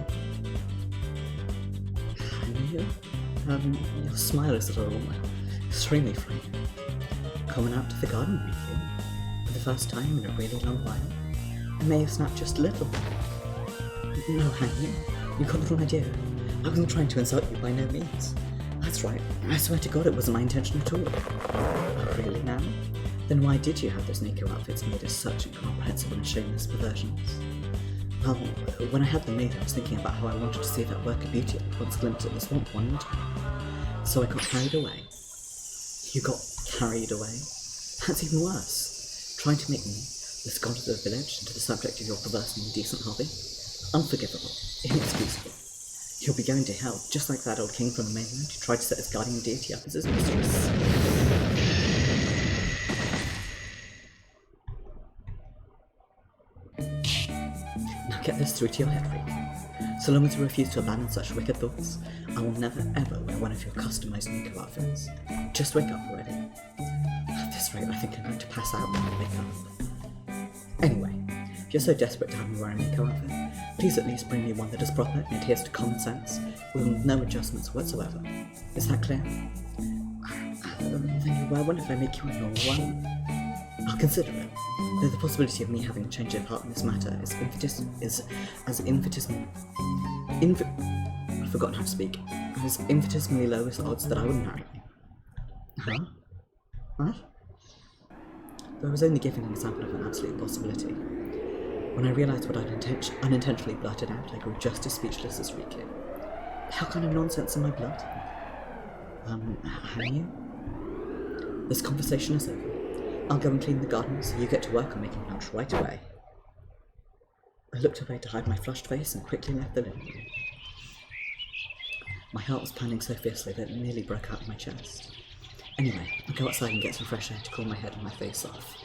Your smile is a little extremely funny. Coming out to the garden with you for the first time in a really long while. I may have snapped just a little. No, Hanyuu, you got the wrong idea. I wasn't trying to insult you by no means. That's right, I swear to God it wasn't my intention at all. Oh, really now? Then why did you have those Nico outfits made as such incomprehensible and shameless perversions? Well, when I had them made I was thinking about how I wanted to see that work of beauty I once glimpsed at the swamp one more time. So I got carried away. You got carried away? That's even worse. Trying to make me, the god of the village, into the subject of your perverse and indecent hobby? Unforgivable. Inexcusable. You'll be going to hell, just like that old king from the mainland who tried to set his guardian deity up as his mistress. Now get this through to your head, Rick. So long as you refuse to abandon such wicked thoughts, I will never ever wear one of your customized Nico outfits. Just wake up already. At this rate, I think I'm going to pass out when I wake up. Anyway, if you're so desperate to have me wear a Nico outfit, please at least bring me one that is proper and adheres to common sense, with no adjustments whatsoever. Is that clear? Then you wear one if I make you a normal one. I'll consider it, though the possibility of me having a change of heart in this matter I've forgotten how to speak. As infinitesimally low as odds that I would marry you. Huh? What? Though I was only giving an example of an absolute impossibility. When I realised what I'd unintentionally blurted out, I grew just as speechless as Riku. How kind of nonsense in my blood? Hanyuu? This conversation is over. I'll go and clean the garden, so you get to work on making lunch right away. I looked away to hide my flushed face and quickly left the living room. My heart was pounding so fiercely that it nearly broke out of my chest. Anyway, I'll go outside and get some fresh air to cool my head and my face off.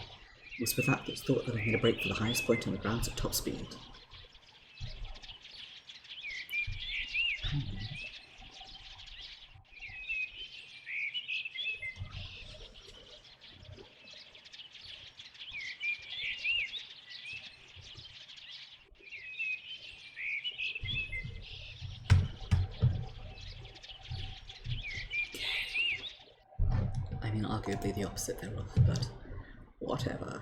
It was with that thought that I made a break for the highest point on the grounds at top speed. I mean, arguably the opposite thereof, but whatever.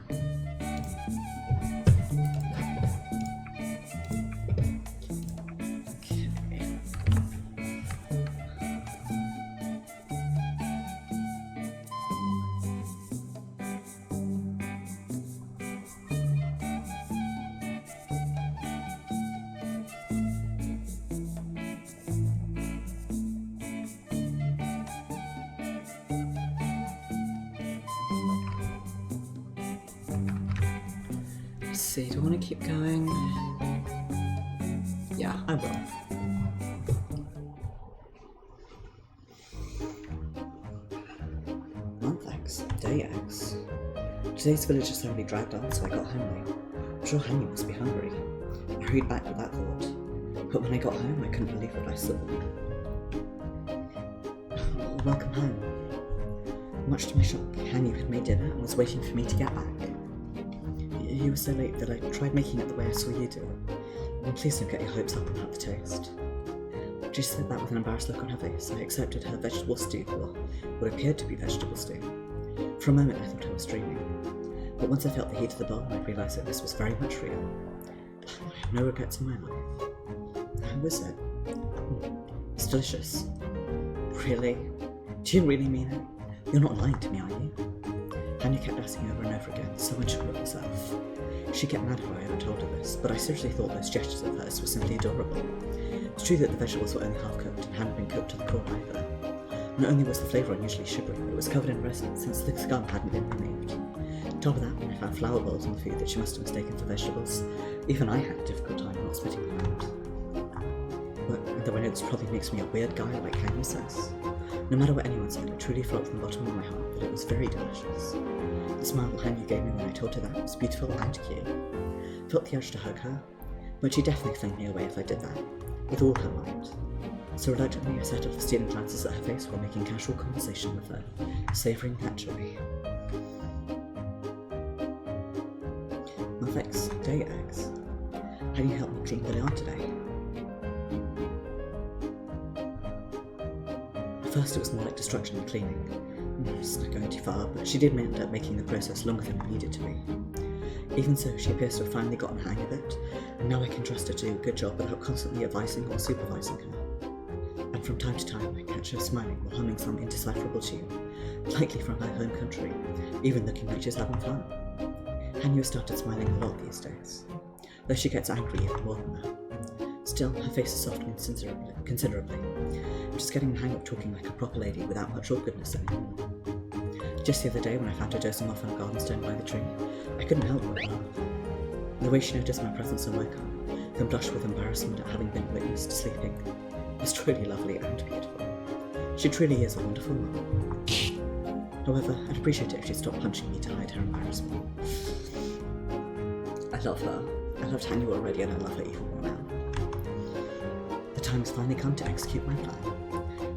See, do I want to keep going? Yeah, I will. Well, thanks. Day X. Today's village is thoroughly dragged on, so I got home late. I'm sure Hanyuu must be hungry. I hurried back with that thought. But when I got home, I couldn't believe what I saw. Welcome home. Much to my shock, Hanyuu had made dinner and was waiting for me to get back. You were so late that I tried making it the way I saw you do it. And please don't get your hopes up about the taste. She said that with an embarrassed look on her face. I accepted her vegetable stew, or what appeared to be vegetable stew. For a moment I thought I was dreaming. But once I felt the heat of the bowl, I realised that this was very much real. I have no regrets in my life. How was it? It's delicious. Really? Do you really mean it? You're not lying to me, are you? Hanyuu kept asking over and over again, so unsure of herself. She'd get mad if I ever told her this, but I seriously thought those gestures of hers were simply adorable. It's true that the vegetables were only half cooked and hadn't been cooked to the core either. Not only was the flavour unusually sugary, but it was covered in resin since the scum hadn't been removed. On top of that, when I found flour balls on the food that she must have mistaken for vegetables, even I had a difficult time not spitting them out. But though I know this probably makes me a weird guy like Hanyuu says, no matter what anyone said, it truly felt from the bottom of my heart that it was very delicious. The smile Hanyuu gave me when I told her that was beautiful and cute. Felt the urge to hug her, but she definitely flung me away if I did that, with all her might. So reluctantly I set off stealing glances at her face while making casual conversation with her, savouring that joy. Month X, Day X. Hanyuu helped me clean the yard today. At first it was more like destruction and cleaning. It's not going too far, but she did end up making the process longer than it needed to be. Even so, she appears to have finally gotten the hang of it, and now I can trust her to do a good job without constantly advising or supervising her. And from time to time, I catch her smiling while humming some indecipherable tune, likely from her home country, even looking like she's having fun. Hanyuu has started smiling a lot these days, though she gets angry even more than that. Still, her face has softened considerably. I'm just getting the hang of talking like a proper lady without much awkwardness anymore. Just the other day when I found her dozing off on a garden stone by the tree, I couldn't help but laugh. The way she noticed my presence and woke up, then blushed with embarrassment at having been witnessed sleeping, was truly lovely and beautiful. She truly is a wonderful mom. However, I'd appreciate it if she'd stop punching me to hide her embarrassment. I love her. I loved Hanyuu already and I love her even more now. The time has finally come to execute my plan.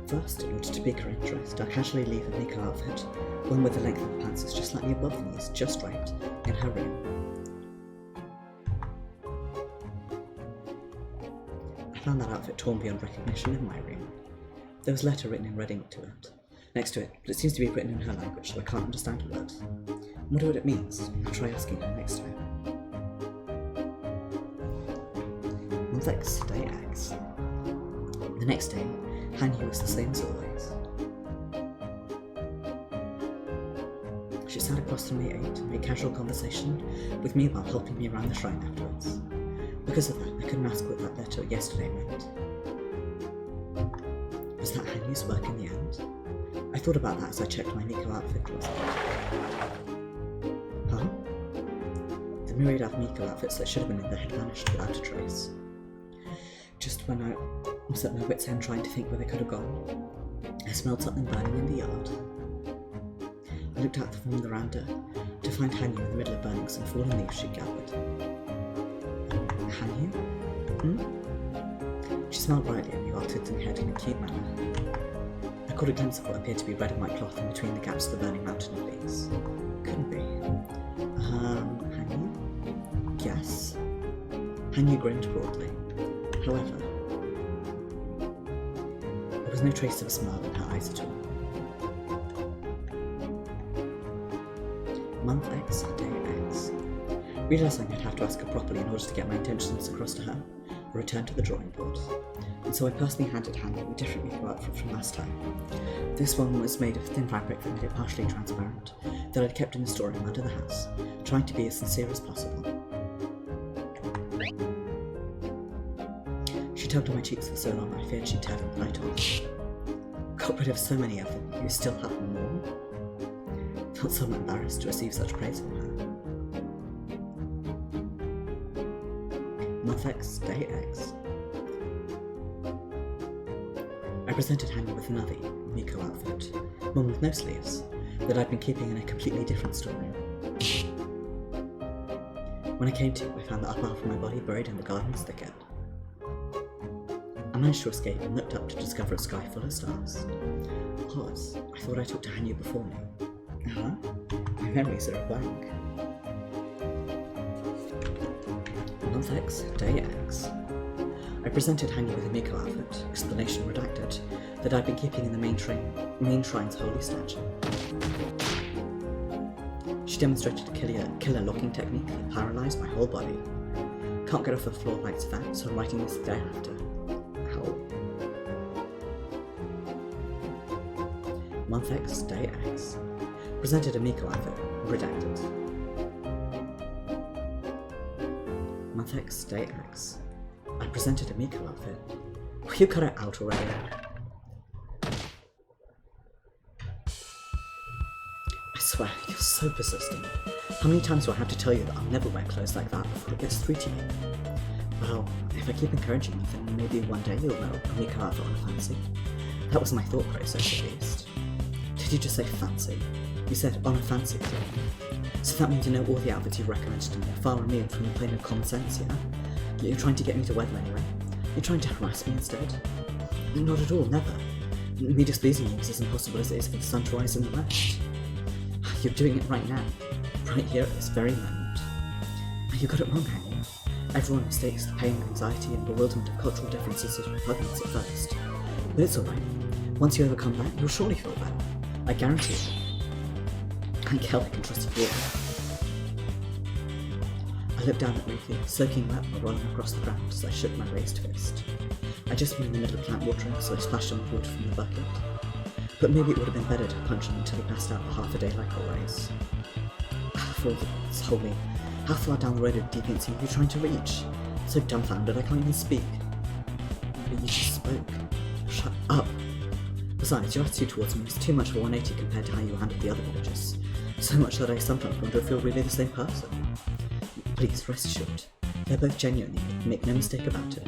First, in order to pique her interest, I'll casually leave a Miko outfit, one with the length of the pants is just slightly above the knees, just right, in her room. I found that outfit torn beyond recognition in my room. There was a letter written in red ink next to it, but it seems to be written in her language, so I can't understand a word. I wonder what it means. I'll try asking her next time. Month X, Day X. The next day, Hanyuu was the same as always. She sat across from me, ate, and made casual conversation with me while helping me around the shrine afterwards. Because of that, I couldn't ask what that letter yesterday meant. Was that Hanyuu's work in the end? I thought about that as I checked my Miko outfit closet. Huh? The myriad of Miko outfits that should have been in there had vanished without a trace. Just when I was at my wit's end trying to think where they could have gone, I smelled something burning in the yard. I looked out from the veranda to find Hanyuu in the middle of burning some fallen leaves she'd gathered. Hanyuu? She smiled brightly at me while tilting her head in a cute manner. I caught a glimpse of what appeared to be red and white cloth in between the gaps of the burning mountain of leaves. Couldn't be. Hanyuu? Yes. Hanyuu grinned broadly. However, there was no trace of a smile in her eyes at all. Month X, Day X. Realising I'd have to ask her properly in order to get my intentions across to her, I returned to the drawing board, and so I personally handed Hanyuu a different Miko outfit from last time. This one was made of thin fabric that made it partially transparent, that I'd kept in the storeroom under the house, trying to be as sincere as possible. She tugged on my cheeks for so long I feared she'd tear them right off. Got rid of so many of them, you still have more? Felt somewhat embarrassed to receive such praise from her. Month X, Day X. I presented Hanyuu with another Miko outfit, one with no sleeves, that I'd been keeping in a completely different storeroom. When I came to, I found the upper half of my body buried in the garden's thicket. I managed to escape and looked up to discover a sky full of stars. Pause. I thought I talked to Hanyuu before now. My memories are a blank. Month X, Day X. I presented Hanyuu with a Miko outfit, explanation redacted, that I'd been keeping in the main shrine's holy statue. She demonstrated a killer locking technique that paralysed my whole body. Can't get off the floor like that, so I'm writing this the day after. Month X, Day X. Presented a Miko outfit. Redacted. Month X, Day X. I presented a Miko outfit. Will you cut it out already? I swear, you're so persistent. How many times do I have to tell you that I'll never wear clothes like that before it gets through to you? Well, if I keep encouraging you, then maybe one day you'll know a Miko outfit on a fancy. That was my thought process, at least. Did you just say fancy? You said on a fancy. So that means you know all the outfits you've recommended to me are far removed from the plane of common sense, yeah? You're trying to get me to wear them anyway? You're trying to harass me instead? Not at all, never. Me displeasing you is as impossible as it is for the sun to rise in the west. You're doing it right now. Right here at this very moment. You got it wrong, Hanyuu. Everyone mistakes the pain, anxiety, and bewilderment of cultural differences as repugnance at first. But it's alright. Once you overcome that, you'll surely feel better. I guarantee it. Thank hell I can trust you all. I looked down at Riki, soaking wet while rolling across the ground as I shook my raised fist. I'd just been in the middle of plant watering, so I splashed him with water from the bucket. But maybe it would have been better to punch him until he passed out for half a day like always. For all that's holy, how far down the road of deviancy were you trying to reach? So dumbfounded I can't even speak. But you just spoke. Shut up. Besides, your attitude towards me was too much of a 180 compared to how you handled the other villagers. So much that I sometimes wonder if you're really the same person. Please, rest assured. They're both genuine, make no mistake about it.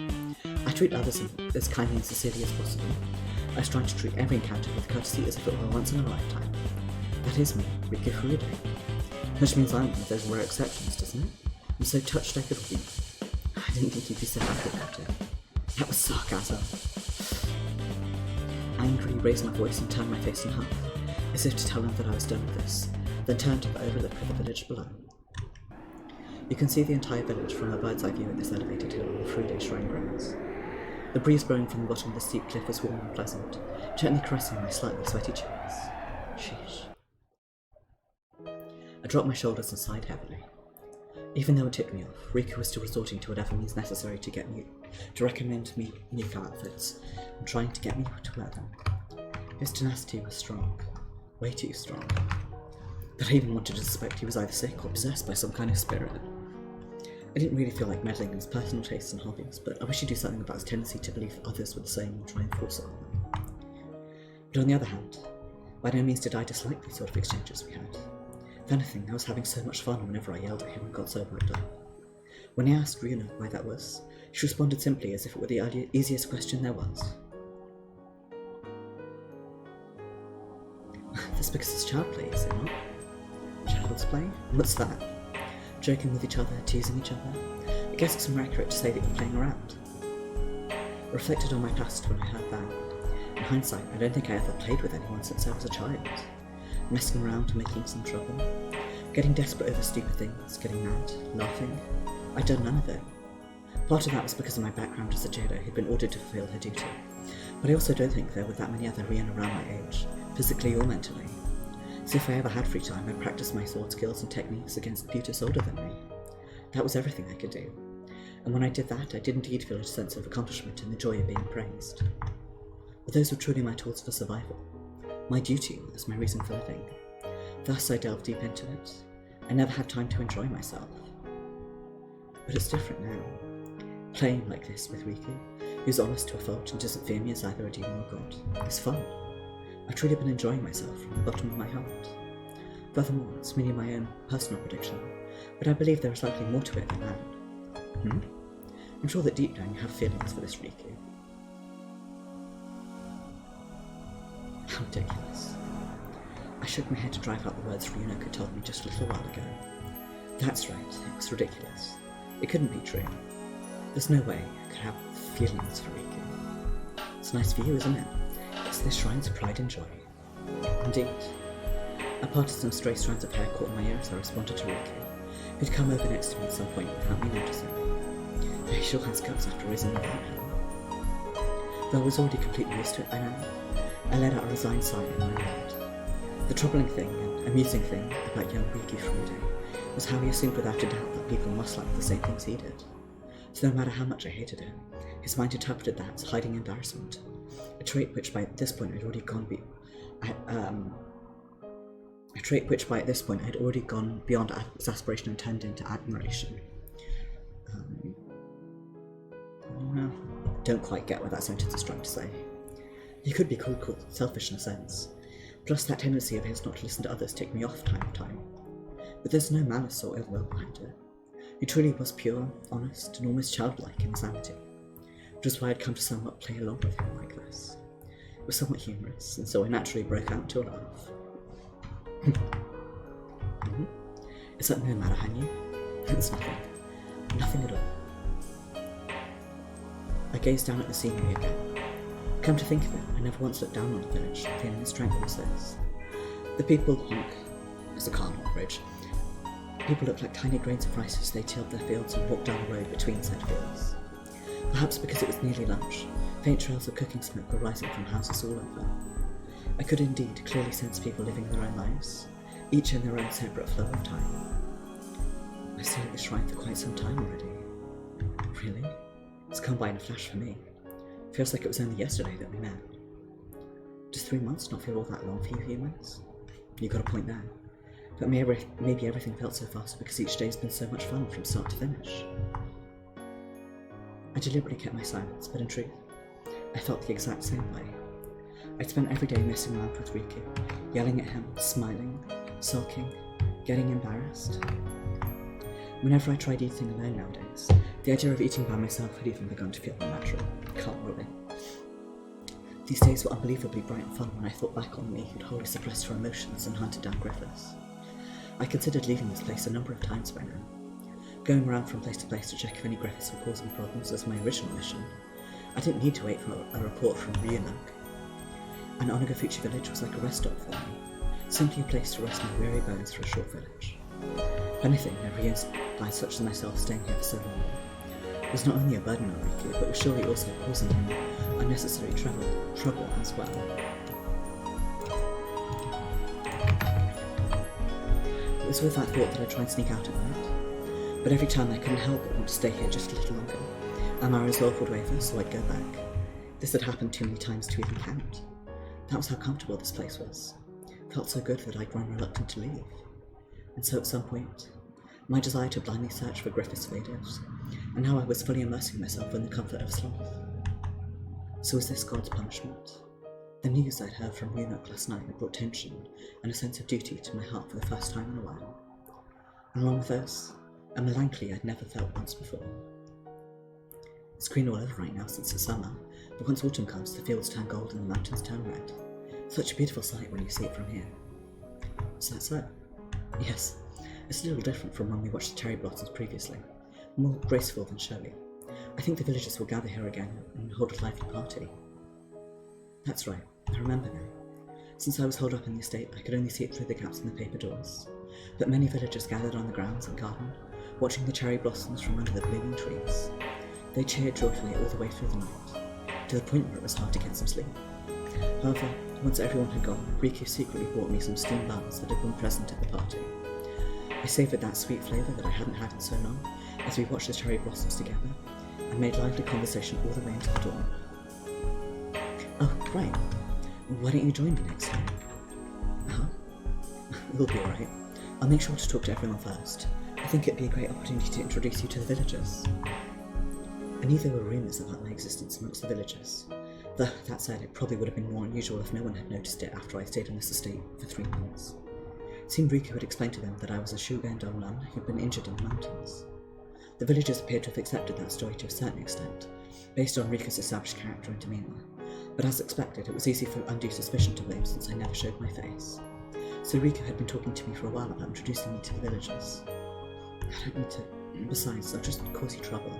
I treat others as kindly and sincerely as possible. I strive to treat every encounter with courtesy as if it were once in a lifetime. That is me, Riki Furude. Which means I'm one of those rare exceptions, doesn't it? I'm so touched I could weep. I didn't think you'd be so happy about it. That was sarcasm. I angrily raised my voice and turned my face in half, as if to tell him that I was done with this, then turned to the overlook of the village below. You can see the entire village from a bird's eye view at this elevated hill on the Furude shrine grounds. The breeze blowing from the bottom of the steep cliff was warm and pleasant, gently caressing my slightly sweaty cheeks. Sheesh. I dropped my shoulders and sighed heavily. Even though it tipped me off, Rika was still resorting to whatever means necessary to recommend me Miko outfits, and trying to get me to wear them. His tenacity was strong. Way too strong. But I even wanted to suspect he was either sick or possessed by some kind of spirit. I didn't really feel like meddling in his personal tastes and hobbies, but I wish he'd do something about his tendency to believe others were the same and try and force it on them. But on the other hand, by no means did I dislike the sort of exchanges we had. If anything, I was having so much fun whenever I yelled at him and got so worked up. When I asked Ryuna why that was, she responded simply as if it were the easiest question there was. That's because it's child play, is it not? Child's play? What's that? Joking with each other, teasing each other? I guess it's more accurate to say that you're playing around. I reflected on my past when I heard that. In hindsight, I don't think I ever played with anyone since I was a child. Messing around and making some trouble. Getting desperate over stupid things, getting mad, laughing. I'd done none of it. Part of that was because of my background as a jailer who'd been ordered to fulfill her duty. But I also don't think there were that many other Ryuna around my age, physically or mentally. So if I ever had free time, I'd practice my sword skills and techniques against beauties older than me. That was everything I could do. And when I did that, I did indeed feel a sense of accomplishment and the joy of being praised. But those were truly my tools for survival. My duty was my reason for living. Thus I delved deep into it. I never had time to enjoy myself. But it's different now. Playing like this with Riki, who's honest to a fault and doesn't fear me as either a demon or god, is fun. I've truly been enjoying myself from the bottom of my heart. Furthermore, it's merely my own personal prediction, but I believe there is likely more to it than that. I'm sure that deep down you have feelings for this Riki. How ridiculous. I shook my head to drive out the words Ryuna had told me just a little while ago. That's right, it was ridiculous. It couldn't be true. There's no way I could have feelings for Riki. It's a nice view, isn't it? It's this shrine's pride and joy. Indeed. I parted some stray strands of hair caught in my ear as I responded to Riki, who'd come over next to me at some point without me noticing. He sure has guts after raising me that hell. Though I was already completely used to it by now, I let out a resigned sigh in my head. The troubling thing, and amusing thing, about young Riki Furude was how he assumed without a doubt that people must like the same things he did. So no matter how much I hated him, his mind interpreted that as hiding embarrassment, a trait which by this point had already a trait which by at this point had already gone beyond exasperation and turned into admiration. Don't quite get what that sentence is trying to say. He could be called selfish in a sense, plus that tendency of his not to listen to others ticked me off time to time. But there's no malice or ill will behind it. He truly was pure, honest, and almost childlike in his sanity, which is why I'd come to somewhat play along with him like this. It was somewhat humorous, and so I naturally broke out into a laugh. Is that no matter, Hanyuu? It's nothing. Nothing at all. I gazed down at the scenery again. Come to think of it, I never once looked down on the village, feeling as tranquil as this. The people honk. There's a car on the bridge. People looked like tiny grains of rice as they tilled their fields and walked down the road between said fields. Perhaps because it was nearly lunch, faint trails of cooking smoke were rising from houses all over. I could indeed clearly sense people living their own lives, each in their own separate flow of time. I've stayed at this shrine for quite some time already. Really? It's come by in a flash for me. Feels like it was only yesterday that we met. Does 3 months not feel all that long for you humans? You got a point there. But maybe everything felt so fast because each day's been so much fun from start to finish. I deliberately kept my silence, but in truth, I felt the exact same way. I'd spent every day messing around with Riku, yelling at him, smiling, sulking, getting embarrassed. Whenever I tried eating alone nowadays, the idea of eating by myself had even begun to feel unnatural. Can't relate. These days were unbelievably bright and fun when I thought back on me who'd wholly suppressed her emotions and hunted down Griffiths. I considered leaving this place a number of times by now. Going around from place to place to check if any Griffiths were causing problems was my original mission. I didn't need to wait for a report from Ryunuk. And Onagafuchi village was like a rest stop for me, simply a place to rest my weary bones for a short village. If anything, I realized such as myself staying here for so long was not only a burden on Riku, but was surely also causing him unnecessary trouble as well. It was with that thought that I tried to sneak out at night, but every time I couldn't help but want to stay here just a little longer, and my resolve would waver, so I'd go back. This had happened too many times to even count. That was how comfortable this place was. It felt so good that I'd grown reluctant to leave. And so at some point, my desire to blindly search for Griffiths faded, and now I was fully immersing myself in the comfort of sloth. So was this God's punishment? The news I'd heard from Ryunuk last night had brought tension and a sense of duty to my heart for the first time in a while. And along with those, a melancholy I'd never felt once before. It's green all over right now since it's summer, but once autumn comes, the fields turn gold and the mountains turn red. Such a beautiful sight when you see it from here. Is that so? Yes, it's a little different from when we watched the cherry blossoms previously, more graceful than showy. I think the villagers will gather here again and hold a lively party. That's right, I remember now. Since I was holed up in the estate, I could only see it through the gaps in the paper doors, but many villagers gathered on the grounds and garden, watching the cherry blossoms from under the blooming trees. They cheered joyfully all the way through the night, to the point where it was hard to get some sleep. However, once everyone had gone, Riku secretly brought me some steamed buns that had been present at the party. I savoured that sweet flavour that I hadn't had in so long as we watched the cherry blossoms together, and made lively conversation all the way until dawn. Oh, right. Why don't you join me next time? It'll be alright. I'll make sure to talk to everyone first. I think it'd be a great opportunity to introduce you to the villagers. I knew there were rumours about my existence amongst the villagers. Though, that said, it probably would have been more unusual if no one had noticed it after I stayed in this estate for 3 months. It seemed Riku had explained to them that I was a Shugendo nun who'd been injured in the mountains. The villagers appeared to have accepted that story to a certain extent, based on Riku's established character and demeanour, but as expected, it was easy for undue suspicion to blame since I never showed my face. So Riku had been talking to me for a while about introducing me to the villagers. I don't need to. Besides, I'll just cause you trouble.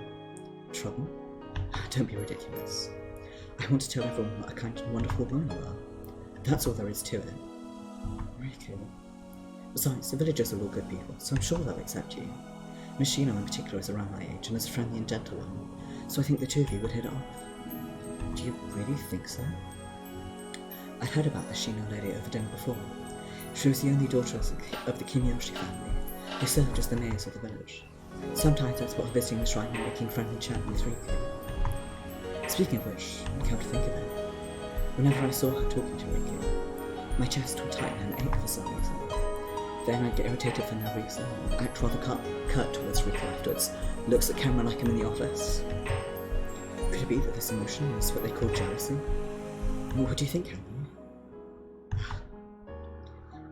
Trouble? Don't be ridiculous. I want to tell everyone what a kind and wonderful woman you are. That's all there is to it. Riku. Besides, the villagers are all good people, so I'm sure they'll accept you. Miss Shino in particular is around my age and is a friendly and gentle one, so I think the two of you would hit it off. Do you really think so? I'd heard about the Shino lady over dinner before. She was the only daughter of the Kimiyoshi family, who served as the mayors of the village. Sometimes I spot her visiting the shrine and making friendly chat with Riku. Speaking of which, come to think of it, whenever I saw her talking to Riku, My chest would tighten and ache for some reason. Then I'd get irritated for no reason, act rather curt towards Rico afterwards, looks at camera like I'm in the office. Could it be that this emotion is what they call jealousy? What do you think, Hanyuu?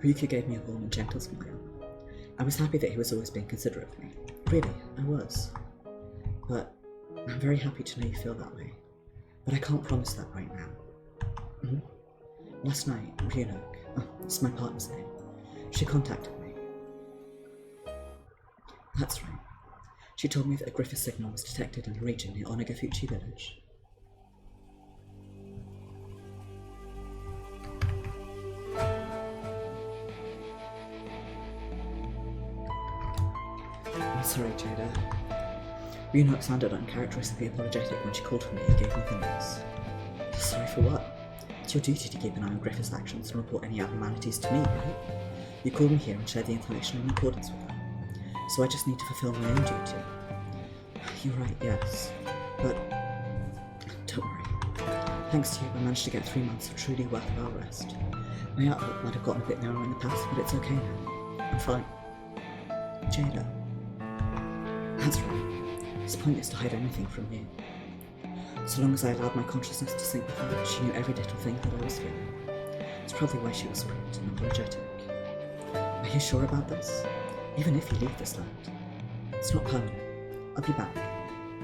Ryuko gave me a warm and gentle smile. I was happy that he was always being considerate of me. Really, I was. But I'm very happy to know you feel that way. But I can't promise that right now. Last night, Ryuko, it's my partner's name, she contacted me. That's right. She told me that a Griffith signal was detected in a region near Onagafuchi village. I'm sorry, Jada. Ryuko sounded uncharacteristically apologetic when she called for me and gave me the news. Sorry for what? It's your duty to keep an eye on Griffith's actions and report any abnormalities to me, right? You called me here and shared the information in accordance with that. So I just need to fulfill my own duty. You're right, yes. But don't worry. Thanks to you, I managed to get 3 months of truly worthwhile rest. My outlook might have gotten a bit narrow in the past, but it's okay now. I'm fine. Jada. That's right. It's pointless to hide anything from you. So long as I allowed my consciousness to sink with her, she knew every little thing that I was feeling. It's probably why she was sweet and apologetic. Are you sure about this? Even if you leave this land. It's not permanent. I'll be back.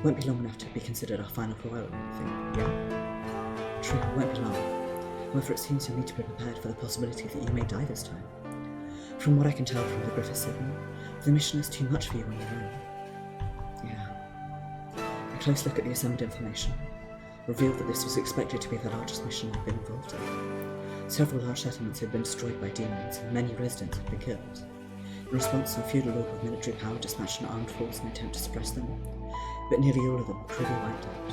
Won't be long enough to be considered our final farewell or anything, yeah? True, it won't be long. However, it seems you'll need to be prepared for the possibility that you may die this time. From what I can tell from the Griffith signal, the mission is too much for you on your own. Yeah. A close look at the assembled information revealed that this was expected to be the largest mission I'd been involved in. Several large settlements had been destroyed by demons, and many residents had been killed. In response, some feudal lord with military power dispatched an armed force in an attempt to suppress them, but nearly all of them were crudely wiped out,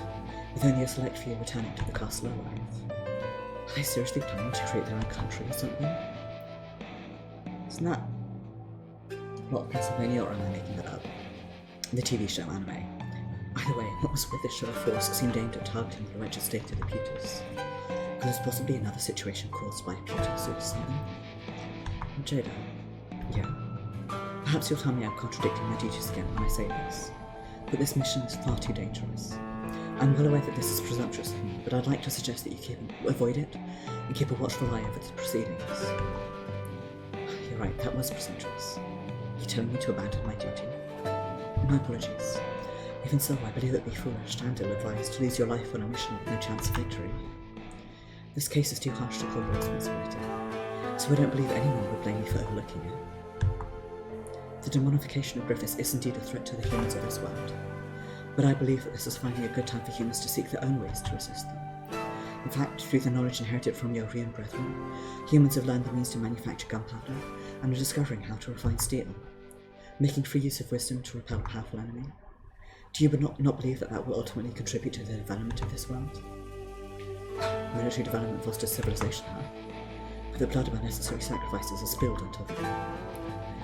with only a select few returning to the castle alive. Are they seriously planning to create their own country or something? Isn't that a lot of Pennsylvania, or am I making that up? The TV show Anime. Either way, what was with this show of force seemed aimed at targeting the wretched state of the Pewters. Could this possibly another situation caused by Pewters or something? Jada? Yeah. Perhaps you'll tell me I'm contradicting my duties again when I say this, but this mission is far too dangerous. I'm well aware that this is presumptuous of me, but I'd like to suggest that you avoid it and keep a watchful eye over the proceedings. You're right, that was presumptuous. You telling me to abandon my duty? My apologies. Even so, I believe it would be foolish and ill-advised to lose your life on a mission with no chance of victory. This case is too harsh to call your responsibility, so I don't believe anyone would blame me for overlooking it. The demonification of Griffiths is indeed a threat to the humans of this world, but I believe that this is finally a good time for humans to seek their own ways to resist them. In fact, through the knowledge inherited from your Rian brethren, humans have learned the means to manufacture gunpowder and are discovering how to refine steel, making free use of wisdom to repel a powerful enemy. Do you not believe that that will ultimately contribute to the development of this world? Military development fosters civilization, huh? But the blood of unnecessary sacrifices is spilled on top of it.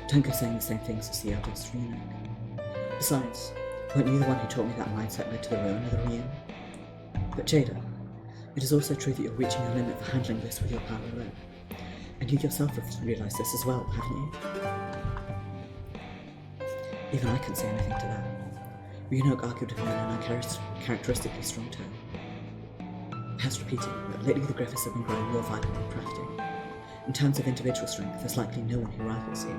Don't go saying the same things as the eldest Ryuko. Besides, weren't you the one who taught me that mindset led to the ruin of the Rian? But Jada, it is also true that you're reaching a limit for handling this with your power alone. And you yourself have realised this as well, haven't you? Even I couldn't say anything to that. Ryuko argued with me in an uncharacteristically strong tone. Past repeating, but lately the Griffiths have been growing more violent and crafty. In terms of individual strength, there's likely no one who rivals you.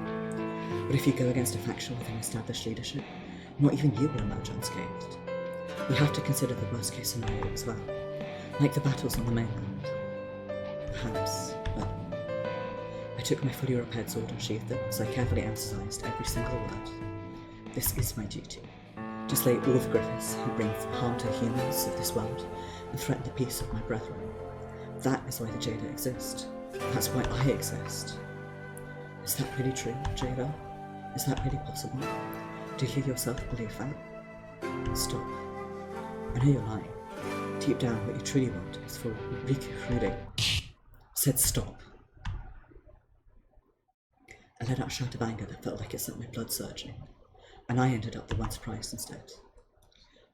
But if you go against a faction with an established leadership, not even you will emerge unscathed. You have to consider the worst case scenario as well, like the battles on the mainland. Perhaps, but I took my fully repaired sword and sheathed it as I carefully emphasized every single word. This is my duty. To slay all the Griffiths who bring harm to the humans of this world and threaten the peace of my brethren. That is why the Jada exist. That's why I exist. Is that really true, Jada? Is that really possible? Do you yourself believe that? Stop. I know you're lying. Deep down, what you truly want is for Riku said stop. I let out a shout of anger that felt like it sent my blood surging, and I ended up the one surprised instead.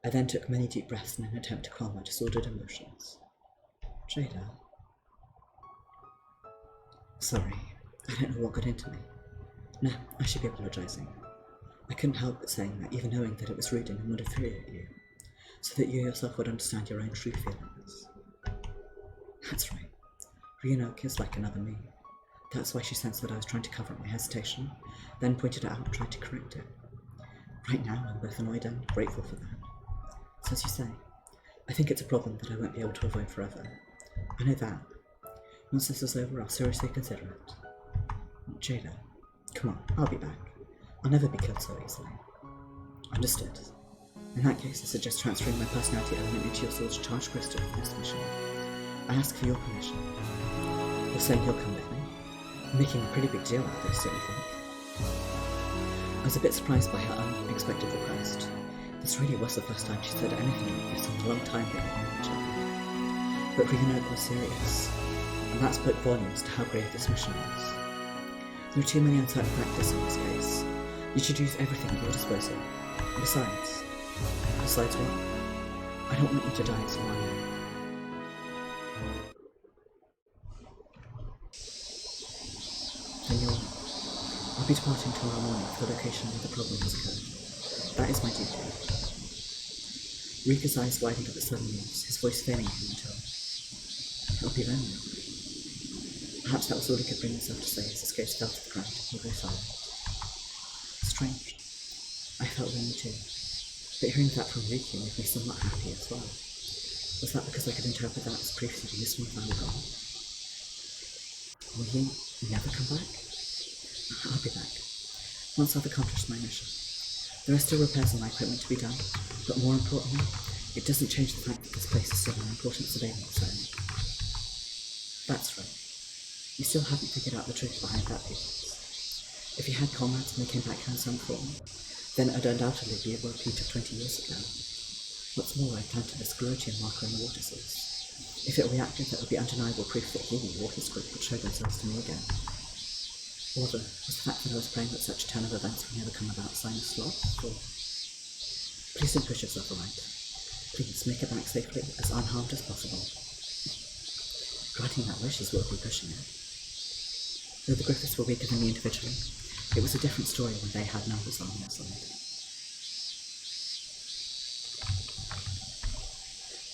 I then took many deep breaths in an attempt to calm my disordered emotions. Jada. Sorry, I don't know what got into me. No, I should be apologising. I couldn't help but saying that, even knowing that it was rude and would infuriate you, so that you yourself would understand your own true feelings. That's right. Ryunoke is like another me. That's why she sensed that I was trying to cover up my hesitation, then pointed it out and tried to correct it. Right now, I'm both annoyed and grateful for that. So as you say, I think it's a problem that I won't be able to avoid forever. I know that. Once this is over, I'll seriously consider it. Jada, come on, I'll be back. I'll never be killed so easily. Understood. In that case, I suggest transferring my personality element into your soul's charged crystal for this mission. I ask for your permission. You're saying you'll come with me? You're making a pretty big deal out of this, don't you think? I was a bit surprised by her unexpected request. This really was the first time she said anything like this in a long time ago. But Ryunoke was serious, and that spoke volumes to how grave this mission was. There are too many uncertain factors in this case. You should use everything at your disposal. And besides what? I don't want you to die as one. Hanyuu, I'll be departing tomorrow morning for the location where the problem has occurred. That is my duty. Rika's eyes widened at the sudden news, his voice failing him until it'll be lonely. Perhaps that was all he could bring himself to say as his gaze fell to the ground and grew silent. Strange. I felt lonely too, but hearing that from Rika made me somewhat happy as well. Was that because I could interpret that as proof that he was more valuable? Will he never come back? I'll be back, once I've accomplished my mission. There are still repairs on my equipment to be done, but more importantly, it doesn't change the fact that this place is still an important surveillance zone. That's right. You still haven't figured out the truth behind that piece. If you had comrades and they came back here in some form, then it'd undoubtedly be a repeat of 20 years ago. What's more, I planted a sclerotian marker in the water source. If it reacted, that would be undeniable proof that he or his group would show themselves to me again. Or was the fact that I was praying that such a turn of events would never come about a sign of sloth, or... Please don't push yourself, alright? Please, make it back safely, as unharmed as possible. Granting that wish is what we're pushing it. Though the Griffiths were weaker than me individually, it was a different story when they had numbers on their side.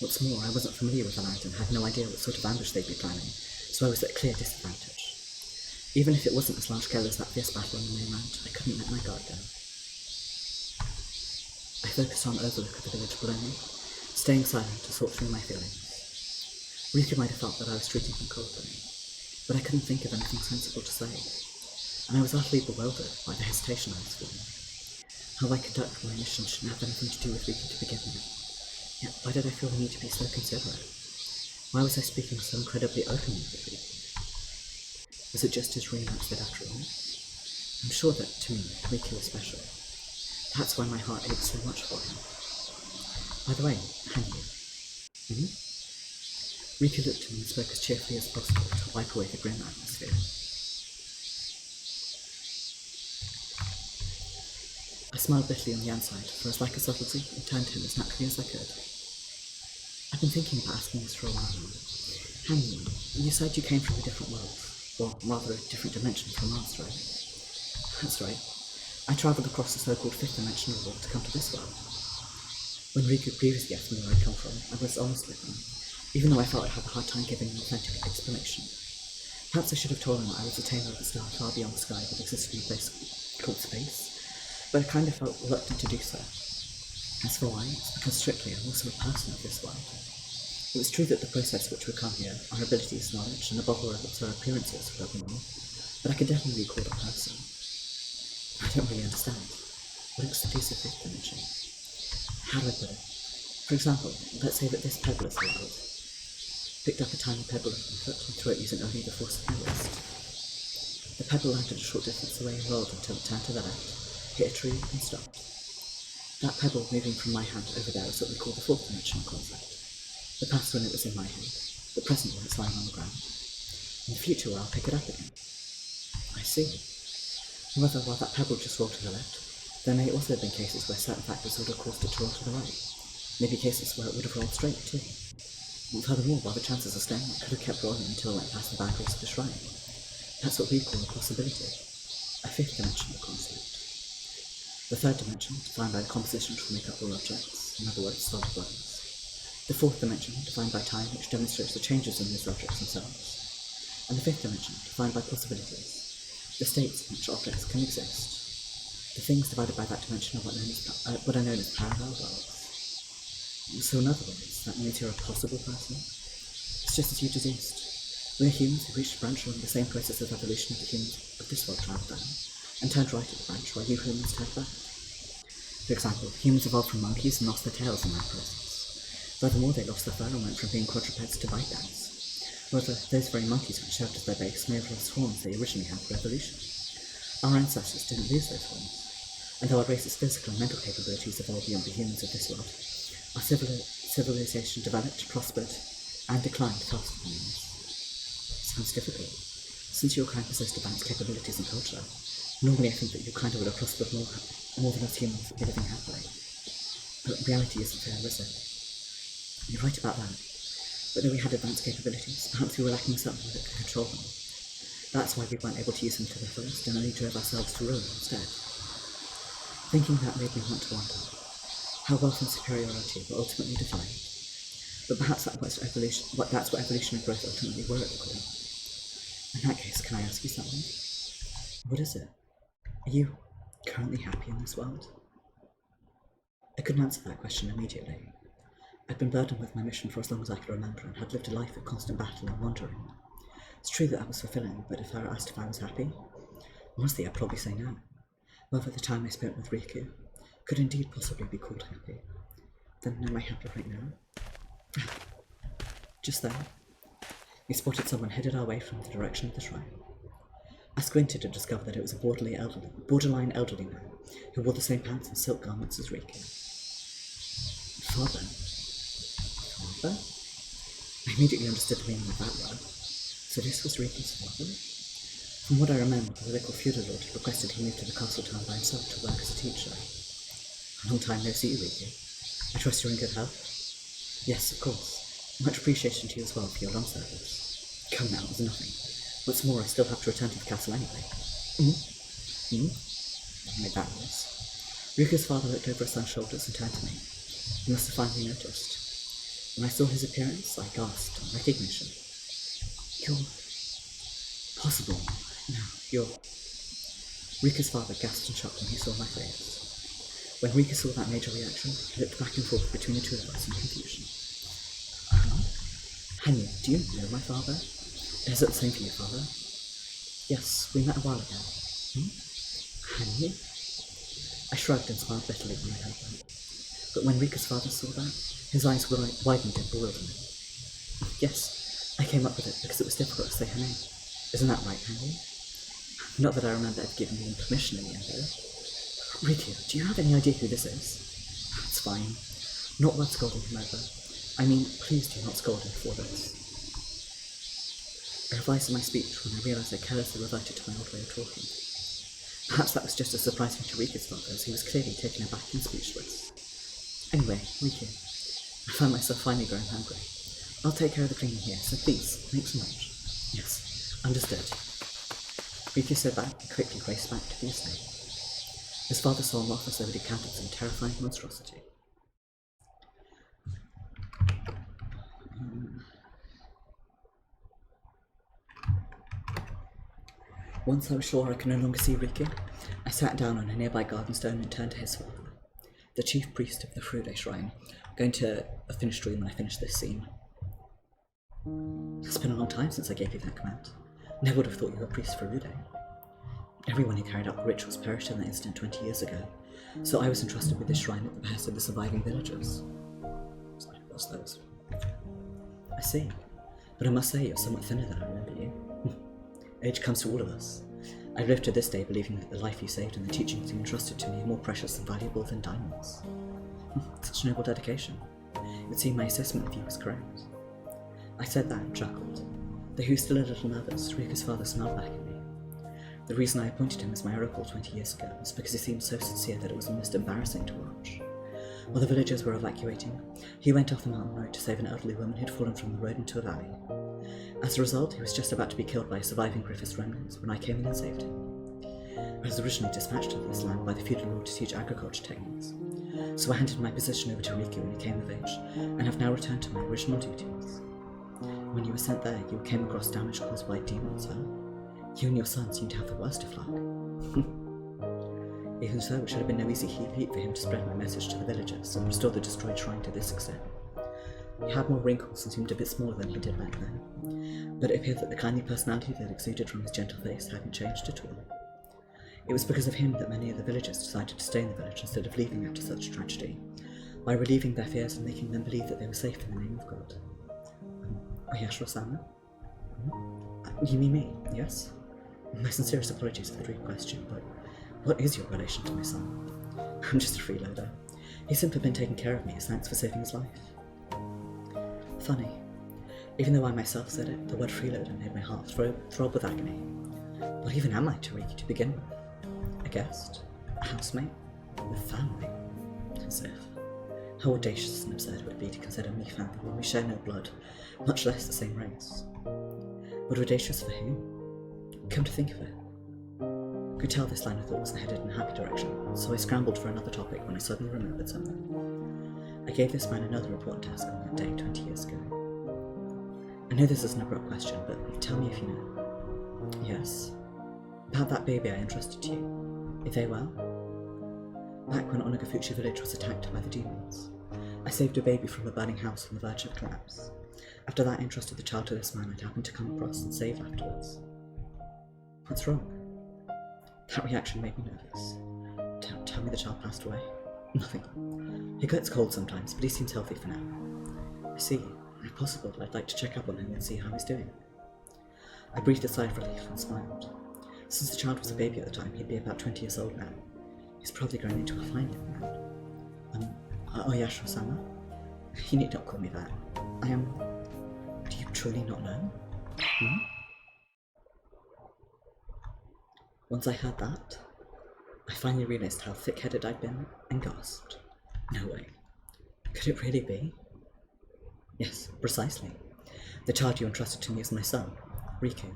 What's more, I wasn't familiar with the land and had no idea what sort of ambush they'd be planning, so I was at a clear disadvantage. Even if it wasn't as large-scale as that fierce battle on the mainland, I couldn't let my guard down. I focused on overlook of the village below me, staying silent to sort through my feelings. Rika might have felt that I was treating him coldly, but I couldn't think of anything sensible to say, and I was utterly bewildered by the hesitation I was feeling. How I conduct my mission shouldn't have anything to do with Rika to begin with. Yet, why did I feel the need to be so considerate? Why was I speaking so incredibly openly with Rika? Was it just his remarks that after all? I'm sure that, to me, Rika was special. That's why my heart ached so much for him. By the way, Hanyuu. Rika looked at me and spoke as cheerfully as possible to wipe away the grim atmosphere. I smiled bitterly on the inside, for as like a subtlety, and turned to him as naturally as I could. I've been thinking about asking this for a while now. Hanyuu, you said you came from a different world, or rather a different dimension from ours, right? That's right. I travelled across the so-called fifth dimensional world to come to this world. When Riku previously asked me where I'd come from, I was honest with him, even though I felt I'd have a hard time giving an authentic explanation. Perhaps I should have told him that I was a tamer of the star far beyond the sky that existed in a place called space, but I kind of felt reluctant to do so. As for why, it's because strictly I'm also a person of this world. It was true that the process which would come here, our abilities, knowledge, and above all else our appearances were abnormal, but I could definitely be called a person. I don't really understand. What exclusive fifth dimension? How do I put it? For example, let's say that this pebble is labelled. Picked up a tiny pebble off my foot and threw it using only the force of my wrist. The pebble landed a short distance away and rolled until it turned to the left, hit a tree, and stopped. That pebble moving from my hand over there is what we call the fourth dimensional concept. The past when it was in my hand, the present when it's lying on the ground, and the future where I'll pick it up again. I see. However, while that pebble just rolled to the left, there may also have been cases where certain factors would have caused it to roll to the right. Maybe cases where it would have rolled straight too. And furthermore, while the chances are staying, it could have kept rolling until it went past the boundaries of the shrine. That's what we call a possibility, a fifth dimensional concept. The third dimension, defined by the composition which will make up all objects, in other words, solid bodies. The fourth dimension, defined by time, which demonstrates the changes in those objects themselves. And the fifth dimension, defined by possibilities, the states in which objects can exist. The things divided by that dimension are what are known as parallel worlds. So in other words, that means you're a possible person. It's just as you diseased. We're humans who reached a branch along the same process of evolution of the humans of this world travelled down, and turned right at the branch while you humans turned left. For example, humans evolved from monkeys and lost their tails in that process. Furthermore, they lost their fur and went from being quadrupeds to bipeds. However, those very monkeys which served as their base may have lost horns they originally had through evolution. Our ancestors didn't lose those horns, and though our race's physical and mental capabilities evolved beyond the humans of this world, our civilization developed, prospered, and declined faster than yours. Sounds difficult. Since your kind possessed advanced capabilities and culture, normally I think that your kind would have prospered more than us humans would be living happily. But reality isn't fair, is it? You're right about that. But though we had advanced capabilities, perhaps we were lacking something that could control them. That's why we weren't able to use them to the fullest and only drove ourselves to ruin instead. Thinking that made me want to wonder how wealth and superiority were ultimately defined. But perhaps that's what evolutionary growth ultimately were at the core. In that case, can I ask you something? What is it? Are you currently happy in this world? I couldn't answer that question immediately. I'd been burdened with my mission for as long as I could remember and had lived a life of constant battle and wandering. It's true that was fulfilling, but if I were asked if I was happy, honestly I'd probably say no. Whether the time I spent with Riku could indeed possibly be called happy, then am I happy right now? Just then, we spotted someone headed our way from the direction of the shrine. I squinted to discover that it was a borderline elderly man who wore the same pants and silk garments as Riku. Father? Father? I immediately understood the meaning of that word. So this was Riku's father? From what I remember, the local feudal lord had requested he move to the castle town by himself to work as a teacher. A long time no see, Riku. I trust you're in good health? Yes, of course. Much appreciation to you as well for your long service. Come now, it was nothing. What's more, I still have to return to the castle anyway. I made that noise. Riku's father looked over his son's shoulders and turned to me. He must have finally noticed. When I saw his appearance, I gasped in recognition. You're... possible. No, you're... Riku's father gasped in shock when he saw my face. When Riku saw that major reaction, he looked back and forth between the two of us in confusion. Hanyuu, do you know my father? Is it the same for you, father? Yes, we met a while ago. Hanyuu? I shrugged and smiled bitterly when I heard that. But when Riku's father saw that, his eyes widened in bewilderment. Yes, I came up with it because it was difficult to say her name. Isn't that right, Hanyuu? Not that I remember ever giving you permission in the end, though. Riku, do you have any idea who this is? It's fine. Not worth scolding him over. I mean, please do not scold him for this. I revised my speech when I realised I carelessly reverted to my old way of talking. Perhaps that was just as surprising to Riku's father, as he was clearly taken aback and speechless. Anyway, Riku, I found myself finally growing hungry. I'll take care of the cleaning here, so please, make some lunch. Yes, understood. Riku said that and quickly raced back to the estate. His father saw him off as though he'd encountered some terrifying monstrosity. Once I was sure I could no longer see Riku, I sat down on a nearby garden stone and turned to his father, the chief priest of the Furude shrine, going to a finished room when I finished this scene. It's been a long time since I gave you that command. Never would have thought you were a priest for Furude. Everyone who carried out the rituals perished in that incident 20 years ago, so I was entrusted with this shrine at the behest of the surviving villagers. So I lost those. I see, but I must say you're somewhat thinner than I remember you. Age comes to all of us. I've lived to this day believing that the life you saved and the teachings you entrusted to me are more precious and valuable than diamonds. Such noble dedication. It would seem my assessment of you was correct. I said that and chuckled. Though he was still a little nervous, Riku's father smiled back at me. The reason I appointed him as my oracle 20 years ago was because he seemed so sincere that it was almost embarrassing to watch. While the villagers were evacuating, he went off the mountain road to save an elderly woman who'd fallen from the road into a valley. As a result, he was just about to be killed by a surviving Griffith's remnants when I came in and saved him. I was originally dispatched to this land by the feudal lord to teach agriculture techniques, so I handed my position over to Riku when he came of age, and have now returned to my original duties. When you were sent there, you came across damage caused by demons, huh? You and your son seem to have the worst of luck. Even so, it should have been no easy feat for him to spread my message to the villagers and restore the destroyed shrine to this extent. He had more wrinkles and seemed a bit smaller than he did back then, but it appeared that the kindly personality that exuded from his gentle face hadn't changed at all. It was because of him that many of the villagers decided to stay in the village instead of leaving after such tragedy, by relieving their fears and making them believe that they were safe in the name of God. Oyashiro-sama? You mean me, yes? My sincerest apologies for the rude question, but what is your relation to my son? I'm just a freeloader. He's simply been taking care of me as thanks for saving his life. Funny. Even though I myself said it, the word freeloader made my heart throb with agony. What even am I to Riki to begin with? A guest? A housemate? A family? As if. How audacious and absurd it would be to consider me family when we share no blood, much less the same race. But audacious for whom? Come to think of it. I could tell this line of thought wasn't headed in a happy direction, so I scrambled for another topic when I suddenly remembered something. I gave this man another important task on that day 20 years ago. I know this is an abrupt question, but tell me if you know. Yes? About that baby I entrusted to you. Are they well? Back when Onagafuchi village was attacked by the demons, I saved a baby from a burning house on the verge of collapse. After that, I entrusted the child to this man I'd happened to come across and save afterwards. What's wrong? That reaction made me nervous. Tell me the child passed away? Nothing. He gets cold sometimes, but he seems healthy for now. I see. If possible, I'd like to check up on him and see how he's doing. I breathed a sigh of relief and smiled. Since the child was a baby at the time, he'd be about 20 years old now. He's probably grown into a fine young man. Oyashiro-sama? You need not call me that. I am... Do you truly not know? Once I heard that, I finally realised how thick-headed I'd been and gasped. No way. Could it really be? Yes, precisely. The child you entrusted to me is my son, Riku.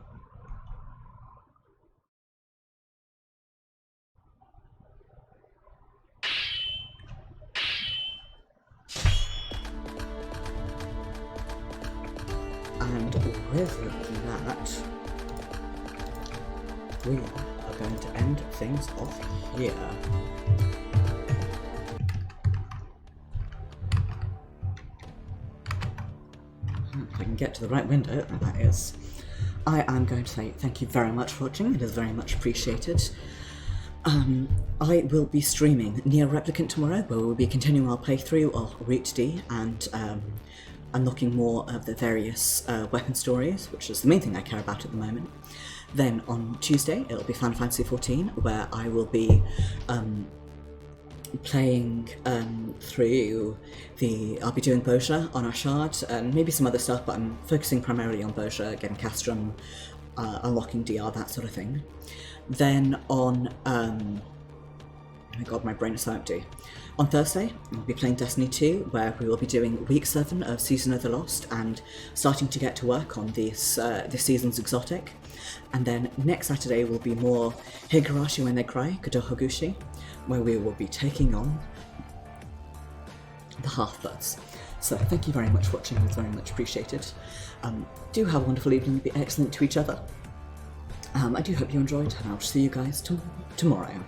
And with that, we are going to end things off here. If I can get to the right window, that is. I am going to say thank you very much for watching, it is very much appreciated. I will be streaming Nier Replicant tomorrow, where we'll be continuing our playthrough of Route D and unlocking more of the various weapon stories, which is the main thing I care about at the moment. Then on Tuesday, it'll be Final Fantasy XIV, where I will be playing through I'll be doing Bozja on Ashard and maybe some other stuff, but I'm focusing primarily on Bozja, getting Castrum, unlocking DR, that sort of thing. Then on, oh my god, my brain is so empty. On Thursday, we'll be playing Destiny 2, where we will be doing Week 7 of Season of the Lost and starting to get to work on this season's exotic. And then next Saturday will be more Higurashi When They Cry, Kotohogushi, where we will be taking on the Half-Bloods. So thank you very much for watching, it's very much appreciated. Do have a wonderful evening, be excellent to each other. I do hope you enjoyed, and I'll see you guys tomorrow.